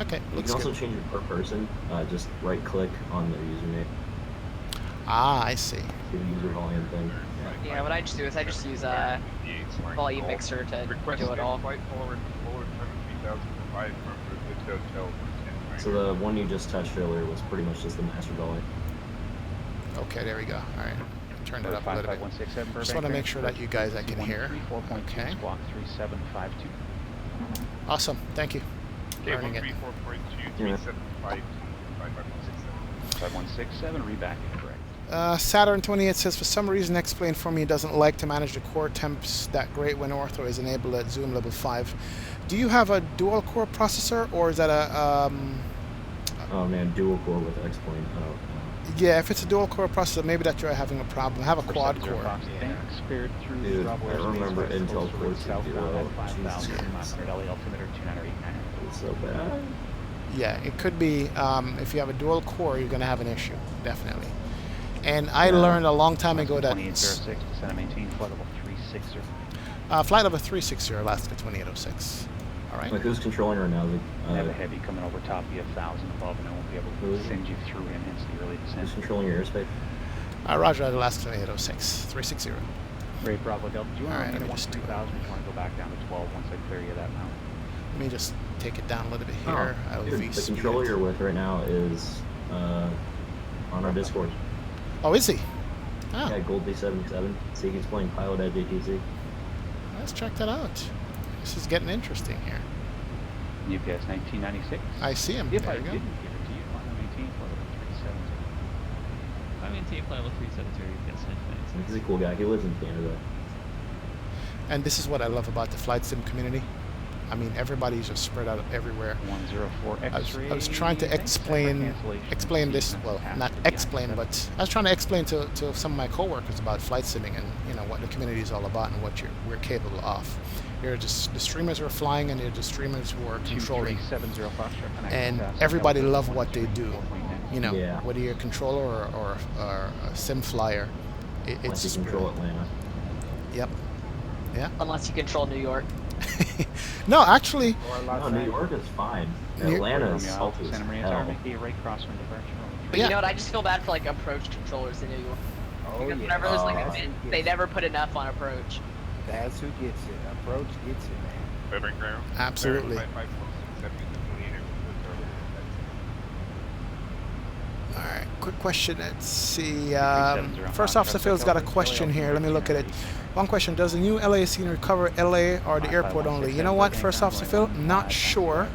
Speaker 1: Okay,
Speaker 3: You
Speaker 1: looks
Speaker 3: can also
Speaker 1: good.
Speaker 3: change it per person. Just right click on their username.
Speaker 1: Ah, I see.
Speaker 3: Do the user volume thing.
Speaker 9: Yeah, what I just do is I just use volume mixer to do it all.
Speaker 3: So the one you just touched earlier was pretty much just the master volume.
Speaker 1: Okay, there we go. All right. Turned it up a little bit. Just want to make sure that you guys I can hear. Okay.
Speaker 19: Squawk 3752.
Speaker 1: Awesome. Thank you.
Speaker 6: Okay,
Speaker 1: Learning it.
Speaker 19: 5167, reback correct.
Speaker 1: Saturn 28 says, for some reason, explain for me, doesn't like to manage the core temps that great when ortho is enabled at zoom level 5. Do you have a dual core processor, or is that a
Speaker 3: Oh man, dual core with X-Plane.
Speaker 1: yeah, if it's a dual core processor, maybe that you're having a problem. Have a quad core.
Speaker 3: Dude, I remember Intel Core 2.0. It's so bad.
Speaker 1: Yeah, it could be, if you have a dual core, you're going to have an issue, definitely. And I learned a long time ago that...
Speaker 19: 2806, descend and maintain flight level 360.
Speaker 1: Flight level 360, Alaska 2806. All right.
Speaker 3: Like, who's controlling right now?
Speaker 19: Have a heavy coming over top of you, 1,000 above, and it won't be able to send you through him, hence the early descent.
Speaker 3: Who's controlling your airspace?
Speaker 1: Roger, Alaska 2806, 360.
Speaker 19: Great, Bravo Delta. Do you want
Speaker 1: Alright,
Speaker 19: to
Speaker 1: let me
Speaker 19: remain at
Speaker 1: just do
Speaker 19: 1,000 or do you want to go back down to 12 once I clear you that mountain?
Speaker 1: Let me just take it down a little bit here.
Speaker 3: Dude, the controller you're with right now is on our Discord.
Speaker 1: Oh, is he? Oh.
Speaker 3: Yeah, Gold B737. See, he's playing Pilotedge ATC.
Speaker 1: Let's check that out. This is getting interesting here.
Speaker 19: UPS 1996.
Speaker 1: I see him.
Speaker 19: If
Speaker 1: There
Speaker 19: I
Speaker 1: you go.
Speaker 19: didn't give it to you, I maintain flight level 370.
Speaker 17: I maintain flight level 372 UPS 1996.
Speaker 3: He's a cool guy. He lives in Canada.
Speaker 1: And this is what I love about the flight sim community. I mean, everybody's just spread out everywhere.
Speaker 19: 104 X-ray.
Speaker 1: I was trying to explain this, well, not explain, but I was trying to explain to some of my coworkers about flight simming and, you know, what the community is all about and what we're capable of. You're just the streamers who are flying and you're the streamers who are controlling. And everybody love what they do. You know, whether you're a controller or a sim flyer, it's
Speaker 3: you control Atlanta.
Speaker 1: Yep. Yeah.
Speaker 9: Unless you control New York.
Speaker 1: No, actually.
Speaker 3: No, New York is fine. Atlanta is salty as hell.
Speaker 9: But you know what? I just feel bad for like approach controllers in New York. Because whenever there's like a bit, they never put enough on approach.
Speaker 2: That's who gets it. Approach gets it, man.
Speaker 1: Absolutely. Alright, quick question. Let's see. First Officer Phil's got a question here. Let me look at it. One question. Does the new LA scene recover LA or the airport only? You know what, First Officer Phil? Not sure.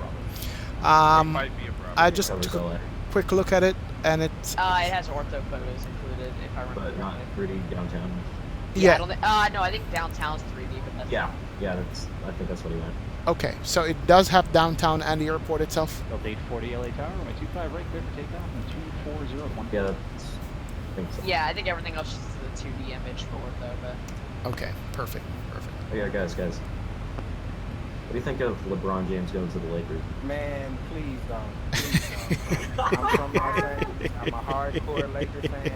Speaker 1: I just took a quick look at it, and it's...
Speaker 9: it has ortho photos included, if I remember.
Speaker 3: But not 3D downtown.
Speaker 9: Yeah. I don't no, I think downtown's 3D, but that's...
Speaker 3: Yeah, I think that's what he meant.
Speaker 1: Okay, so it does have downtown and the airport itself?
Speaker 19: Delta 840 LA Tower, runway 25 right, clear for takeoff, and 240.
Speaker 3: Yeah, I think so.
Speaker 9: Yeah, I think everything else is the 2D image for ortho, but...
Speaker 1: Okay, perfect.
Speaker 3: Oh yeah, guys. do you think of LeBron James going to the Lakers?
Speaker 2: Man, please don't. Please don't. I'm from Los Angeles. I'm a hardcore Lakers fan.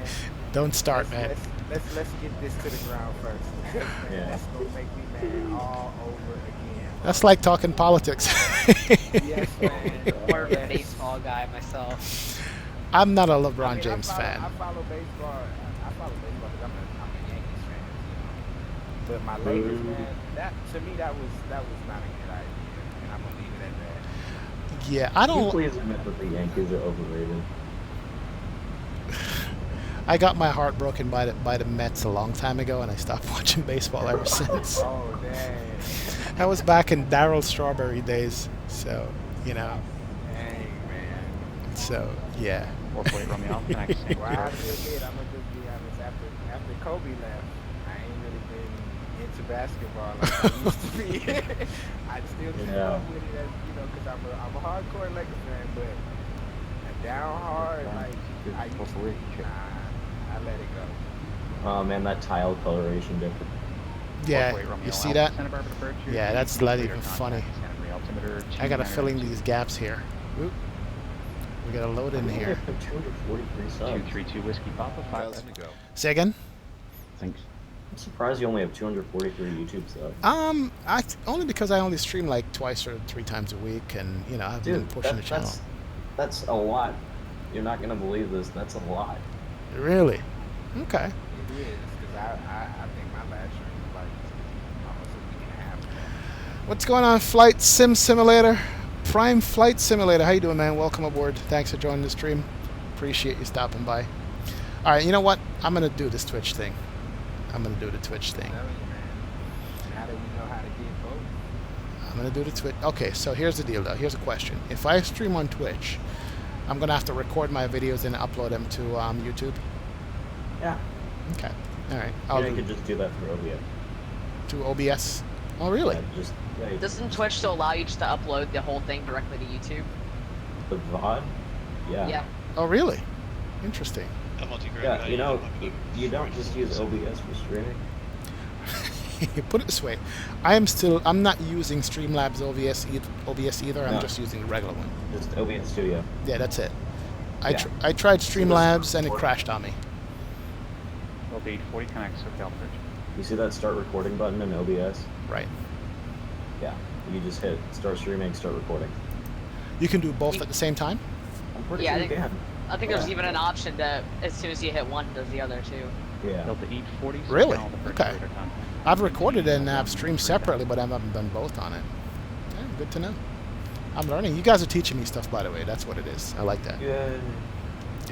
Speaker 1: Don't start, man.
Speaker 2: Let's get this to the ground first. Man,
Speaker 3: Yeah.
Speaker 2: that's gonna make me mad all over again.
Speaker 1: That's like talking politics.
Speaker 2: Yes, man.
Speaker 20: More of a baseball guy myself.
Speaker 1: I'm not a LeBron James fan.
Speaker 2: I follow baseball. I follow baseball because I'm a Yankees fan. But my Lakers, man, that to me that was not a good idea, and I'm gonna leave it at that.
Speaker 1: Yeah, I don't.
Speaker 3: Please admit that the Yankees are overrated.
Speaker 1: I got my heart broken by the Mets a long time ago, and I stopped watching baseball ever since.
Speaker 2: Oh dang!
Speaker 1: That was back in Darryl Strawberry days, so you know.
Speaker 2: Dang, man.
Speaker 1: So yeah.
Speaker 19: 448 Romeo, next.
Speaker 2: Well, I have to admit, I'm gonna just be honest. After Kobe left, I ain't really been into basketball like I used to be. I still keep up with it, because I'm a hardcore Lakers fan, but down hard, like I used to. I let it go.
Speaker 3: Oh man, that tile coloration difference.
Speaker 1: Yeah, you see that? Yeah, that's not even funny. I gotta fill in these gaps here. Oop. We gotta load in here.
Speaker 3: 243 subs.
Speaker 19: 232 Whiskey Papa, 5
Speaker 16: to go.
Speaker 1: Say again?
Speaker 19: Thanks.
Speaker 3: I'm surprised you only have 243 YouTube subs.
Speaker 1: Only because I only stream like twice or 3 times a week, and I've been pushing the channel.
Speaker 3: That's a lot. You're not gonna believe this. That's a lot.
Speaker 1: Really? Okay.
Speaker 2: It is, because I think my last stream was like almost a week and a half ago.
Speaker 1: What's going on, Flight Sim Simulator? Prime Flight Simulator. How you doing, man? Welcome aboard. Thanks for joining the stream. Appreciate you stopping by. All right, you know what? I'm gonna do this Twitch thing. I'm gonna do the Twitch thing.
Speaker 2: How do we know how to get both?
Speaker 1: I'm gonna do the Twitch. Okay, so here's the deal, though. Here's a question. If I stream on Twitch, I'm gonna have to record my videos and upload them to YouTube.
Speaker 3: Yeah.
Speaker 1: Okay. All right.
Speaker 3: You could just do that through OBS.
Speaker 1: To OBS? Oh, really?
Speaker 3: Yeah,
Speaker 20: Doesn't Twitch still allow you just to upload the whole thing directly to YouTube?
Speaker 3: The VOD? Yeah.
Speaker 20: Yeah.
Speaker 1: Oh, really? Interesting.
Speaker 3: Yeah, you don't just use OBS for streaming.
Speaker 1: Put it this way, I'm not using Streamlabs OBS either. I'm just using the regular one.
Speaker 3: Just OBS Studio.
Speaker 1: Yeah, that's it. I tried Streamlabs and it crashed on me.
Speaker 19: LB 40 connects with Pilotedge.
Speaker 3: You see that start recording button in OBS?
Speaker 1: Right.
Speaker 3: Yeah. You just hit start streaming, start recording.
Speaker 1: You can do both at the same time?
Speaker 3: I'm pretty sure you can.
Speaker 20: I think there's even an option to, as soon as you hit one, does the other too.
Speaker 3: Yeah.
Speaker 19: Delta 840.
Speaker 1: Really? Okay. I've recorded it and I've streamed separately, but I haven't done both on it. Yeah, good to know. I'm learning. You guys are teaching me stuff, by the way. That's what it is. I like that.
Speaker 3: Yeah.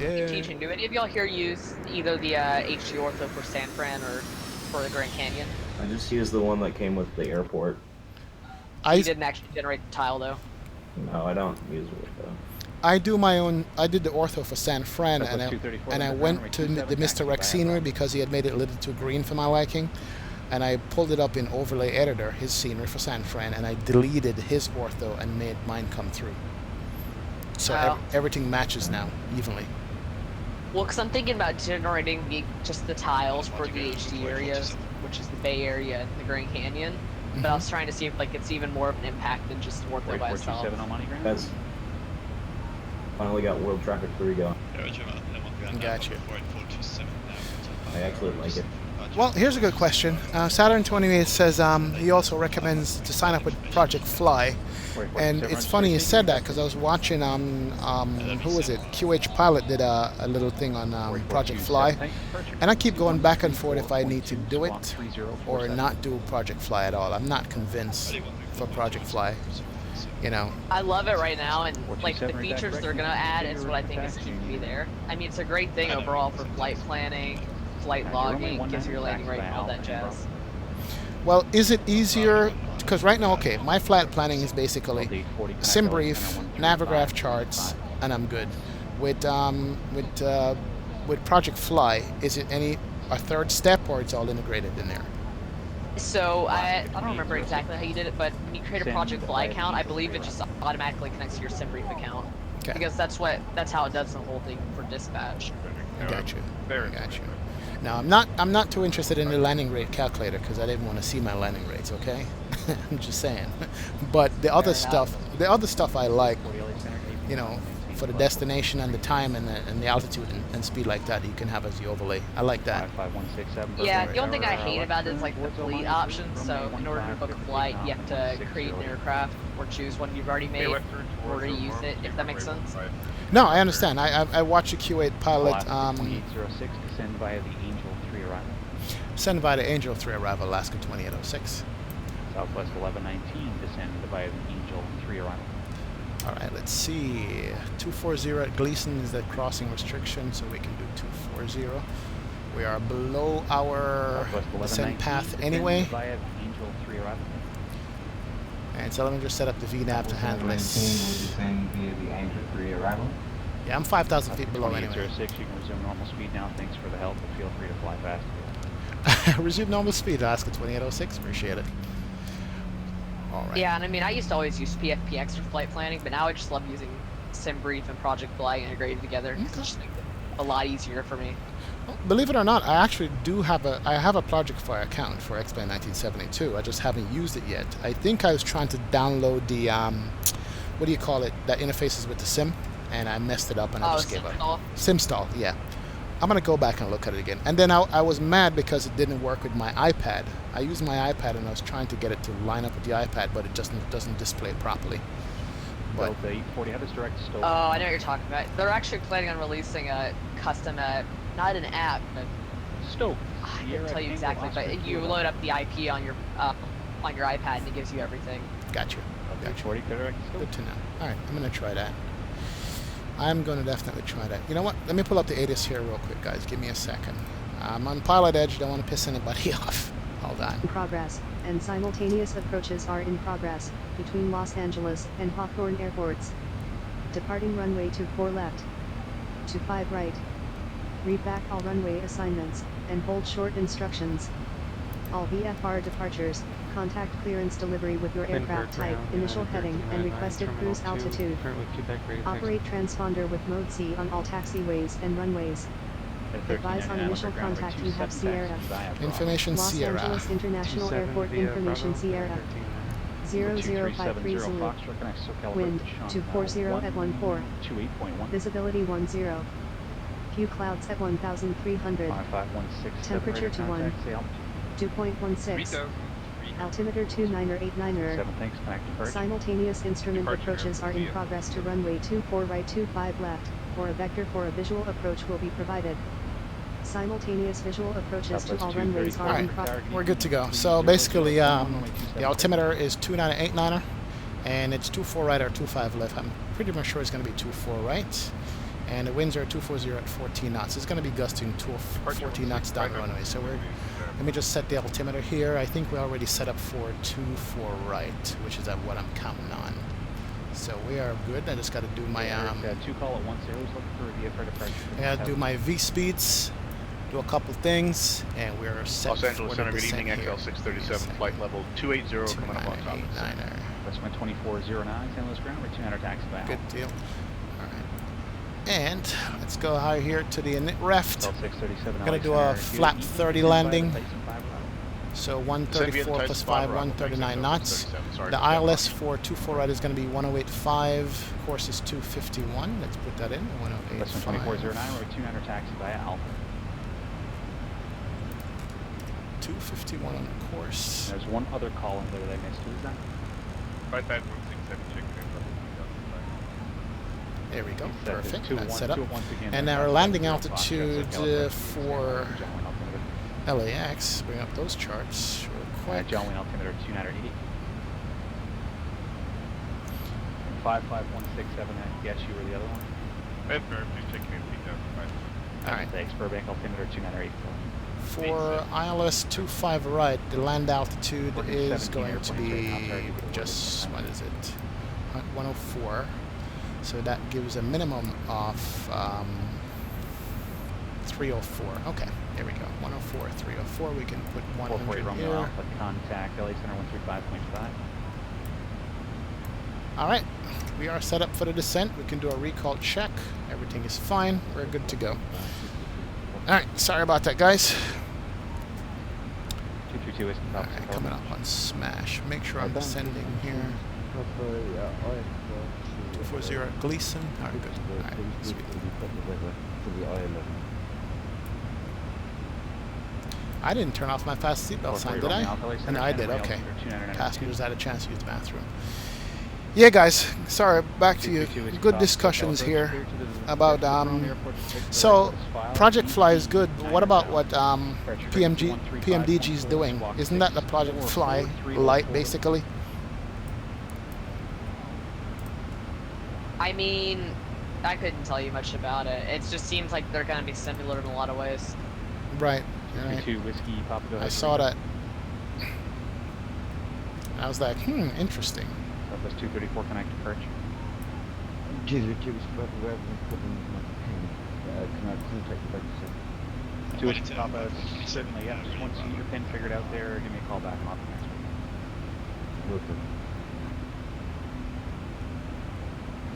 Speaker 1: Yeah.
Speaker 20: Teaching. Do any of y'all here use either the HG Ortho for San Fran or for the Grand Canyon?
Speaker 3: I just used the one that came with the airport.
Speaker 20: You didn't actually generate the tile though?
Speaker 3: No, I don't use it though.
Speaker 1: I do my own. I did the ortho for San Fran, and I went to the MisterX scenery because he had made it a little too green for my liking, and I pulled it up in Overlay Editor, his scenery for San Fran, and I deleted his ortho and made mine come through. So everything matches now evenly.
Speaker 20: Well, because I'm thinking about generating just the tiles for the HD areas, which is the Bay Area and the Grand Canyon. But I was trying to see if it's even more of an impact than just ortho by itself.
Speaker 3: That's finally got World Traffic 3 going.
Speaker 1: Got you.
Speaker 3: I actually like it.
Speaker 1: Well, here's a good question. Saturn 28 says he also recommends to sign up with Project Fly. And it's funny you said that because I was watching, who was it? QH Pilot did a little thing on Project Fly. And I keep going back and forth if I need to do it or not do Project Fly at all. I'm not convinced for Project Fly.
Speaker 20: I love it right now, and the features they're gonna add is what I think is keeping me there. I mean, it's a great thing overall for flight planning, flight logging, gives you your landing rate and all that jazz.
Speaker 1: Well, is it easier? Because right now, okay, my flight planning is basically sim brief, Navigraph charts, and I'm good. With Project Fly, is it a third step, or it's all integrated in there?
Speaker 20: So I don't remember exactly how you did it, but when you create a Project Fly account, I believe it just automatically connects to your SimBrief account.
Speaker 1: Okay.
Speaker 20: Because that's how it does the whole thing for dispatch.
Speaker 1: Got you. Got you. Now I'm not too interested in the landing rate calculator because I didn't want to see my landing rates. Okay. I'm just saying. But the other stuff I like, you know, for the destination and the time and the altitude and speed like that, you can have as the overlay. I like that.
Speaker 19: 55167.
Speaker 20: Yeah, the only thing I hate about it is like the fleet option. So in order to book a flight, you have to create an aircraft or choose one you've already made in order to use it, if that makes sense.
Speaker 1: No, I understand. I watched a Q8 pilot.
Speaker 19: 2806, descend via the Angel 3 arrival.
Speaker 1: Send via the Angel 3 arrival, Alaska 2806.
Speaker 19: Southwest 1119, descend via the Angel 3 arrival.
Speaker 1: All right, let's see. 240 at Gleason is the crossing restriction, so we can do 240. We are below our descent path anyway.
Speaker 19: Via Angel 3 arrival.
Speaker 1: And so let me just set up the VNAV to handle this.
Speaker 11: Descend via the Angel 3 arrival.
Speaker 1: Yeah, I'm 5,000 feet below anyway.
Speaker 19: 2806, you can resume normal speed now. Thanks for the help, but feel free to fly fast.
Speaker 1: Resume normal speed, Alaska 2806. Appreciate it. All right.
Speaker 20: Yeah, and I mean, I used to always use PFPX for flight planning, but now I just love using SimBrief and Project Fly integrated together. It's just like a lot easier for me.
Speaker 1: Well, believe it or not, I actually do have a Project Fly account for X-Plane 1972. I just haven't used it yet. I think I was trying to download the what do you call it? That interfaces with the sim, and I messed it up and I just gave up. SimStall, yeah. I'm gonna go back and look at it again. And then I was mad because it didn't work with my iPad. I used my iPad and I was trying to get it to line up with the iPad, but it just doesn't display properly. But
Speaker 19: the 840, how does direct Stoke?
Speaker 20: Oh, I know what you're talking about. They're actually planning on releasing a custom, not an app, but
Speaker 19: Stoke.
Speaker 20: I can tell you exactly, but you load up the IP on your iPad and it gives you everything.
Speaker 1: Gotcha.
Speaker 19: Gotcha.
Speaker 1: Good to know. All right, I'm gonna try that. I'm going to definitely try that. You know what? Let me pull up the ATIS here real quick, guys. Give me a second. I'm on Pilotedge. Don't want to piss anybody off. Hold on.
Speaker 8: In progress, and simultaneous approaches are in progress between Los Angeles and Hawthorne airports. Departing runway 24 left, 25 right. Read back all runway assignments and hold short instructions. All VFR departures. Contact clearance delivery with your aircraft type, initial heading, and requested cruise altitude. Operate transponder with mode C on all taxiways and runways. Advise on initial contact you have Sierra.
Speaker 1: Information Sierra.
Speaker 8: Los Angeles International Airport information Sierra. 0053 Zulu. Wind 240 at 14. Visibility 10. Few clouds at 1,300. Temperature to 1. 2.16. Altimeter 2989er.
Speaker 19: 7, thanks, connect.
Speaker 8: Simultaneous instrument approaches are in progress to runway 24 right 25 left, or a vector for a visual approach will be provided. Simultaneous visual approaches to all runways are in progress.
Speaker 1: We're good to go. So basically, the altimeter is 2989er, and it's 24 right or 25 left. I'm pretty much sure it's going to be 24 right. And the winds are 240 at 14 knots. It's going to be gusting 14 knots down the runway. So let me just set the altimeter here. I think we already set up for 24 right, which is what I'm counting on. So we are good. I just got to do my
Speaker 19: two call at once. Looking for a VFR departure.
Speaker 1: I got to do my V speeds, do a couple things, and we're set.
Speaker 6: Los Angeles
Speaker 1: for
Speaker 6: Center,
Speaker 1: the
Speaker 6: good evening. XL637, flight level 280 coming up on top.
Speaker 19: Westwind 2409, San Luis ground, return our taxi by.
Speaker 1: Good deal. And let's go high here to the init reft. I'm going to do a flap 30 landing. So 134 plus 5, 139 knots. The ILS for 24 right is going to be 1085. Course is 251. Let's put that in. 1085.
Speaker 19: 2409, we're 200 taxi by Alpha.
Speaker 1: 251 on the course.
Speaker 19: There's one other call in there that I missed. Who's that?
Speaker 6: 5567, check.
Speaker 1: There we go. Perfect. That's set up. And our landing altitude for LAX. Bring up those charts real quick.
Speaker 19: John Wayne altimeter 2980. 55167. I guess you were the other one.
Speaker 6: Please check in.
Speaker 1: All right.
Speaker 19: Thanks. Burbank altimeter 2984.
Speaker 1: For ILS 25 right, the land altitude is going to be just, what is it? 104. So that gives a minimum of 304. Okay, there we go. 104, 304. We can put 100 here.
Speaker 19: Alpha, contact LA Center 135.5.
Speaker 1: All right, we are set up for the descent. We can do a recall check. Everything is fine. We're good to go. All right, sorry about that, guys.
Speaker 19: 222 Whiskey Papa.
Speaker 1: Alright, coming up on smash. Make sure I'm descending here. 240 at Gleason. Alright, good. Alright, sweet. I didn't turn off my fast seatbelt sign, did I? No, I did, okay. Passengers had a chance to use the bathroom. Yeah, guys, sorry, back to you. Good discussions here about, so Project Fly is good. What about what PMDG is doing? Isn't that the Project Fly light, basically?
Speaker 20: I mean, I couldn't tell you much about it. It just seems like they're going to be similar in a lot of ways.
Speaker 1: Right. Right.
Speaker 19: Whiskey Papa.
Speaker 1: I saw that. I was like, interesting.
Speaker 19: Southwest 234 connect to Perch. Two Whiskey Papa, certainly, yeah. Just once you get your pin figured out there, give me a call back off the next one.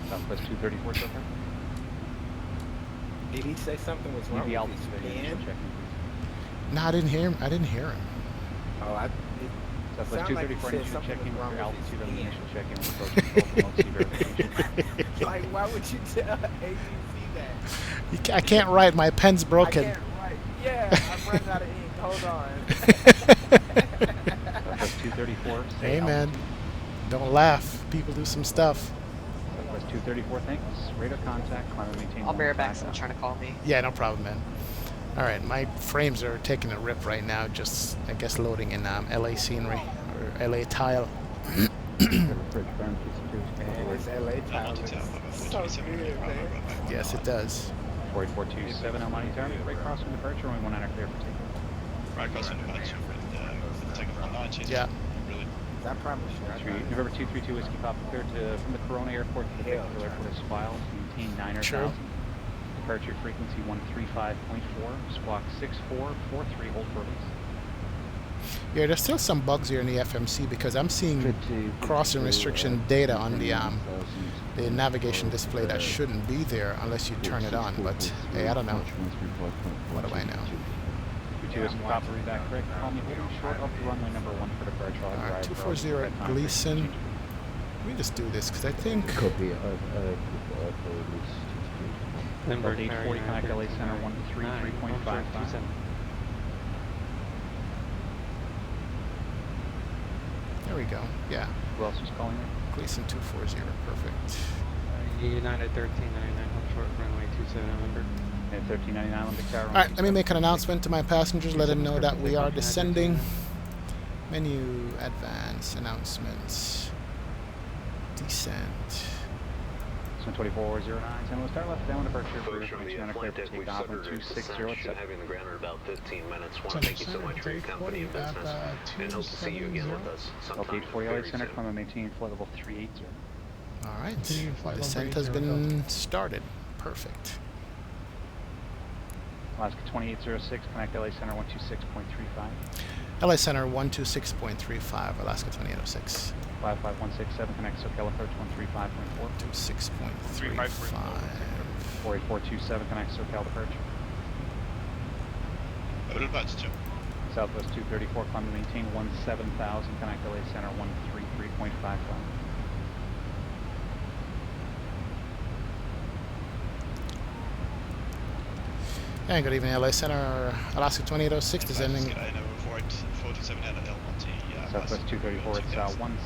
Speaker 19: Southwest 234 so far.
Speaker 2: Did he say something was wrong with his pen?
Speaker 1: No, I didn't hear him. I didn't hear him.
Speaker 2: Oh,
Speaker 19: Southwest 234
Speaker 2: like
Speaker 19: initial check-in with your altitude on the initial check-in with verification.
Speaker 2: Like, why would you tell AUC that?
Speaker 1: I can't write. My pen's broken.
Speaker 2: I can't write. Yeah, I'm running out of ink. Hold on.
Speaker 19: Southwest 234.
Speaker 1: Hey, man. Don't laugh. People do some stuff.
Speaker 19: Southwest 234, thanks. Radar contact. Climb and maintain.
Speaker 20: I'll be right back. Someone's trying to call me.
Speaker 1: Yeah, no problem, man. All right, my frames are taking a rip right now. Just, I guess, loading in LA scenery or LA tile.
Speaker 2: Man, it's LA tile. So good, man.
Speaker 1: Yes, it does.
Speaker 19: 48427 Almighty Tarmac. Right crossing departure. Only 1 hour clear for takeoff.
Speaker 6: Right crossing departure and take a 19.
Speaker 1: Yeah.
Speaker 6: Really.
Speaker 2: That probably should.
Speaker 19: November 232 Whiskey Papa clear to from the Corona Airport to the Victor Airport is filed. Maintain 9,000. Departure frequency 135.4, squawk 6443, hold for release.
Speaker 1: Yeah, there's still some bugs here in the FMC because I'm seeing crossing restriction data on the navigation display that shouldn't be there unless you turn it on. But hey, I don't know. What do I know?
Speaker 19: 2 is Papa, back correct. Call me holding short up to runway number 1 for departure.
Speaker 1: All right, 240 at Gleason. Let me just do this because I think.
Speaker 19: Number 840 connect LA Center 133.55.
Speaker 1: There we go. Yeah.
Speaker 19: Who else was calling it?
Speaker 1: Gleason 240. Perfect.
Speaker 21: United 1399 hold short runway 27 November.
Speaker 19: 1399 Olympic Tower.
Speaker 1: All right, let me make an announcement to my passengers. Let them know that we are descending. Menu, advance, announcements, descent.
Speaker 19: 2409, San Luis, start left down departure for 200 clear for takeoff and 260 at
Speaker 10: having the ground in about 15 minutes. Want to thank you so much for your company and business, and hope to see you again with us sometime
Speaker 19: 840 LA Center, climb and maintain flight level 380.
Speaker 1: All right, descent has been started. Perfect.
Speaker 19: Alaska 2806, connect LA Center 126.35.
Speaker 1: LA Center 126.35, Alaska 2806.
Speaker 19: 55167, connect SoCal approach 135.4.
Speaker 1: 26.35.
Speaker 19: 48427, connect SoCal departure. Southwest 234, climb to maintain 17,000, connect LA Center 133.55.
Speaker 1: And good evening, LA Center, Alaska 2806 descending.
Speaker 19: Southwest 234, it's 17.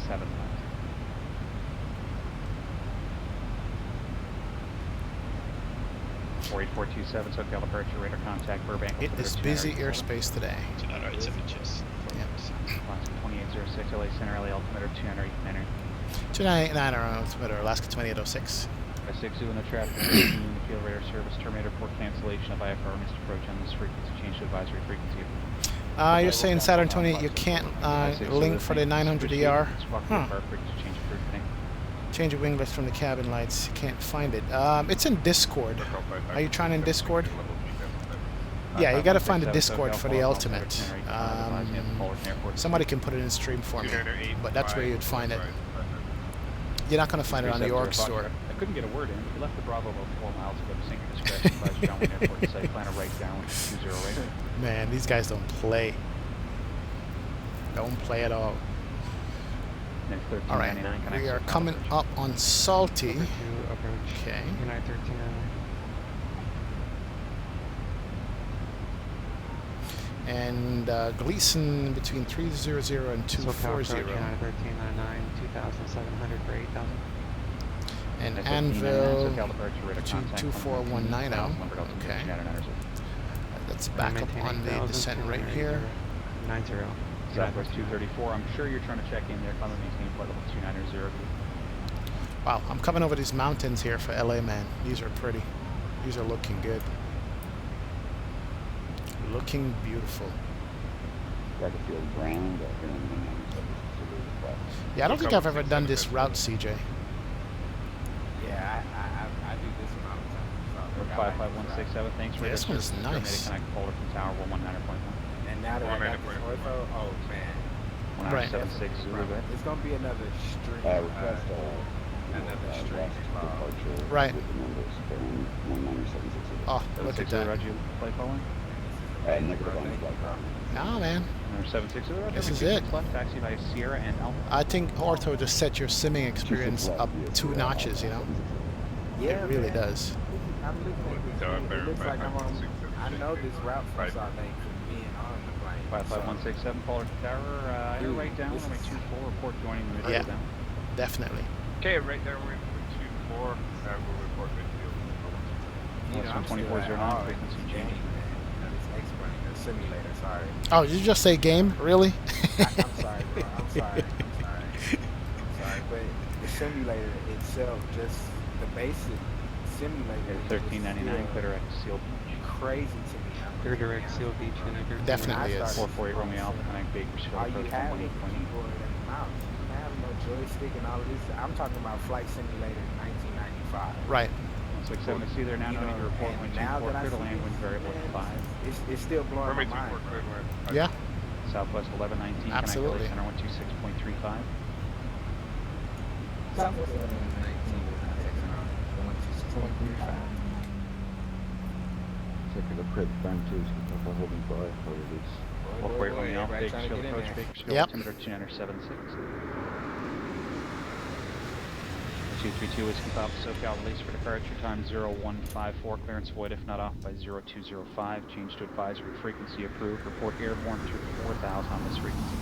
Speaker 19: 48427, SoCal departure, radar contact, Burbank.
Speaker 1: It is busy airspace today.
Speaker 19: Yep. Alaska 2806, LA Center, LA altimeter 289.
Speaker 1: 299 altimeter, Alaska 2806.
Speaker 19: 60 in the traffic, the field radar service, terminator for cancellation of IFR missed approach on this frequency, change to advisory frequency.
Speaker 1: You're saying Saturn 28, you can't link for the 900 ER? Huh. Change your wing lift from the cabin lights. You can't find it. It's in Discord. Are you trying in Discord? Yeah, you gotta find a Discord for the ultimate. Somebody can put it in stream for me, but that's where you'd find it. You're not gonna find it on the org store.
Speaker 19: I couldn't get a word in. We left the Bravo about 4 miles ago. The sinking discretion by John Wayne Airport to say plan a right down 20 right.
Speaker 1: Man, these guys don't play. Don't play at all.
Speaker 19: Next
Speaker 1: All right,
Speaker 19: 1399.
Speaker 1: we are coming up on Salty.
Speaker 21: Over to approach.
Speaker 1: Okay.
Speaker 21: United 1399.
Speaker 1: And Gleason between 300 and 240.
Speaker 21: United 1399, 2,700 for 8,000.
Speaker 1: And
Speaker 19: Next
Speaker 1: Anvil
Speaker 19: 1399,
Speaker 1: 24190. Okay. Let's back up on the descent right here.
Speaker 21: 90.
Speaker 19: Southwest 234. I'm sure you're trying to check in there. Climate maintain flight level 290.
Speaker 1: Wow, I'm coming over these mountains here for LA, man. These are pretty. These are looking good. Looking beautiful. Yeah, I don't think I've ever done this route, CJ.
Speaker 2: Yeah, I do this one all the time. So
Speaker 19: 55167. Thanks for
Speaker 1: this one is nice.
Speaker 19: Connect folder from tower 119.1.
Speaker 2: And now that I got this ortho, oh man.
Speaker 19: 1976 Zulu.
Speaker 2: It's gonna be another stream. Another stream.
Speaker 1: Right. Oh, look at that.
Speaker 19: Play following?
Speaker 1: No, man.
Speaker 19: Number 760.
Speaker 1: This is it.
Speaker 19: Taxi by Sierra and Alpha.
Speaker 1: I think Ortho just set your simming experience up 2 notches, you know?
Speaker 2: Yeah,
Speaker 1: it really does.
Speaker 2: I'm looking at this. It looks like I'm on. I know this route from Salt Lake from being on the plane.
Speaker 19: 55167 Pollard Tower. You're right down. Runway 24. Report joining the
Speaker 1: Yeah,
Speaker 19: down.
Speaker 1: definitely.
Speaker 6: Okay, right there, we're 24. We'll report midfield.
Speaker 2: You know, I'm
Speaker 19: 2409 frequency changing.
Speaker 2: Simulator, sorry.
Speaker 1: Oh, did you just say game? Really?
Speaker 2: I'm sorry, bro. I'm sorry. But the simulator itself, just the basic simulator.
Speaker 19: 1399 clear direct seal
Speaker 2: crazy to me.
Speaker 21: Clear direct seal beach and
Speaker 1: Definitely is.
Speaker 19: 448 Romeo Alpha Connect Bakersfield
Speaker 2: All you
Speaker 19: approach
Speaker 2: have is
Speaker 19: 118.8.
Speaker 2: the keyboard and the mouse. You have no joystick and all of this. I'm talking about Flight Simulator 1995.
Speaker 1: Right.
Speaker 19: 167 to see there now. No need to report wind 24. Clear to land wind variable at 5.
Speaker 2: It's still blowing my mind.
Speaker 1: Yeah.
Speaker 19: Southwest 1119.
Speaker 1: Absolutely.
Speaker 19: Center 126.35.
Speaker 2: Southwest 1119.
Speaker 4: Check the prep branches, if I holding by, apologies.
Speaker 19: 448 Romeo Alpha Bakersfield approach Bakersfield.
Speaker 1: Yep.
Speaker 19: Altimeter 2976. 232 is confirmed SoCal release for departure time 0154, clearance void if not off by 0205, change to advisory frequency approved, report airborne through 4000 on this frequency.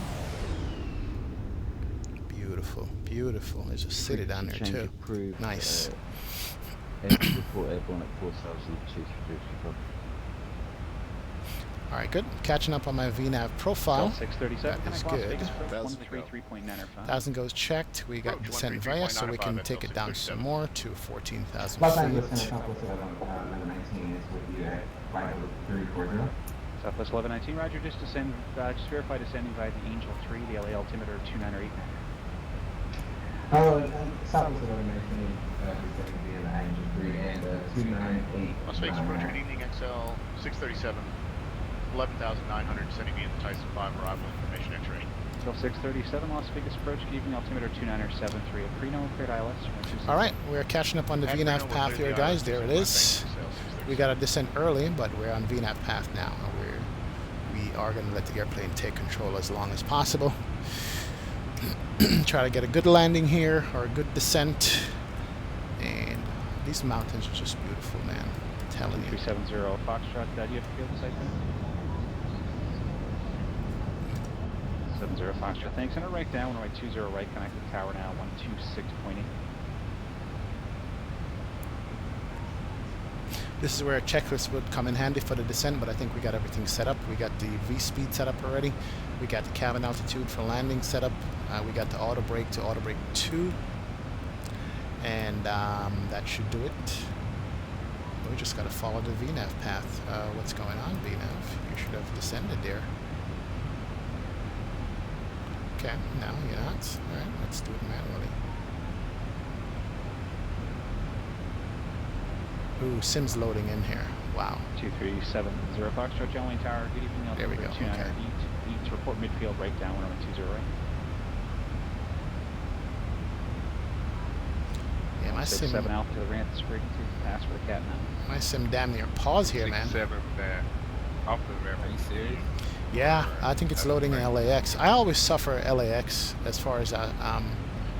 Speaker 1: Beautiful, beautiful. There's a city down there too.
Speaker 4: Approved,
Speaker 1: nice.
Speaker 4: Report airborne at 4000, chief reduced.
Speaker 1: All right, good. Catching up on my VNAV profile.
Speaker 19: 637.
Speaker 1: That is good.
Speaker 19: 133.9
Speaker 1: 1000 goes checked. We got descent via, so we can take it down some more to 14,000
Speaker 11: Southwest
Speaker 1: feet.
Speaker 11: 1119 is with you at 340.
Speaker 19: Southwest 1119, roger, just descend, just verify descending via the Angel 3, the LA altimeter 2908.
Speaker 11: Southwest 1119 descending via the Angel 3 and 298.
Speaker 6: Las Vegas approach, good evening, XL 637. 11,900 descending via the Tyson 5 arrival information entering.
Speaker 19: So 637 Las Vegas approach, good evening, altimeter 2973 at Preno, cleared ILS.
Speaker 1: All right, we're catching up on the VNAV path here, guys. There it is. We got to descend early, but we're on VNAV path now. We are going to let the airplane take control as long as possible. Try to get a good landing here, or a good descent. And these mountains are just beautiful, man. I'm telling you.
Speaker 19: 370 Foxtrot, do you have field sight there? 70 Foxtrot, thanks. And a right down, runway 20 right, connected tower now, 126.8.
Speaker 1: This is where a checklist would come in handy for the descent, but I think we got everything set up. We got the V-speed set up already. We got the cabin altitude for landing set up. We got the auto brake to auto brake 2. And that should do it. We just got to follow the VNAV path. What's going on, VNAV? You should have descended there. Okay, no, you're not. Alright, let's do it manually. Ooh, Sim's loading in here. Wow.
Speaker 19: 2370 Foxtrot, John Wayne Tower, good evening.
Speaker 1: There we go, okay.
Speaker 19: Eat, report midfield breakdown, runway 20 right.
Speaker 1: Yeah, my Sim...
Speaker 19: 7 Alpha to the ramp, this frequency, pass for the cat now.
Speaker 1: My Sim damn near pause here, man.
Speaker 6: 7 off the ramp.
Speaker 2: Are you serious?
Speaker 1: Yeah,
Speaker 6: or
Speaker 1: I think it's
Speaker 6: that's the
Speaker 1: loading in
Speaker 6: frame?
Speaker 1: LAX. I always suffer LAX as far as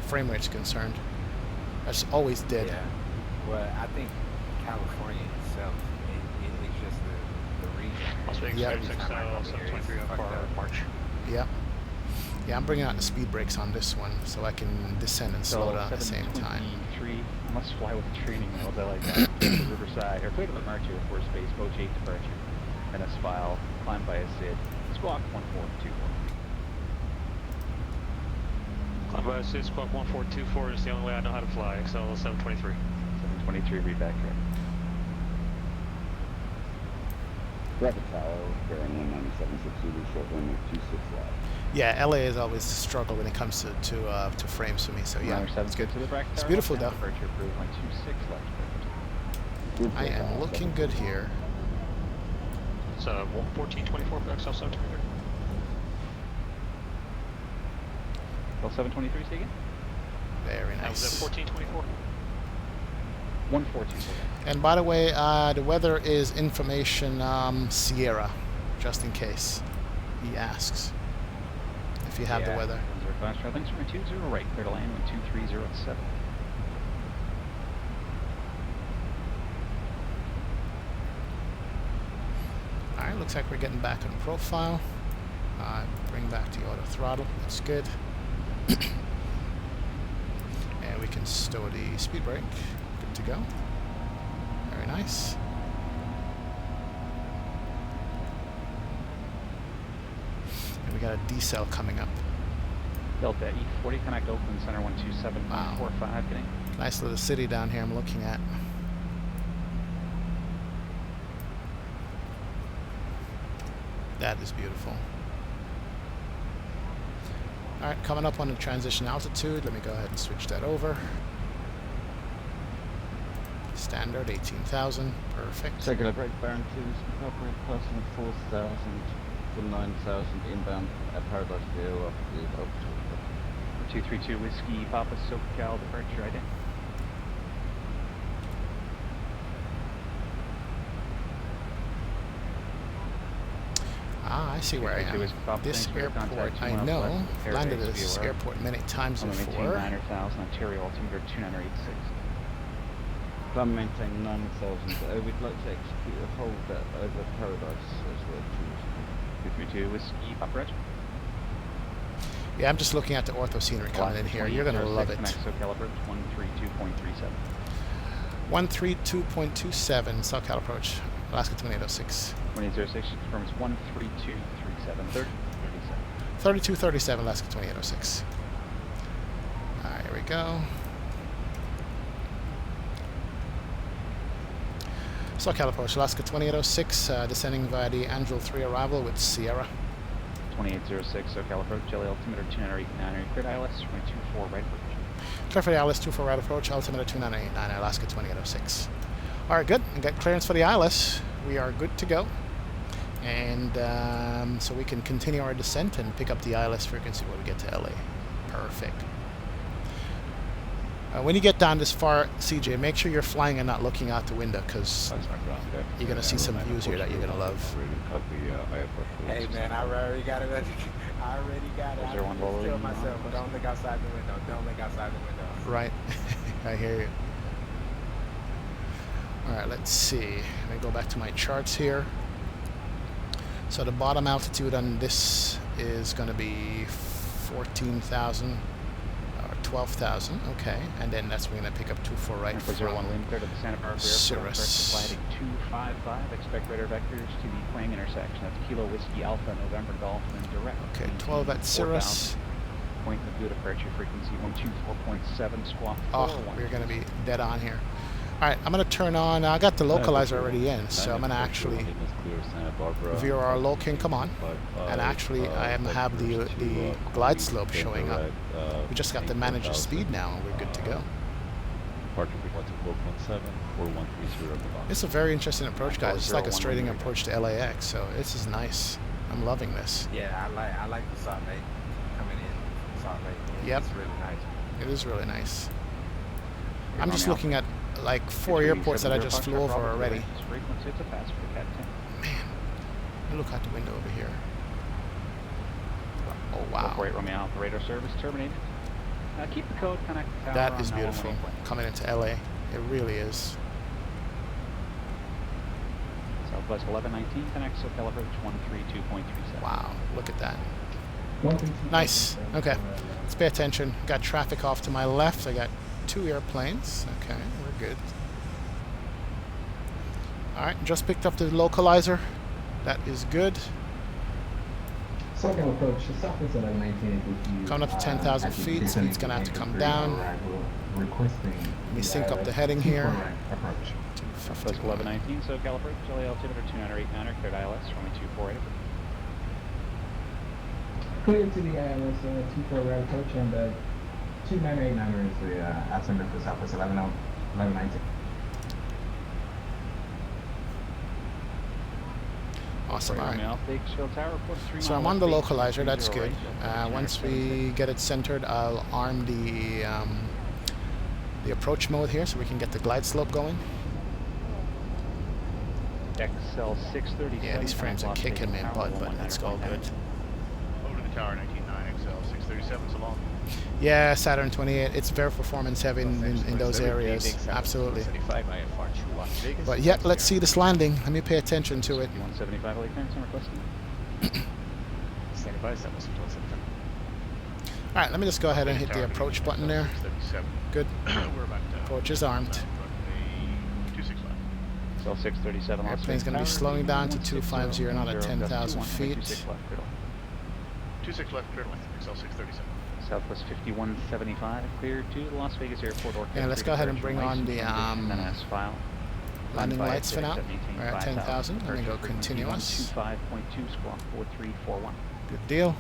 Speaker 1: frame rate's concerned. That's always dead.
Speaker 2: Yeah. Well, I think California itself, it's just the region.
Speaker 18: Las Vegas
Speaker 1: Yeah.
Speaker 18: Every 723 on Carr, March.
Speaker 1: Yeah. Yeah, I'm bringing out the speed brakes on this one so I can descend and slow down at the same time.
Speaker 19: 723 must fly with the training wheels. I like that. Clear to Riverside, or clear to the March Air Force Base, Boach 8 departure. NS file, climbed by a SID. Squawk 1424.
Speaker 18: Climb by SID, Squawk 1424 is the only way I know how to fly. XL 723.
Speaker 19: 723, read back here.
Speaker 5: Rapid Tower, bearing 197.6 Zulu, short runway 26 left.
Speaker 1: Yeah, LA is always a struggle when it comes to frames for me. So yeah, it's good. It's beautiful though.
Speaker 19: Departure approved, 26 left.
Speaker 1: I am looking good here.
Speaker 18: It's 1424 for XL 723.
Speaker 19: XL 723 say again?
Speaker 1: Very
Speaker 18: That was
Speaker 1: nice.
Speaker 18: at 1424.
Speaker 19: 1424.
Speaker 1: And by the way, the weather is information Sierra, just in case he asks if you have the weather.
Speaker 19: 10 flash thanks for 20 right, clear to land 12307.
Speaker 1: Alright, looks like we're getting back on profile. Bring back the auto throttle, that's good. And we can stow the speed brake. Good to go. Very nice. And we got a decel coming up.
Speaker 19: Delta E40 connect Oakland Center 127.45 getting.
Speaker 1: Nice little city down here I'm looking at. That is beautiful. Alright, coming up on the transition altitude. Let me go ahead and switch that over. Standard 18,000. Perfect.
Speaker 4: Circular brake bearing 2, incorporate passing 4,000 to 9,000 inbound at Paradise View off the Orchestra.
Speaker 19: 232 Whiskey Papa SoCal departure ID.
Speaker 1: Ah, I see where I am. This airport, I know. I've landed at this airport many times before.
Speaker 19: 900,000 Ontario altimeter 20986.
Speaker 4: Climb maintain 9,000. We'd like to execute a hold over Paradise as well.
Speaker 19: 232 Whiskey Papa Reg.
Speaker 1: Yeah, I'm just looking at the ortho scenery coming in here. You're going to love it.
Speaker 19: SoCal approach 132.37.
Speaker 1: 132.27 SoCal approach. Alaska 2806.
Speaker 19: 2806 confirms 13237. 3237.
Speaker 1: 3237 Alaska 2806. Alright, here we go. SoCal approach Alaska 2806, descending via the Angel 3 arrival with Sierra.
Speaker 19: 2806 SoCal approach, jelly altimeter 289, cleared ILS 224 right approach.
Speaker 1: Clear for the ILS 24 right approach, altimeter 2989, Alaska 2806. Alright, good. We got clearance for the ILS. We are good to go. And so we can continue our descent and pick up the ILS frequency when we get to LA. Perfect. When you get down this far, CJ, make sure you're flying and not looking out the window, because you're going to see some views here that you're going to love.
Speaker 2: Hey man, I already got it. I already got it. I
Speaker 19: one
Speaker 2: tell myself, don't look outside the window. Don't look outside the window.
Speaker 1: Right. I hear you. Alright, let's see. Let me go back to my charts here. So the bottom altitude on this is going to be 14,000 or 12,000. Okay, and then that's when we're going to pick up 24 right from
Speaker 19: 01 wind clear to the Santa Barbara Airport. Flight 255. Expect radar vectors to the Quang intersection. That's Kilo Whiskey Alpha November Golf and direct.
Speaker 1: Okay, 12 at Cirrus.
Speaker 19: Point of view departure frequency 124.7 squawk 4.
Speaker 1: Oh, we're going to be dead on here. Alright, I'm going to turn on, I got the localizer already in, so I'm going to actually veer our locating, come on, and actually I have the glide slope showing up. We just got to manage the speed now and we're good to go. It's a very interesting approach, guys. It's like a straight-in approach to LAX, so this is nice. I'm loving this.
Speaker 2: Yeah, I like the Salt Lake coming in. Salt Lake.
Speaker 1: Yep.
Speaker 2: It's really nice.
Speaker 1: It is really nice. I'm just looking at like 4 airports that I just flew over already. Man, you look out the window over here. Oh wow.
Speaker 19: 48 Romeo Alpha radar service terminated. Keep the code, connect the tower.
Speaker 1: That is beautiful. Coming into LA. It really is.
Speaker 19: Southwest 1119 connects SoCal approach 132.37.
Speaker 1: Wow, look at that. Nice. Okay, let's pay attention. Got traffic off to my left. I got 2 airplanes. Okay, we're good. All right, just picked up the localizer. That is good.
Speaker 11: SoCal approach, Southwest 1119.
Speaker 1: Coming up to 10,000 feet. Speed's gonna have to come down. Let me sync up the heading here.
Speaker 19: Southwest 1119, SoCal approach, Jelly altimeter 2989, cleared ILS, runway 24
Speaker 11: Clear to the ILS 24 right approach, and 2989 is the altimeter for Southwest 1119.
Speaker 1: Awesome. All right. So I'm on the localizer. That's good. Once we get it centered, I'll arm the approach mode here, so we can get the glide slope going.
Speaker 19: XL637.
Speaker 1: Yeah, these frames are kicking me in butt, but it's all good.
Speaker 6: Over to the tower, 19.9 XL637, so long.
Speaker 1: Yeah, Saturn 28. It's very performance heavy in those areas. Absolutely. But yeah, let's see this landing. Let me pay attention to it.
Speaker 19: 175 late clearance and requesting.
Speaker 2: Standing by, Southwest 175.
Speaker 1: All right, let me just go ahead and hit the approach button there. Good. Approach is armed.
Speaker 19: XL637.
Speaker 1: Airplane's going to be slowing down to 250, not at 10,000 feet.
Speaker 6: 26 left, clear length, XL637.
Speaker 19: Southwest 5175, cleared to the Las Vegas Airport.
Speaker 1: Yeah, let's go ahead and bring on the landing lights for now. We're at 10,000. Let me go continuous.
Speaker 19: 25.2, squawk 4341.
Speaker 1: Good deal.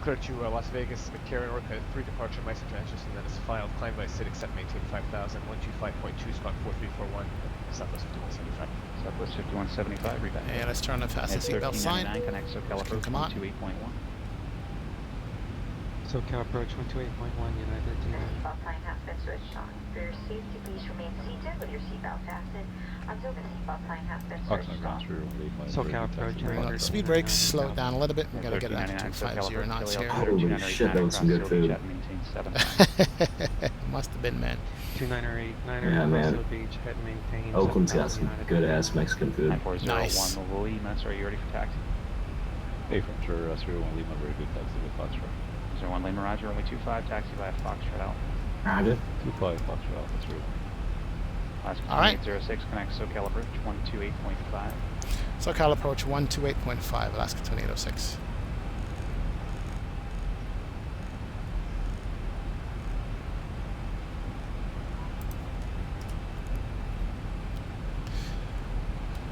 Speaker 2: Clear to Las Vegas, McCarran, Orca, 3 departure, Meister transition, then it's filed, climb by SID, accept, maintain 5,000, 125.2, squawk 4341, Southwest 5175.
Speaker 19: Southwest 5175, rebound.
Speaker 1: Yeah, let's turn the fastest seatbelt sign.
Speaker 19: Connect SoCal approach 128.1.
Speaker 21: SoCal approach 128.1, United 13.
Speaker 15: Seatbelt sign has been switched on. For your safety, please remain seated with your seatbelt fastened until the seatbelt sign has been switched on.
Speaker 21: SoCal approach.
Speaker 1: Bring up the speed brakes, slow it down a little bit. We gotta get it down to 250 knots here.
Speaker 3: Holy shit, that was some good food.
Speaker 1: Must have been, man.
Speaker 21: 2908,
Speaker 3: Yeah, man.
Speaker 21: Beach, head maintain.
Speaker 3: Oakland's got some good ass Mexican food.
Speaker 19: 9401, Louis, Mets, are you ready for taxi?
Speaker 22: Hey, from sure, 301 Lima, very good taxi with Foxtrot.
Speaker 19: 01 Lima, Roger, runway 25, taxi by Foxtrot out.
Speaker 3: Roger.
Speaker 22: 25, Foxtrot out, that's right.
Speaker 19: Alaska
Speaker 1: All right.
Speaker 19: 2806, connect SoCal approach 128.5.
Speaker 1: SoCal approach 128.5, Alaska 2806.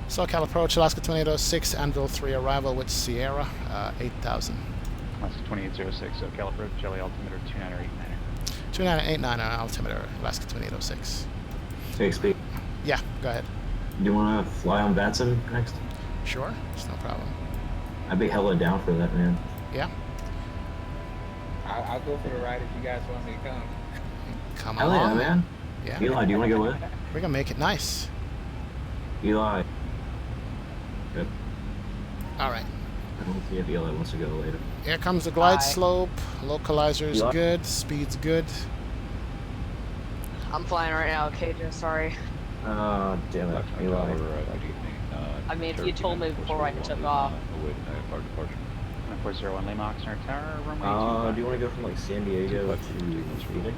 Speaker 1: SoCal approach, Alaska 2806, Anvil 3 arrival with Sierra, 8,000.
Speaker 19: Alaska 2806, SoCal approach, Jelly altimeter 2989.
Speaker 1: 2989 altimeter, Alaska 2806.
Speaker 3: Hey, speak.
Speaker 1: Yeah, go ahead.
Speaker 3: Do you want to fly on Batson next?
Speaker 1: Sure, it's no problem.
Speaker 3: I'd be hella down for that, man.
Speaker 1: Yeah.
Speaker 2: I'll go for the ride if you guys want me to come.
Speaker 1: Come
Speaker 3: Hell
Speaker 1: on.
Speaker 3: yeah, man.
Speaker 1: Yeah.
Speaker 3: Eli, do you want to go with?
Speaker 1: We're going to make it nice.
Speaker 3: Eli. Good.
Speaker 1: All right.
Speaker 3: I don't see if Eli wants to go later.
Speaker 1: Here comes the glide slope. Localizer's good. Speed's good.
Speaker 20: I'm flying right now, KJ, sorry.
Speaker 3: Oh, damn it. Eli.
Speaker 20: I mean, if you told me before I took off.
Speaker 19: 9401 Lima, Oxnard Tower, runway 25.
Speaker 3: Do you want to go from like San Diego to Phoenix?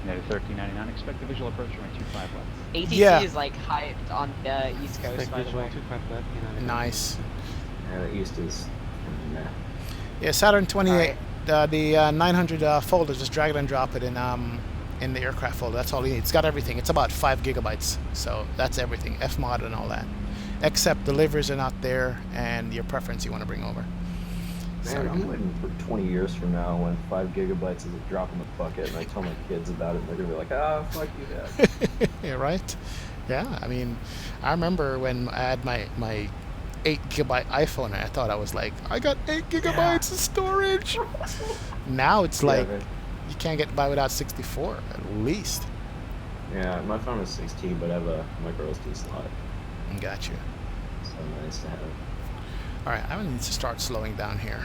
Speaker 19: United 1399, expect the visual approach, runway 25 left.
Speaker 20: ATC is like hyped on the East Coast, by the way.
Speaker 1: Nice.
Speaker 3: Yeah, the East is. Nah.
Speaker 1: Yeah, Saturn 28. Right. The 900 folder, just drag it and drop it in the aircraft folder. That's all you need. It's got everything. It's about 5 gigabytes, so that's everything. Fmod and all that. Except deliveries are not there, and your preference you want to bring over.
Speaker 3: Man, I'm waiting for 20 years from now when 5 gigabytes is a drop in the bucket, and I tell my kids about it, and they're gonna be like, "Ah, fuck you, Dad."
Speaker 1: Yeah, right. Yeah, I mean, I remember when I had my 8 gigabyte iPhone, and I thought I was like, I got 8 gigabytes of storage. Now it's like you can't get by without 64 at least.
Speaker 3: Yeah, my phone is 16, but I have a micro SD slot.
Speaker 1: Got you.
Speaker 3: So nice to have.
Speaker 1: Alright, I need to start slowing down here.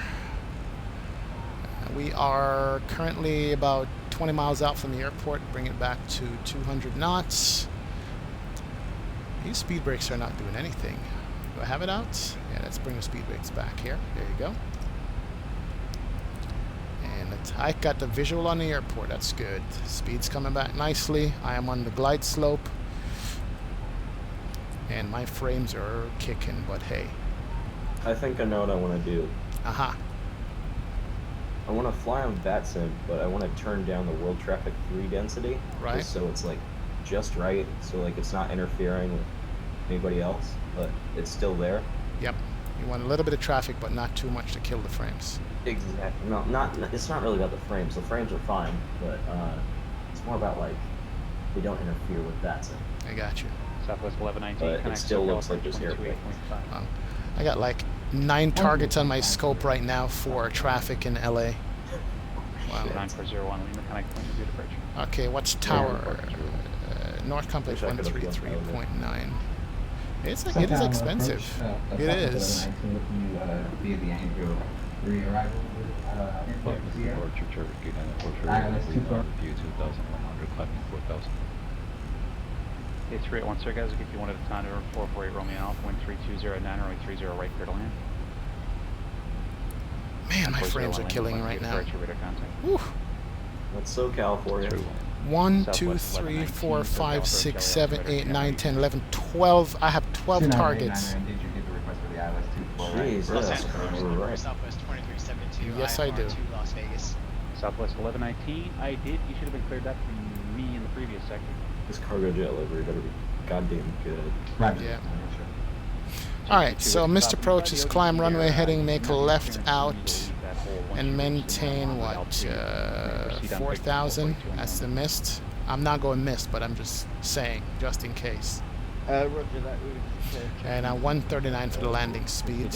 Speaker 1: We are currently about 20 miles out from the airport. Bring it back to 200 knots. These speed brakes are not doing anything. Do I have it out? Yeah, let's bring the speed brakes back here. There you go. And I got the visual on the airport. That's good. Speed's coming back nicely. I am on the glide slope. And my frames are kicking, but hey.
Speaker 3: I think I know what I want to do.
Speaker 1: Aha.
Speaker 3: I want to fly on VATSIM, but I want to turn down the world traffic 3 density.
Speaker 1: Right.
Speaker 3: Just so it's like just right, so like it's not interfering with anybody else, but it's still there.
Speaker 1: Yep. You want a little bit of traffic, but not too much to kill the frames.
Speaker 3: Exactly. No, it's not really about the frames. The frames are fine, but it's more about like they don't interfere with VATSIM.
Speaker 1: I got you.
Speaker 19: Southwest 1119.
Speaker 3: But it still looks like there's airplane.
Speaker 1: I got like 9 targets on my scope right now for traffic in LA. Wow.
Speaker 19: 9401, Lima, connect point of view departure.
Speaker 1: Okay, what's tower? North Compass 133.9. It is expensive. It is.
Speaker 11: Via the Angel re-arrival with
Speaker 22: Departure, Cherokee, and Orchestra, view 2,100, climbing 4,000.
Speaker 19: Okay, 381, sir, guys, if you wanted a time to 448 Romeo Alpha, wind 3209, runway 30 right, clear to land.
Speaker 1: Man, my frames are killing right now. Whew.
Speaker 3: That's SoCal for you.
Speaker 1: 1, 2, 3, 4, 5, 6, 7, 8, 9, 10, 11, 12. I have 12 targets.
Speaker 11: Did you get the request for the ILS 2?
Speaker 3: Jesus.
Speaker 12: Southwest 2372.
Speaker 1: Yes, I do.
Speaker 12: To Las Vegas.
Speaker 19: Southwest 1119. I did. You should have been cleared up from me in the previous sector.
Speaker 3: This cargo jet livery better be goddamn good.
Speaker 11: Right.
Speaker 1: Yeah. Alright, so Mr. Approach is climb runway heading, make a left out, and maintain what? 4,000? That's the mist. I'm not going mist, but I'm just saying, just in case.
Speaker 4: Roger that.
Speaker 1: And 139 for the landing speed.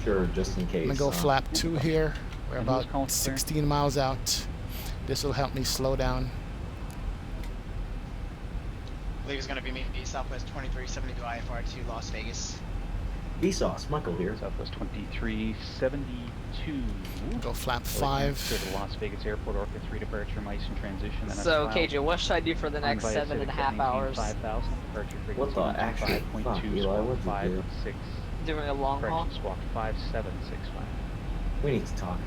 Speaker 3: Sure, just in case.
Speaker 1: I'm gonna go flap 2 here. We're about 16 miles out. This will help me slow down.
Speaker 12: I believe it's going to be me, Southwest 2372 IFR to Las Vegas.
Speaker 3: Vsauce, Michael here.
Speaker 19: Southwest 2372.
Speaker 1: Go flap 5.
Speaker 19: To the Las Vegas Airport, Orca 3 departure, mice in transition.
Speaker 20: So, KJ, what should I do for the next 7.5 hours?
Speaker 19: 5,000, departure frequency.
Speaker 3: What the actual fuck, Eli, what did you do?
Speaker 20: Doing a long haul?
Speaker 19: Squawk 5765.
Speaker 3: We need to talk.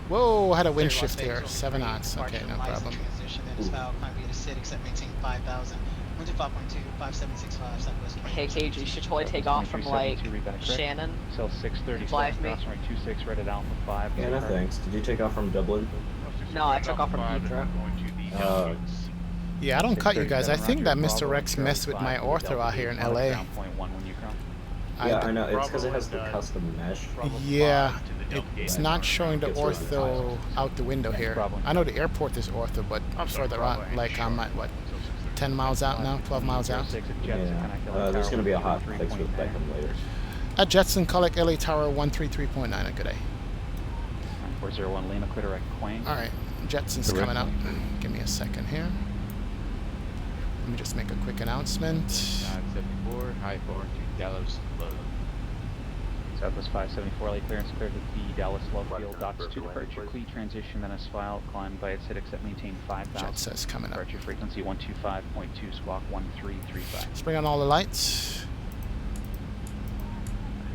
Speaker 1: Whoa, I had a wind shift here. 7 knots. Okay, no problem.
Speaker 12: Transition, then it's foul, climb via the SID, except maintain 5,000. 125.2, 5765, Southwest.
Speaker 20: Hey, KJ, you should totally take off from, like, Shannon.
Speaker 19: Cell 630,
Speaker 20: fly me.
Speaker 19: cross runway 26, right at Alpha 5.
Speaker 3: Yeah, no thanks. Did you take off from Dublin?
Speaker 20: No, I took off from Heathrow.
Speaker 1: Yeah, I don't cut you guys. I think that MisterX messed with my ortho out here in LA.
Speaker 3: Yeah, I know. It's because it has the custom mesh.
Speaker 1: Yeah, it's not showing the ortho out the window here. I know the airport is ortho, but further out, like I'm at what, 10 miles out now, 12 miles out.
Speaker 3: Yeah, there's going to be a hot fix with Beckham later.
Speaker 1: At Jetson, Collect LA Tower 133.9, a good day.
Speaker 19: 401 Lima, clear direct Queen.
Speaker 1: Alright, Jetson's coming out. Give me a second here. Let me just make a quick announcement.
Speaker 13: 974, high 4 to Dallas Love.
Speaker 19: Southwest 574, LA clearance cleared with the Dallas Love Field, docks to departure, clear transition, then a file, climb by its SID, except maintain 5,000.
Speaker 1: Jet says coming up.
Speaker 19: Departure frequency 125.2, squawk 1335.
Speaker 1: Let's bring on all the lights.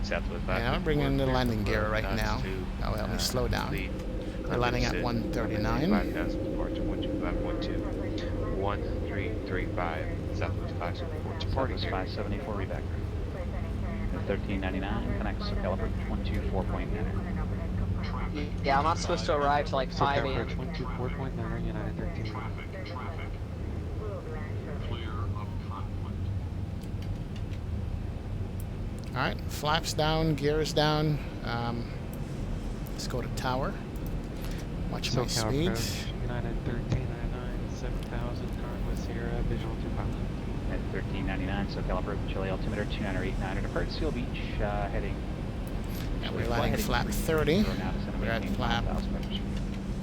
Speaker 13: Southwest 574.
Speaker 1: Yeah, I'm bringing the landing gear right now. That will help me slow down. We're landing at 139.
Speaker 13: 5,000, departure 125.2, 1335, Southwest 574.
Speaker 19: Southwest 574, reback. 1399, connects to caliber 124.9.
Speaker 20: Yeah, I'm not supposed to arrive till like 5 a.m.
Speaker 21: 124.9, United 13.
Speaker 1: Alright, flaps down, gears down. Let's go to tower. Watch my speed.
Speaker 21: United 1399, 7,000, Carr Sierra, visual to pilot.
Speaker 19: At 1399, so caliber Chile altimeter 2989 depart Seal Beach, heading.
Speaker 1: Yeah, we're landing flap 30. We're at flap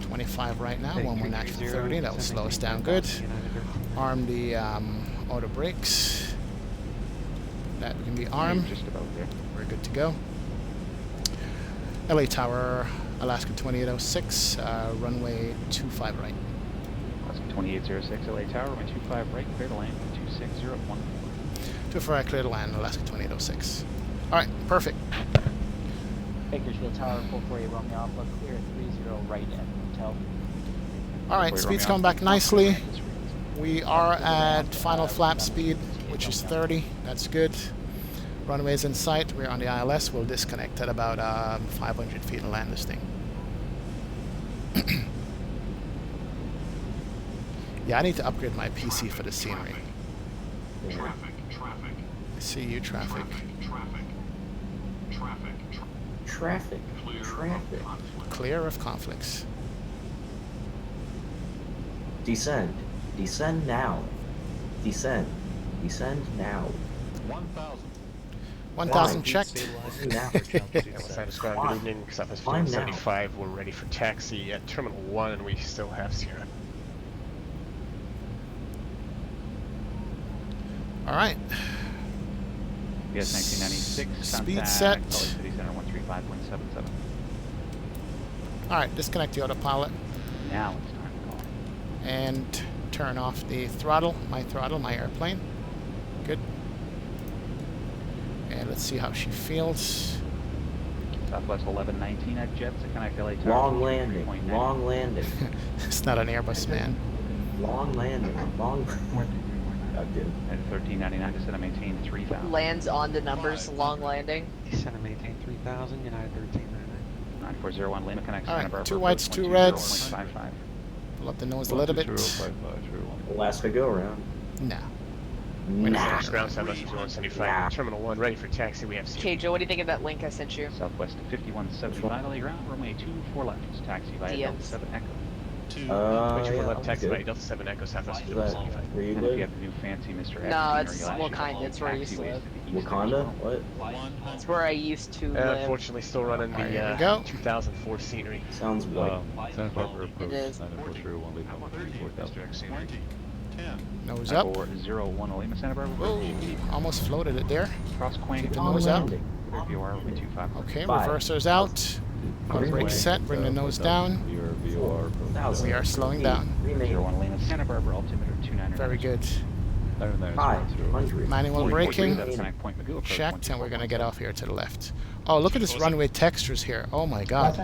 Speaker 1: 25 right now. One more notch for 30. That will slow us down good. Arm the auto brakes. That can be armed.
Speaker 19: Just about there.
Speaker 1: We're good to go. LA Tower, Alaska 2806, runway 25 right.
Speaker 19: Alaska 2806, LA Tower, runway 25 right, clear to land, 26014.
Speaker 1: 24 right, clear to land, Alaska 2806. Alright, perfect.
Speaker 7: Bakersfield Tower, 448 Romeo Alpha, clear at 30 right at hotel.
Speaker 1: Alright, speed's coming back nicely. We are at final flap speed, which is 30. That's good. Runway's in sight. We're on the ILS. We'll disconnect at about 500 feet and land this thing. Yeah, I need to upgrade my PC for the scenery.
Speaker 14: Traffic.
Speaker 1: I see you, traffic.
Speaker 3: Traffic.
Speaker 1: Clear of conflicts.
Speaker 3: Descend. Descend now. Descend. Descend now.
Speaker 1: 1,000 checked.
Speaker 3: Now.
Speaker 18: Good evening, Southwest 175. We're ready for taxi at Terminal 1 and we still have Sierra.
Speaker 1: Alright.
Speaker 19: BS 1996.
Speaker 1: Speed set.
Speaker 19: City Center 135.77.
Speaker 1: Alright, disconnect the autopilot.
Speaker 19: Now it's time to call.
Speaker 1: And turn off the throttle, my airplane. Good. And let's see how she feels.
Speaker 19: Southwest 1119 at jets to connect LA Tower.
Speaker 3: Long landing. Long landing.
Speaker 1: It's not an Airbus, man.
Speaker 3: Long landing. Long.
Speaker 19: At 1399, descend and maintain 3000.
Speaker 20: Lands on the numbers, long landing.
Speaker 21: Descend and maintain 3000, United 1399.
Speaker 19: 9401, Lima connects.
Speaker 1: Alright, 2 whites, 2 reds. Pull up the nose a little bit.
Speaker 3: Alaska go around.
Speaker 1: Nah.
Speaker 18: Ground Southwest 175. Terminal 1 ready for taxi. We have Sierra.
Speaker 20: Okay, Joe, what do you think of that link I sent you?
Speaker 19: Southwest 5175, LA ground, runway 24 left. Taxi via Delta 7 Echo.
Speaker 18: 24 left, taxi via Delta 7 Echo, Southwest 175.
Speaker 3: Were you
Speaker 19: And
Speaker 3: good?
Speaker 19: if you have the new fancy MisterX6,
Speaker 20: No, it's Wakanda. It's where I used to live.
Speaker 3: Wakanda? What?
Speaker 20: It's where I used to live.
Speaker 18: Unfortunately, still running the
Speaker 1: Here we go.
Speaker 18: 2004 scenery.
Speaker 3: Sounds white.
Speaker 20: It is.
Speaker 1: Nose up.
Speaker 19: 401 Lima, Santa Barbara.
Speaker 1: Whoa, almost floated it there.
Speaker 19: Cross Quang.
Speaker 1: Keep the nose out.
Speaker 19: You are 25.
Speaker 1: Okay, reversers out. Brake set, bring the nose down. We are slowing down.
Speaker 19: 01 Lima, Santa Barbara, altimeter 29.
Speaker 1: Very good.
Speaker 3: 500.
Speaker 1: Manual braking.
Speaker 19: Point Magoo,
Speaker 1: Checked, and we're going to get off here to the left. Oh, look at this runway textures here. Oh my god.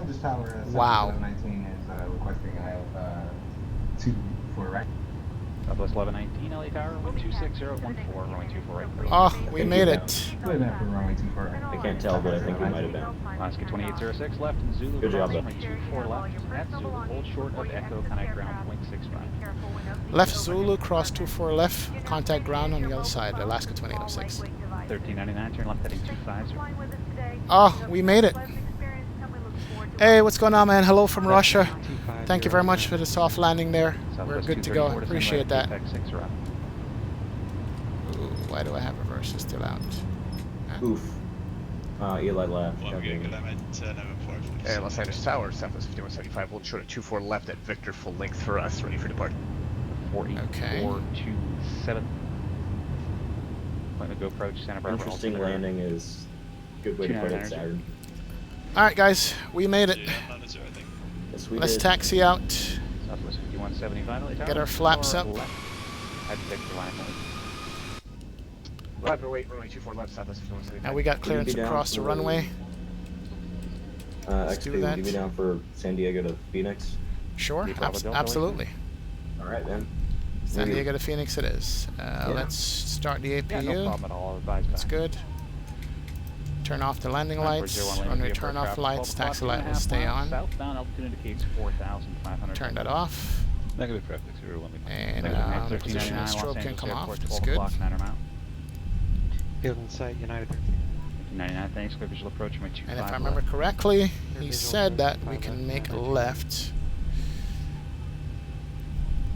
Speaker 1: Wow.
Speaker 11: 19 is requesting I have 2 for right.
Speaker 19: Southwest 1119 LA Tower, 26014, runway 24 right.
Speaker 1: Oh, we made it.
Speaker 3: I can't tell, but I think we might have been.
Speaker 19: Alaska 2806 left and Zulu.
Speaker 3: Good job,
Speaker 19: runway 24 left. At Zulu, hold short of Echo, connect ground, 0.65.
Speaker 1: Left Zulu, cross 24 left, contact ground on the other side, Alaska 2806.
Speaker 19: 1399, turn left heading 250.
Speaker 1: Oh, we made it. Hey, what's going on, man? Hello from Russia. Thank you very much for the soft landing there. We're good to go. Appreciate that. Ooh, why do I have reverses still out?
Speaker 3: Oof. Eli left.
Speaker 18: And Los Angeles Tower, Southwest 5175, hold short at 24 left at Victor, full length for us, ready for departure.
Speaker 19: 48427. Point to go approach Santa Barbara.
Speaker 3: Interesting landing is a good way to put it, Saturn.
Speaker 1: Alright guys, we made it.
Speaker 3: Yes, we
Speaker 1: Let's
Speaker 3: did.
Speaker 1: taxi out.
Speaker 19: Southwest 5175,
Speaker 1: Get our flaps up.
Speaker 19: At Victor line.
Speaker 18: Left or wait, runway 24 left, Southwest 5175.
Speaker 1: Now we got clearance across the runway.
Speaker 3: Let's
Speaker 1: do
Speaker 3: XP,
Speaker 1: that.
Speaker 3: would you be down for San Diego to Phoenix?
Speaker 1: Sure, absolutely.
Speaker 3: Alright then.
Speaker 1: San Diego to Phoenix it is. Let's start the APU.
Speaker 19: Yeah, no problem at all.
Speaker 1: That's good. Turn off the landing lights. Runway turn off lights. Taxi light will stay on.
Speaker 19: Southbound altitude indicates 4,500.
Speaker 1: Turn that off.
Speaker 22: Negative traffic, 01.
Speaker 1: And the position of strobe can come off. That's good.
Speaker 21: Field in sight, United
Speaker 19: 99, thanks. Clear visual approach, runway 25
Speaker 1: And if I remember correctly, he said that we can make a left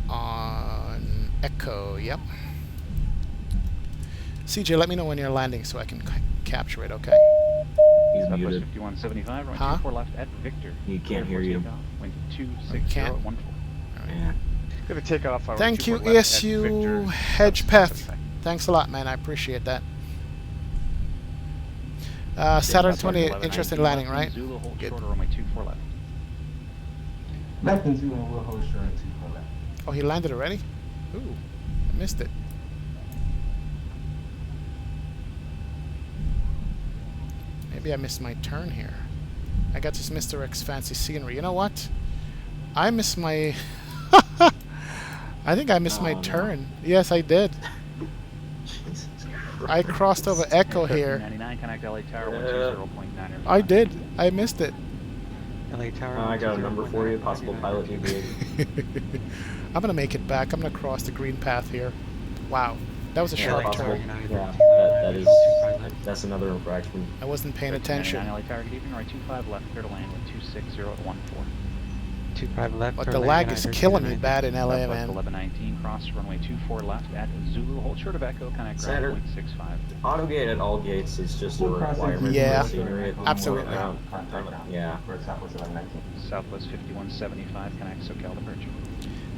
Speaker 1: on Echo. Yep. CJ, let me know when you're landing so I can capture it, okay?
Speaker 3: He's
Speaker 19: Southwest
Speaker 3: muted.
Speaker 19: 5175, runway 24 left at Victor.
Speaker 3: He can't hear you.
Speaker 19: Wind 26014.
Speaker 3: Yeah.
Speaker 18: Gonna take off.
Speaker 1: Thank you, ESU Hedgepeth. Thanks a lot, man. I appreciate that. Saturn
Speaker 19: Southwest
Speaker 1: 28,
Speaker 19: 11,
Speaker 1: interested
Speaker 19: 19
Speaker 1: landing,
Speaker 19: left,
Speaker 1: right?
Speaker 19: Zulu hold
Speaker 1: Good.
Speaker 19: short, runway 24 left.
Speaker 11: Left and Zulu will hold short at 24 left.
Speaker 1: Oh, he landed already? Ooh, I missed it. Maybe I missed my turn here. I got this MisterX fancy scenery. You know what? I missed my... I think I missed my turn. Yes, I did. I crossed over Echo here.
Speaker 19: 99, connect LA Tower 120.9.
Speaker 1: I did. I missed it.
Speaker 21: LA Tower.
Speaker 3: I got a number for you, possible pilot deviation.
Speaker 1: I'm going to make it back. I'm going to cross the green path here. Wow. That was a sharp turn.
Speaker 3: Yeah, that's another infraction.
Speaker 1: I wasn't paying attention.
Speaker 19: LA Tower, good evening, right 25 left, clear to land with 260 at 14.
Speaker 21: 25 left.
Speaker 1: But the lag is killing me bad in LA, man.
Speaker 19: 1119, cross runway 24 left at Zulu, hold short of Echo, connect ground 0.65.
Speaker 3: Auto gate at all gates is just a requirement.
Speaker 1: Yeah,
Speaker 3: for scenery.
Speaker 1: absolutely.
Speaker 3: Yeah.
Speaker 19: Southwest 5175, connect SoCal departure.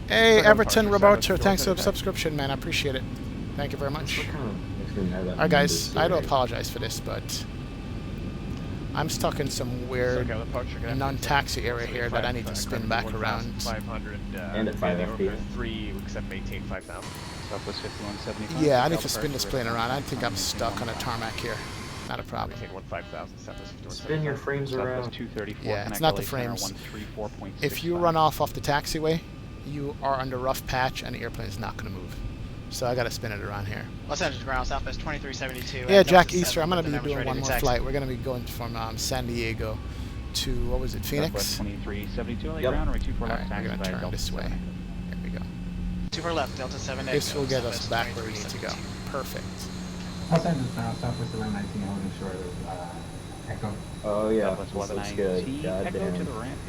Speaker 1: Hey, Everton Roboter, thanks for the subscription, man. I appreciate it. Thank you very much. Alright, guys, I do apologize for this, but I'm stuck in some weird non-taxi area here that I need to spin back around.
Speaker 18: 500
Speaker 3: and at 5 FP.
Speaker 18: 3, except maintain 5,000.
Speaker 19: Southwest 5175.
Speaker 1: Yeah, I need to spin this plane around. I think I'm stuck on a tarmac here. Not a problem.
Speaker 18: Maintain 5,000. Southwest 5175.
Speaker 3: Spin your frames around.
Speaker 19: 234.
Speaker 1: Yeah, it's not the frames. If you run off the taxiway, you are under rough patch and the airplane is not going to move. So I got to spin it around here.
Speaker 12: Los Angeles ground, Southwest 2372.
Speaker 1: Yeah, Jack Easter, I'm going to be doing one more flight. We're going to be going from San Diego to, what was it, Phoenix?
Speaker 19: 2372 LA
Speaker 1: Yep.
Speaker 19: ground, right 24
Speaker 1: All
Speaker 19: left,
Speaker 1: right, we're going to turn this way. There we go.
Speaker 12: 24 left, Delta 7.
Speaker 1: This will get us back where we need to go. Perfect.
Speaker 11: Los Angeles ground, Southwest 1119 holding short of Echo.
Speaker 3: Oh yeah,
Speaker 19: Southwest
Speaker 3: this looks
Speaker 19: 119,
Speaker 3: good.
Speaker 19: Echo
Speaker 3: Goddamn.
Speaker 19: to the ramp,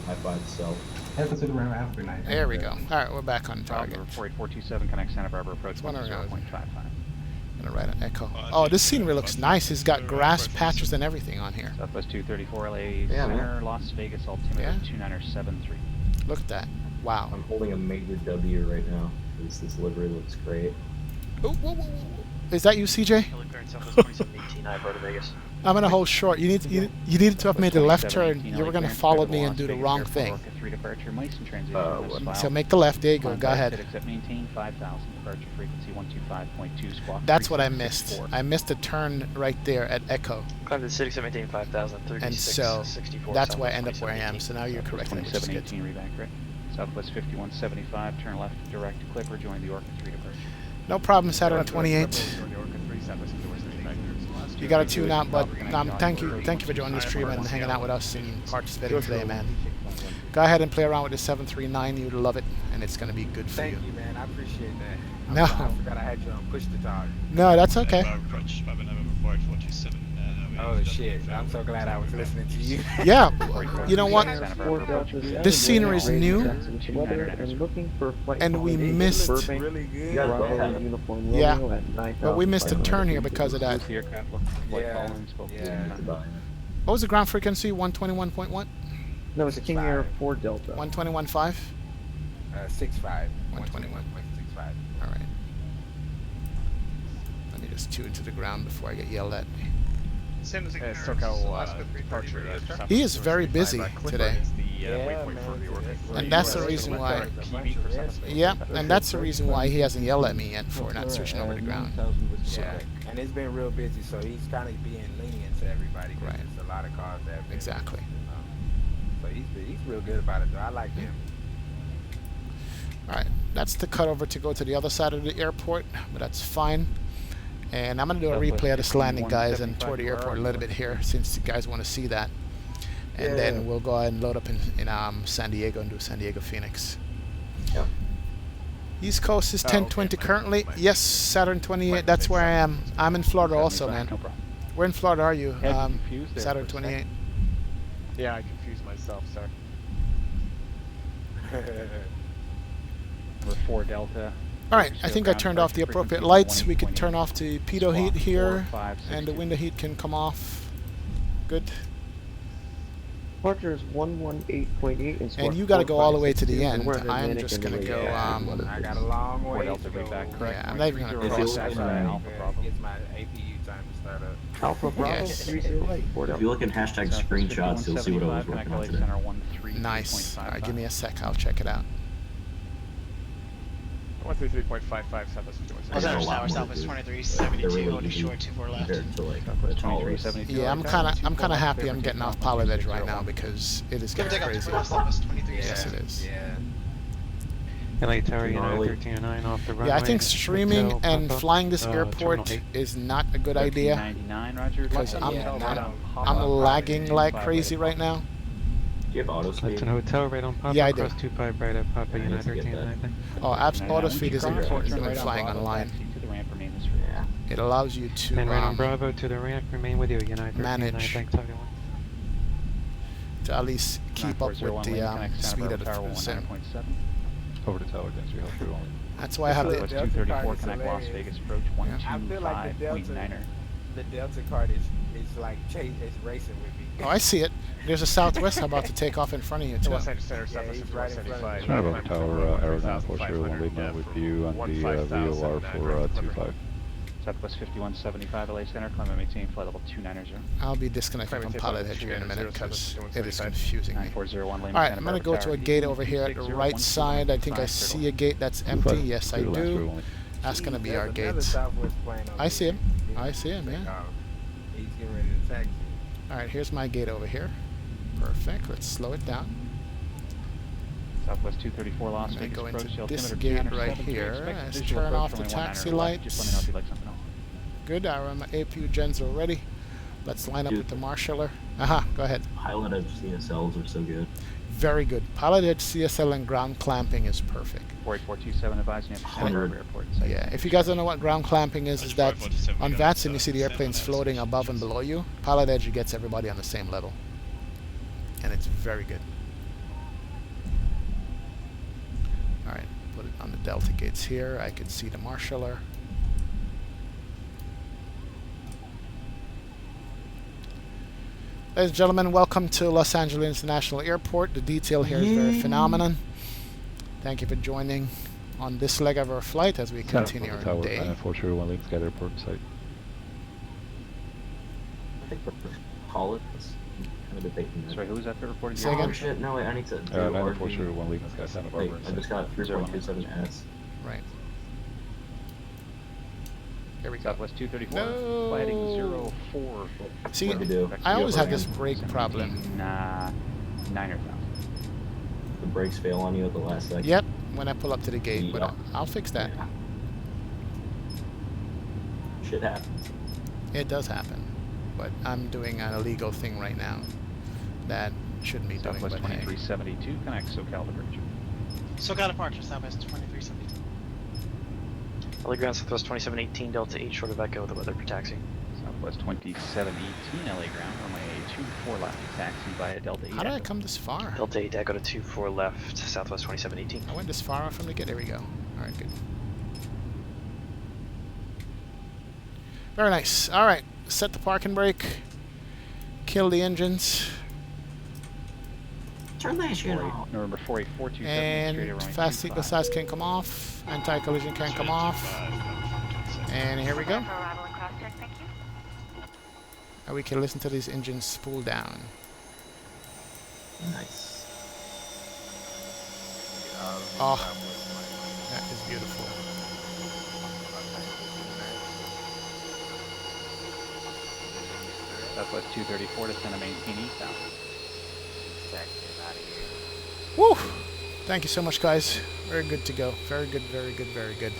Speaker 3: High five self.
Speaker 11: Echo to the ramp after 9.
Speaker 1: There we go. All right, we're back on target.
Speaker 19: 48427, connect Santa Barbara approach 0.55.
Speaker 1: I'm gonna write an Echo. Oh, this scenery looks nice. It's got grass patches and everything on here.
Speaker 19: Southwest 234 LA
Speaker 1: Yeah,
Speaker 19: Center,
Speaker 1: man.
Speaker 19: Las Vegas altimeter
Speaker 1: Yeah.
Speaker 19: 2973.
Speaker 1: Look at that. Wow.
Speaker 3: I'm holding a major W right now. This livery looks great.
Speaker 1: Ooh, whoa, whoa, whoa. Is that you, CJ? I'm gonna hold short. You needed to have made the left turn. You were gonna follow me and do the wrong thing. So make the left. There you go. Go ahead.
Speaker 19: Maintain 5,000 departure frequency 125.2 squawk.
Speaker 1: That's what I missed. I missed a turn right there at Echo.
Speaker 9: Climb to the city, maintain 5,000,
Speaker 1: And so that's why I end up where I am. So now you're correct.
Speaker 19: 2718 reback correct. Southwest 5175, turn left direct to Clipper, join the Orca 3 departure.
Speaker 1: No problem, Saturn 28. You got to tune out, but thank you for joining the stream and hanging out with us and participating today, man. Go ahead and play around with the 739. You'd love it, and it's going to be good for you.
Speaker 2: Thank you, man. I appreciate that.
Speaker 1: No.
Speaker 2: I forgot I had you on push to talk.
Speaker 1: No, that's okay.
Speaker 2: Oh shit! I'm so glad I was listening to you.
Speaker 1: Yeah, you know what? This scenery is new, and we missed. Yeah, but we missed a turn here because of that. What was the ground frequency? 121.1?
Speaker 9: No, it's a King Air 4 Delta.
Speaker 1: 121.5?
Speaker 2: 6.5.
Speaker 1: 121.65.
Speaker 2: 121.65.
Speaker 1: All right. Let me just tune to the ground before I get yelled at.
Speaker 18: Same as
Speaker 1: He is very busy today. And that's the reason why. Yeah, and that's the reason why he hasn't yelled at me yet for not switching over to ground. So.
Speaker 2: Yeah, and it's been real busy, so he's kind of being lenient to everybody.
Speaker 1: Right.
Speaker 2: There's a lot of cars that have been.
Speaker 1: Exactly.
Speaker 2: So he's real good about it, though. I like him.
Speaker 1: All right, that's the cutover to go to the other side of the airport, but that's fine. And I'm going to do a replay of this landing, guys, and tour the airport a little bit here, since you guys want to see that. And then we'll go ahead and load up in San Diego and do San Diego Phoenix.
Speaker 3: Yep.
Speaker 1: East Coast is 10:20 currently. Yes, Saturn 28. That's where I am. I'm in Florida also, man. Where in Florida are you? Saturn 28.
Speaker 18: Yeah, I confused myself. Sorry.
Speaker 19: Number 4 Delta.
Speaker 1: Alright, I think I turned off the appropriate lights. We can turn off the pitot heat here, and the window heat can come off. Good.
Speaker 9: Departure is 118.8
Speaker 1: and you got to go all the way to the end. I'm just gonna go.
Speaker 2: I got a long way to
Speaker 19: Delta
Speaker 2: go.
Speaker 19: back, correct?
Speaker 1: Yeah, I'm not even gonna
Speaker 19: If
Speaker 1: cross
Speaker 19: you
Speaker 1: that.
Speaker 19: Alpha Bravo.
Speaker 2: Gets my APU time to start up.
Speaker 9: Alpha Bravo,
Speaker 1: Yes.
Speaker 9: 30 right.
Speaker 3: If you look in hashtag screenshots, you'll see what I was working on today.
Speaker 1: Nice. All right, give me a sec. I'll check it out.
Speaker 18: 133.55 Southwest 51.
Speaker 12: Los Angeles Tower, Southwest 2372, holding short, 24 left.
Speaker 1: Yeah, I'm kind of happy I'm getting off Pilotedge right now because it is getting crazy. Yes, it is.
Speaker 2: Yeah.
Speaker 21: LA Tower, United 1309 off the runway.
Speaker 1: Yeah, I think streaming and flying this airport is not a good idea
Speaker 19: 99, Roger.
Speaker 1: because I'm lagging like crazy right now.
Speaker 3: Do you have auto speed?
Speaker 21: Left and hotel right on Papa.
Speaker 1: Yeah, I do.
Speaker 21: Cross 25 right at Papa, United 1309.
Speaker 1: Oh, auto speed is important when flying online.
Speaker 19: Yeah.
Speaker 1: It allows you to
Speaker 21: And right on Bravo to the ramp, remain with you, United 1309.
Speaker 1: manage
Speaker 21: Thanks, everyone.
Speaker 1: to at least keep up with the speed of the sim.
Speaker 22: Over the tower, then 303 only.
Speaker 1: That's why I have the
Speaker 19: 234 connect Las Vegas approach 125.9er.
Speaker 2: The Delta card is like it's racing with me.
Speaker 1: Oh, I see it. There's a Southwest about to take off in front of you too.
Speaker 18: Los Angeles Center, Southwest 5175.
Speaker 22: Sorry about the tower, Aerodynamic Force 1 lead now with you on the VOR for 25.
Speaker 19: Southwest 5175 LA Center, climb maintain flight level 290.
Speaker 1: I'll be disconnecting from Pilotedge here in a minute because it is confusing me.
Speaker 19: 9401 Lima
Speaker 1: Alright, I'm going to go to a gate over here at the right side. I think I see a gate that's empty. Yes, I do. That's going to be our gate. I see him. I see him, yeah.
Speaker 2: He's getting ready to taxi.
Speaker 1: Alright, here's my gate over here. Perfect. Let's slow it down.
Speaker 19: Southwest 234 Las
Speaker 1: I'm going
Speaker 19: Vegas
Speaker 1: to go
Speaker 19: approach,
Speaker 1: into this
Speaker 19: altimeter
Speaker 1: gate right
Speaker 19: 207,
Speaker 1: here. Let's
Speaker 19: visual
Speaker 1: turn
Speaker 19: approach
Speaker 1: off the
Speaker 19: runway 19
Speaker 1: taxi
Speaker 19: left.
Speaker 1: lights.
Speaker 19: Just let me know if you'd like something else.
Speaker 1: Good. My APU gens are ready. Let's line up with the marshaller. Aha, go ahead.
Speaker 3: Pilotedge CSLs are so good.
Speaker 1: Very good. Pilotedge CSL and ground clamping is perfect.
Speaker 19: 48427 advising you have to airport.
Speaker 1: Yeah, if you guys don't know what ground clamping is that on VATSIM you see the airplanes floating above and below you. Pilotedge gets everybody on the same level. And it's very good. Alright, put it on the Delta gates here. I can see the marshaller. Ladies and gentlemen, welcome to Los Angeles International Airport. The detail here is very phenomenal. Thank you for joining on this leg of our flight as we continue our day.
Speaker 22: 401 Links Sky Airport site.
Speaker 3: I think we're call it. Kind of debating that.
Speaker 19: Sorry, who was that reporting?
Speaker 1: Say again?
Speaker 3: Oh shit, no wait, I need to do
Speaker 22: 401 Links Sky Santa
Speaker 3: Wait,
Speaker 22: Barbara
Speaker 3: I just got 3.27S.
Speaker 1: Right. Here we go.
Speaker 19: Southwest 234.
Speaker 1: No.
Speaker 19: Fly heading 04.
Speaker 1: See, I always have this brake problem.
Speaker 19: 9,000.
Speaker 3: The brakes fail on you at the last second.
Speaker 1: Yep, when I pull up to the gate,
Speaker 3: Yeah.
Speaker 1: but I'll fix that.
Speaker 3: Yeah. Shit happens.
Speaker 1: It does happen, but I'm doing an illegal thing right now that shouldn't be doing.
Speaker 19: Southwest
Speaker 1: But hey.
Speaker 19: 2372 connect SoCal departure.
Speaker 12: SoCal departure, Southwest 2372.
Speaker 9: LA ground Southwest 2718 Delta 8 short of Echo with the weather for taxi.
Speaker 19: Southwest 2718 LA ground runway 24 left taxi via Delta 8.
Speaker 1: How did I come this far?
Speaker 9: Delta 8 Echo to 24 left Southwest 2718.
Speaker 1: I went this far from the gate. There we go. All right, good. Very nice. All right, set the parking brake. Kill the engines.
Speaker 3: Turn that shit off.
Speaker 19: November 48427
Speaker 1: And fast seatbelt size can come off. Anti-collision can come off. And here we go. And we can listen to these engines spool down.
Speaker 3: Nice.
Speaker 1: Oh, that is beautiful.
Speaker 19: Southwest 234 to Santa maintain eastbound.
Speaker 1: Woo! Thank you so much, guys. Very good to go. Very good, very good, very good.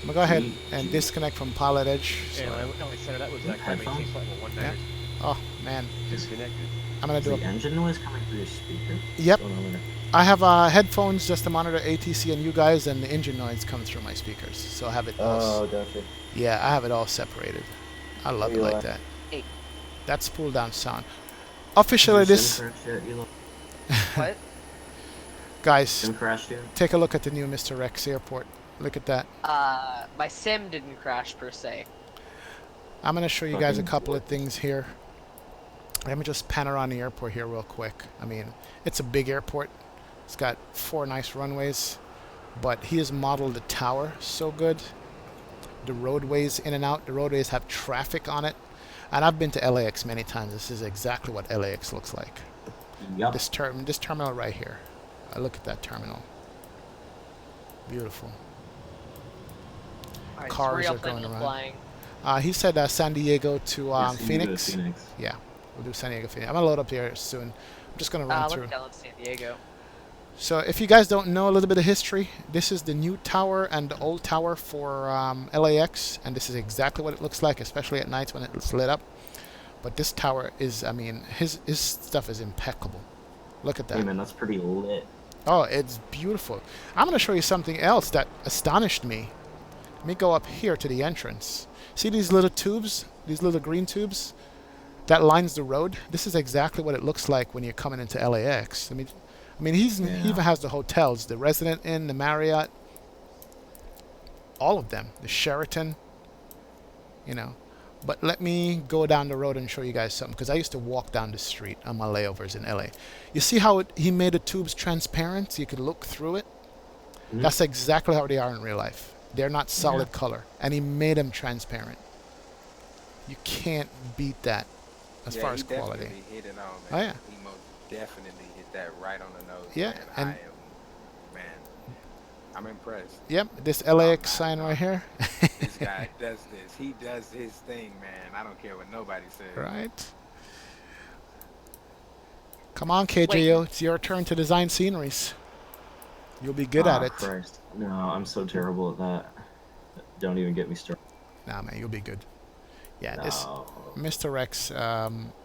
Speaker 1: I'm gonna go ahead and disconnect from Pilotedge.
Speaker 18: Yeah, LA Center, that was that maintain flight level 190.
Speaker 1: Yeah. Oh man.
Speaker 18: Disconnected.
Speaker 1: I'm gonna do
Speaker 3: the engine noise coming through your speaker?
Speaker 1: Yep. I have headphones just to monitor ATC and you guys, and the engine noise comes through my speakers. So I have it all.
Speaker 3: Oh, gotcha.
Speaker 1: Yeah, I have it all separated. I love it like that. That's pull down sound. Officially, this.
Speaker 20: What?
Speaker 1: Guys, take a look at the new MisterX airport. Look at that.
Speaker 20: My sim didn't crash per se.
Speaker 1: I'm gonna show you guys a couple of things here. Let me just pan around the airport here real quick. I mean, it's a big airport. It's got 4 nice runways, but he has modeled the tower so good. The roadways in and out, the roadways have traffic on it. And I've been to LAX many times. This is exactly what LAX looks like.
Speaker 3: Yep.
Speaker 1: This terminal right here. Look at that terminal. Beautiful.
Speaker 20: Alright,
Speaker 1: Cars
Speaker 20: so
Speaker 1: are going around.
Speaker 20: flying.
Speaker 1: He said San Diego to
Speaker 3: Yes,
Speaker 1: Phoenix.
Speaker 3: Phoenix.
Speaker 1: Yeah, we'll do San Diego, Phoenix. I'm gonna load up here soon. I'm just gonna run through.
Speaker 20: Look down in San Diego.
Speaker 1: So if you guys don't know a little bit of history, this is the new tower and the old tower for LAX, and this is exactly what it looks like, especially at night when it's lit up. But this tower is, I mean, his stuff is impeccable. Look at that.
Speaker 3: Hey man, that's pretty lit.
Speaker 1: Oh, it's beautiful. I'm going to show you something else that astonished me. Let me go up here to the entrance. See these little tubes? These little green tubes? That lines the road? This is exactly what it looks like when you're coming into LAX. I mean, he even has the hotels, the Resident Inn, the Marriott, all of them, the Sheraton, you know. But let me go down the road and show you guys something, because I used to walk down the street on my layovers in LA. You see how he made the tubes transparent so you could look through it? Mm-hmm. That's exactly how they are in real life. They're not solid color, and he made them transparent. You can't beat that as far as quality.
Speaker 2: He hit it on, man.
Speaker 1: Oh yeah.
Speaker 2: He most definitely hit that right on the nose.
Speaker 1: Yeah,
Speaker 2: man. I'm impressed.
Speaker 1: Yep, this LAX sign right here.
Speaker 2: This guy does this. He does his thing, man. I don't care what nobody says.
Speaker 1: Right. Come on, KJO. It's your turn to design sceneries. You'll be good at it.
Speaker 3: Christ. No, I'm so terrible at that. Don't even get me started.
Speaker 1: Nah, man, you'll be good. Yeah, this MisterX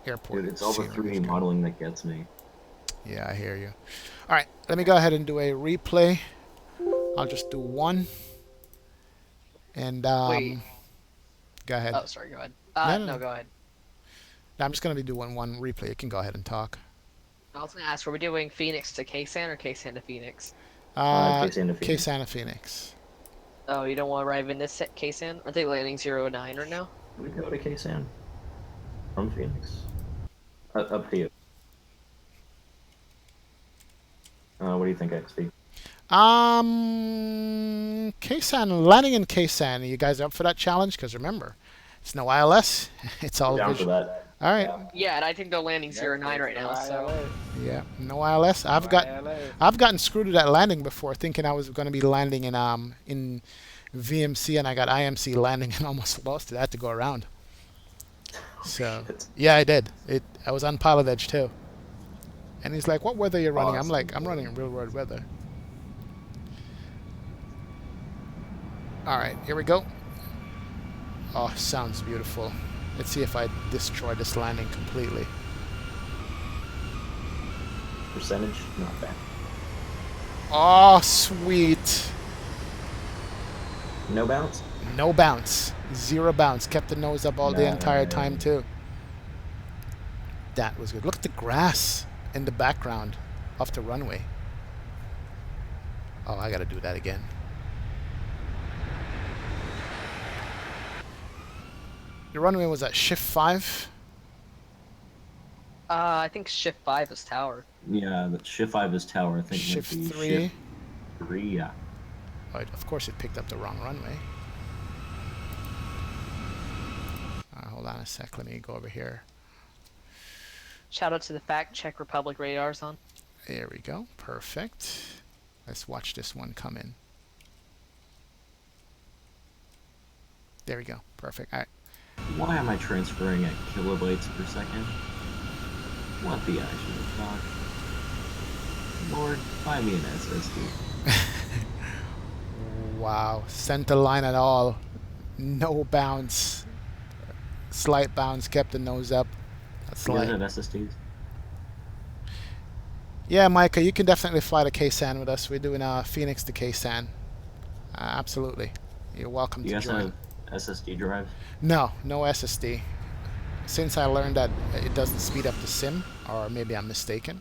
Speaker 1: airport.
Speaker 3: Dude, it's all the 3D modeling that gets me.
Speaker 1: Yeah, I hear you. All right, let me go ahead and do a replay. I'll just do one. And
Speaker 20: Wait.
Speaker 1: Go ahead.
Speaker 20: Oh, sorry. Go ahead. No, go ahead.
Speaker 1: No, I'm just gonna be doing one replay. You can go ahead and talk.
Speaker 20: I was gonna ask, were we doing Phoenix to KSAN or KSAN to Phoenix?
Speaker 1: KSAN to Phoenix.
Speaker 20: Oh, you don't want to arrive in this KSAN? Aren't they landing 09 right now?
Speaker 3: We go to KSAN from Phoenix. Up to you. What do you think, XP?
Speaker 1: KSAN, landing in KSAN. Are you guys up for that challenge? Because remember, it's no ILS. It's all
Speaker 3: down
Speaker 1: visual.
Speaker 3: for that.
Speaker 1: All right.
Speaker 20: Yeah, and I think they're landing 09 right now. So.
Speaker 1: Yeah, no ILS. I've gotten screwed with that landing before, thinking I was going to be landing in VMC, and I got IMC landing and almost lost it. I had to go around. So yeah, I did. I was on Pilotedge too. And he's like, "What weather are you running?" I'm like, "I'm running in real world weather." All right, here we go. Oh, sounds beautiful. Let's see if I destroy this landing completely.
Speaker 3: Percentage, not bad.
Speaker 1: Oh, sweet.
Speaker 3: No bounce?
Speaker 1: No bounce. 0 bounce. Kept the nose up all the entire time, too. That was good. Look at the grass in the background off the runway. Oh, I got to do that again. The runway was at shift 5.
Speaker 20: I think shift 5 is tower.
Speaker 3: Yeah, shift 5 is tower. I think
Speaker 1: shift 3.
Speaker 3: Shift 3, yeah.
Speaker 1: Oh, of course, it picked up the wrong runway. Hold on a sec. Let me go over here.
Speaker 20: Shout out to the Fact Czech Republic radars on.
Speaker 1: There we go. Perfect. Let's watch this one come in. There we go. Perfect. All right.
Speaker 3: Why am I transferring at kilobytes per second? What the actual fuck? Lord, buy me an SSD.
Speaker 1: Wow. Center line at all. No bounce. Slight bounce. Kept the nose up. That's
Speaker 3: like SSDs.
Speaker 1: Yeah, Micah, you can definitely fly to KSAN with us. We're doing Phoenix to KSAN. Absolutely. You're welcome to join.
Speaker 3: You guys have SSD drive?
Speaker 1: No, no SSD. Since I learned that it doesn't speed up the sim, or maybe I'm mistaken.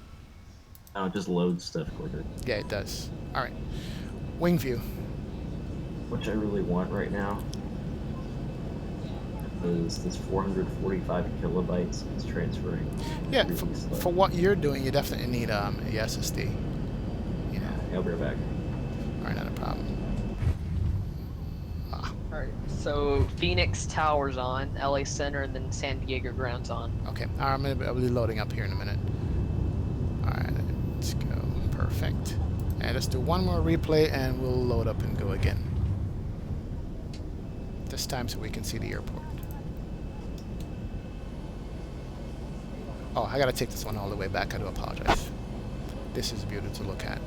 Speaker 3: Oh, it just loads stuff quicker.
Speaker 1: Yeah, it does. All right. Wing view.
Speaker 3: Which I really want right now. is this 445 kilobytes is transferring.
Speaker 1: Yeah,
Speaker 3: really slow.
Speaker 1: for what you're doing, you definitely need a SSD. You know.
Speaker 3: I'll be right back.
Speaker 1: All right, not a problem.
Speaker 20: Alright, so Phoenix Tower's on, LA Center, and then San Diego Ground's on.
Speaker 1: Okay, I'm going to be loading up here in a minute. Alright, let's go. Perfect. And let's do one more replay and we'll load up and go again. This time so we can see the airport. Oh, I gotta take this one all the way back. I do apologize. This is beautiful to look at.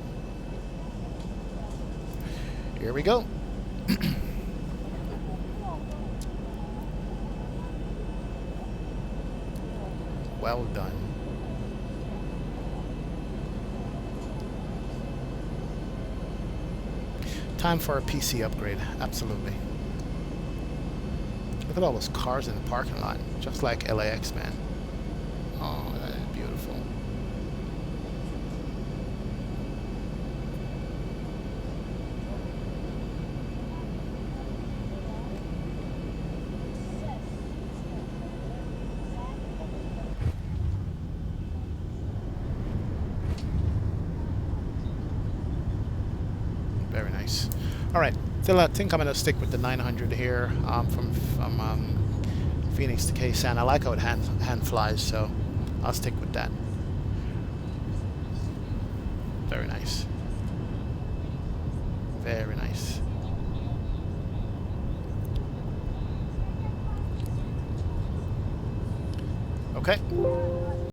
Speaker 1: Here we go. Well done. Time for a PC upgrade, absolutely. Look at all those cars in the parking lot, just like LAX, man. Oh, that is beautiful. Very nice. All right, still I think I'm gonna stick with the 900 here from Phoenix to K-San. I like how it hand flies, so I'll stick with that. Very nice. Very nice. Okay.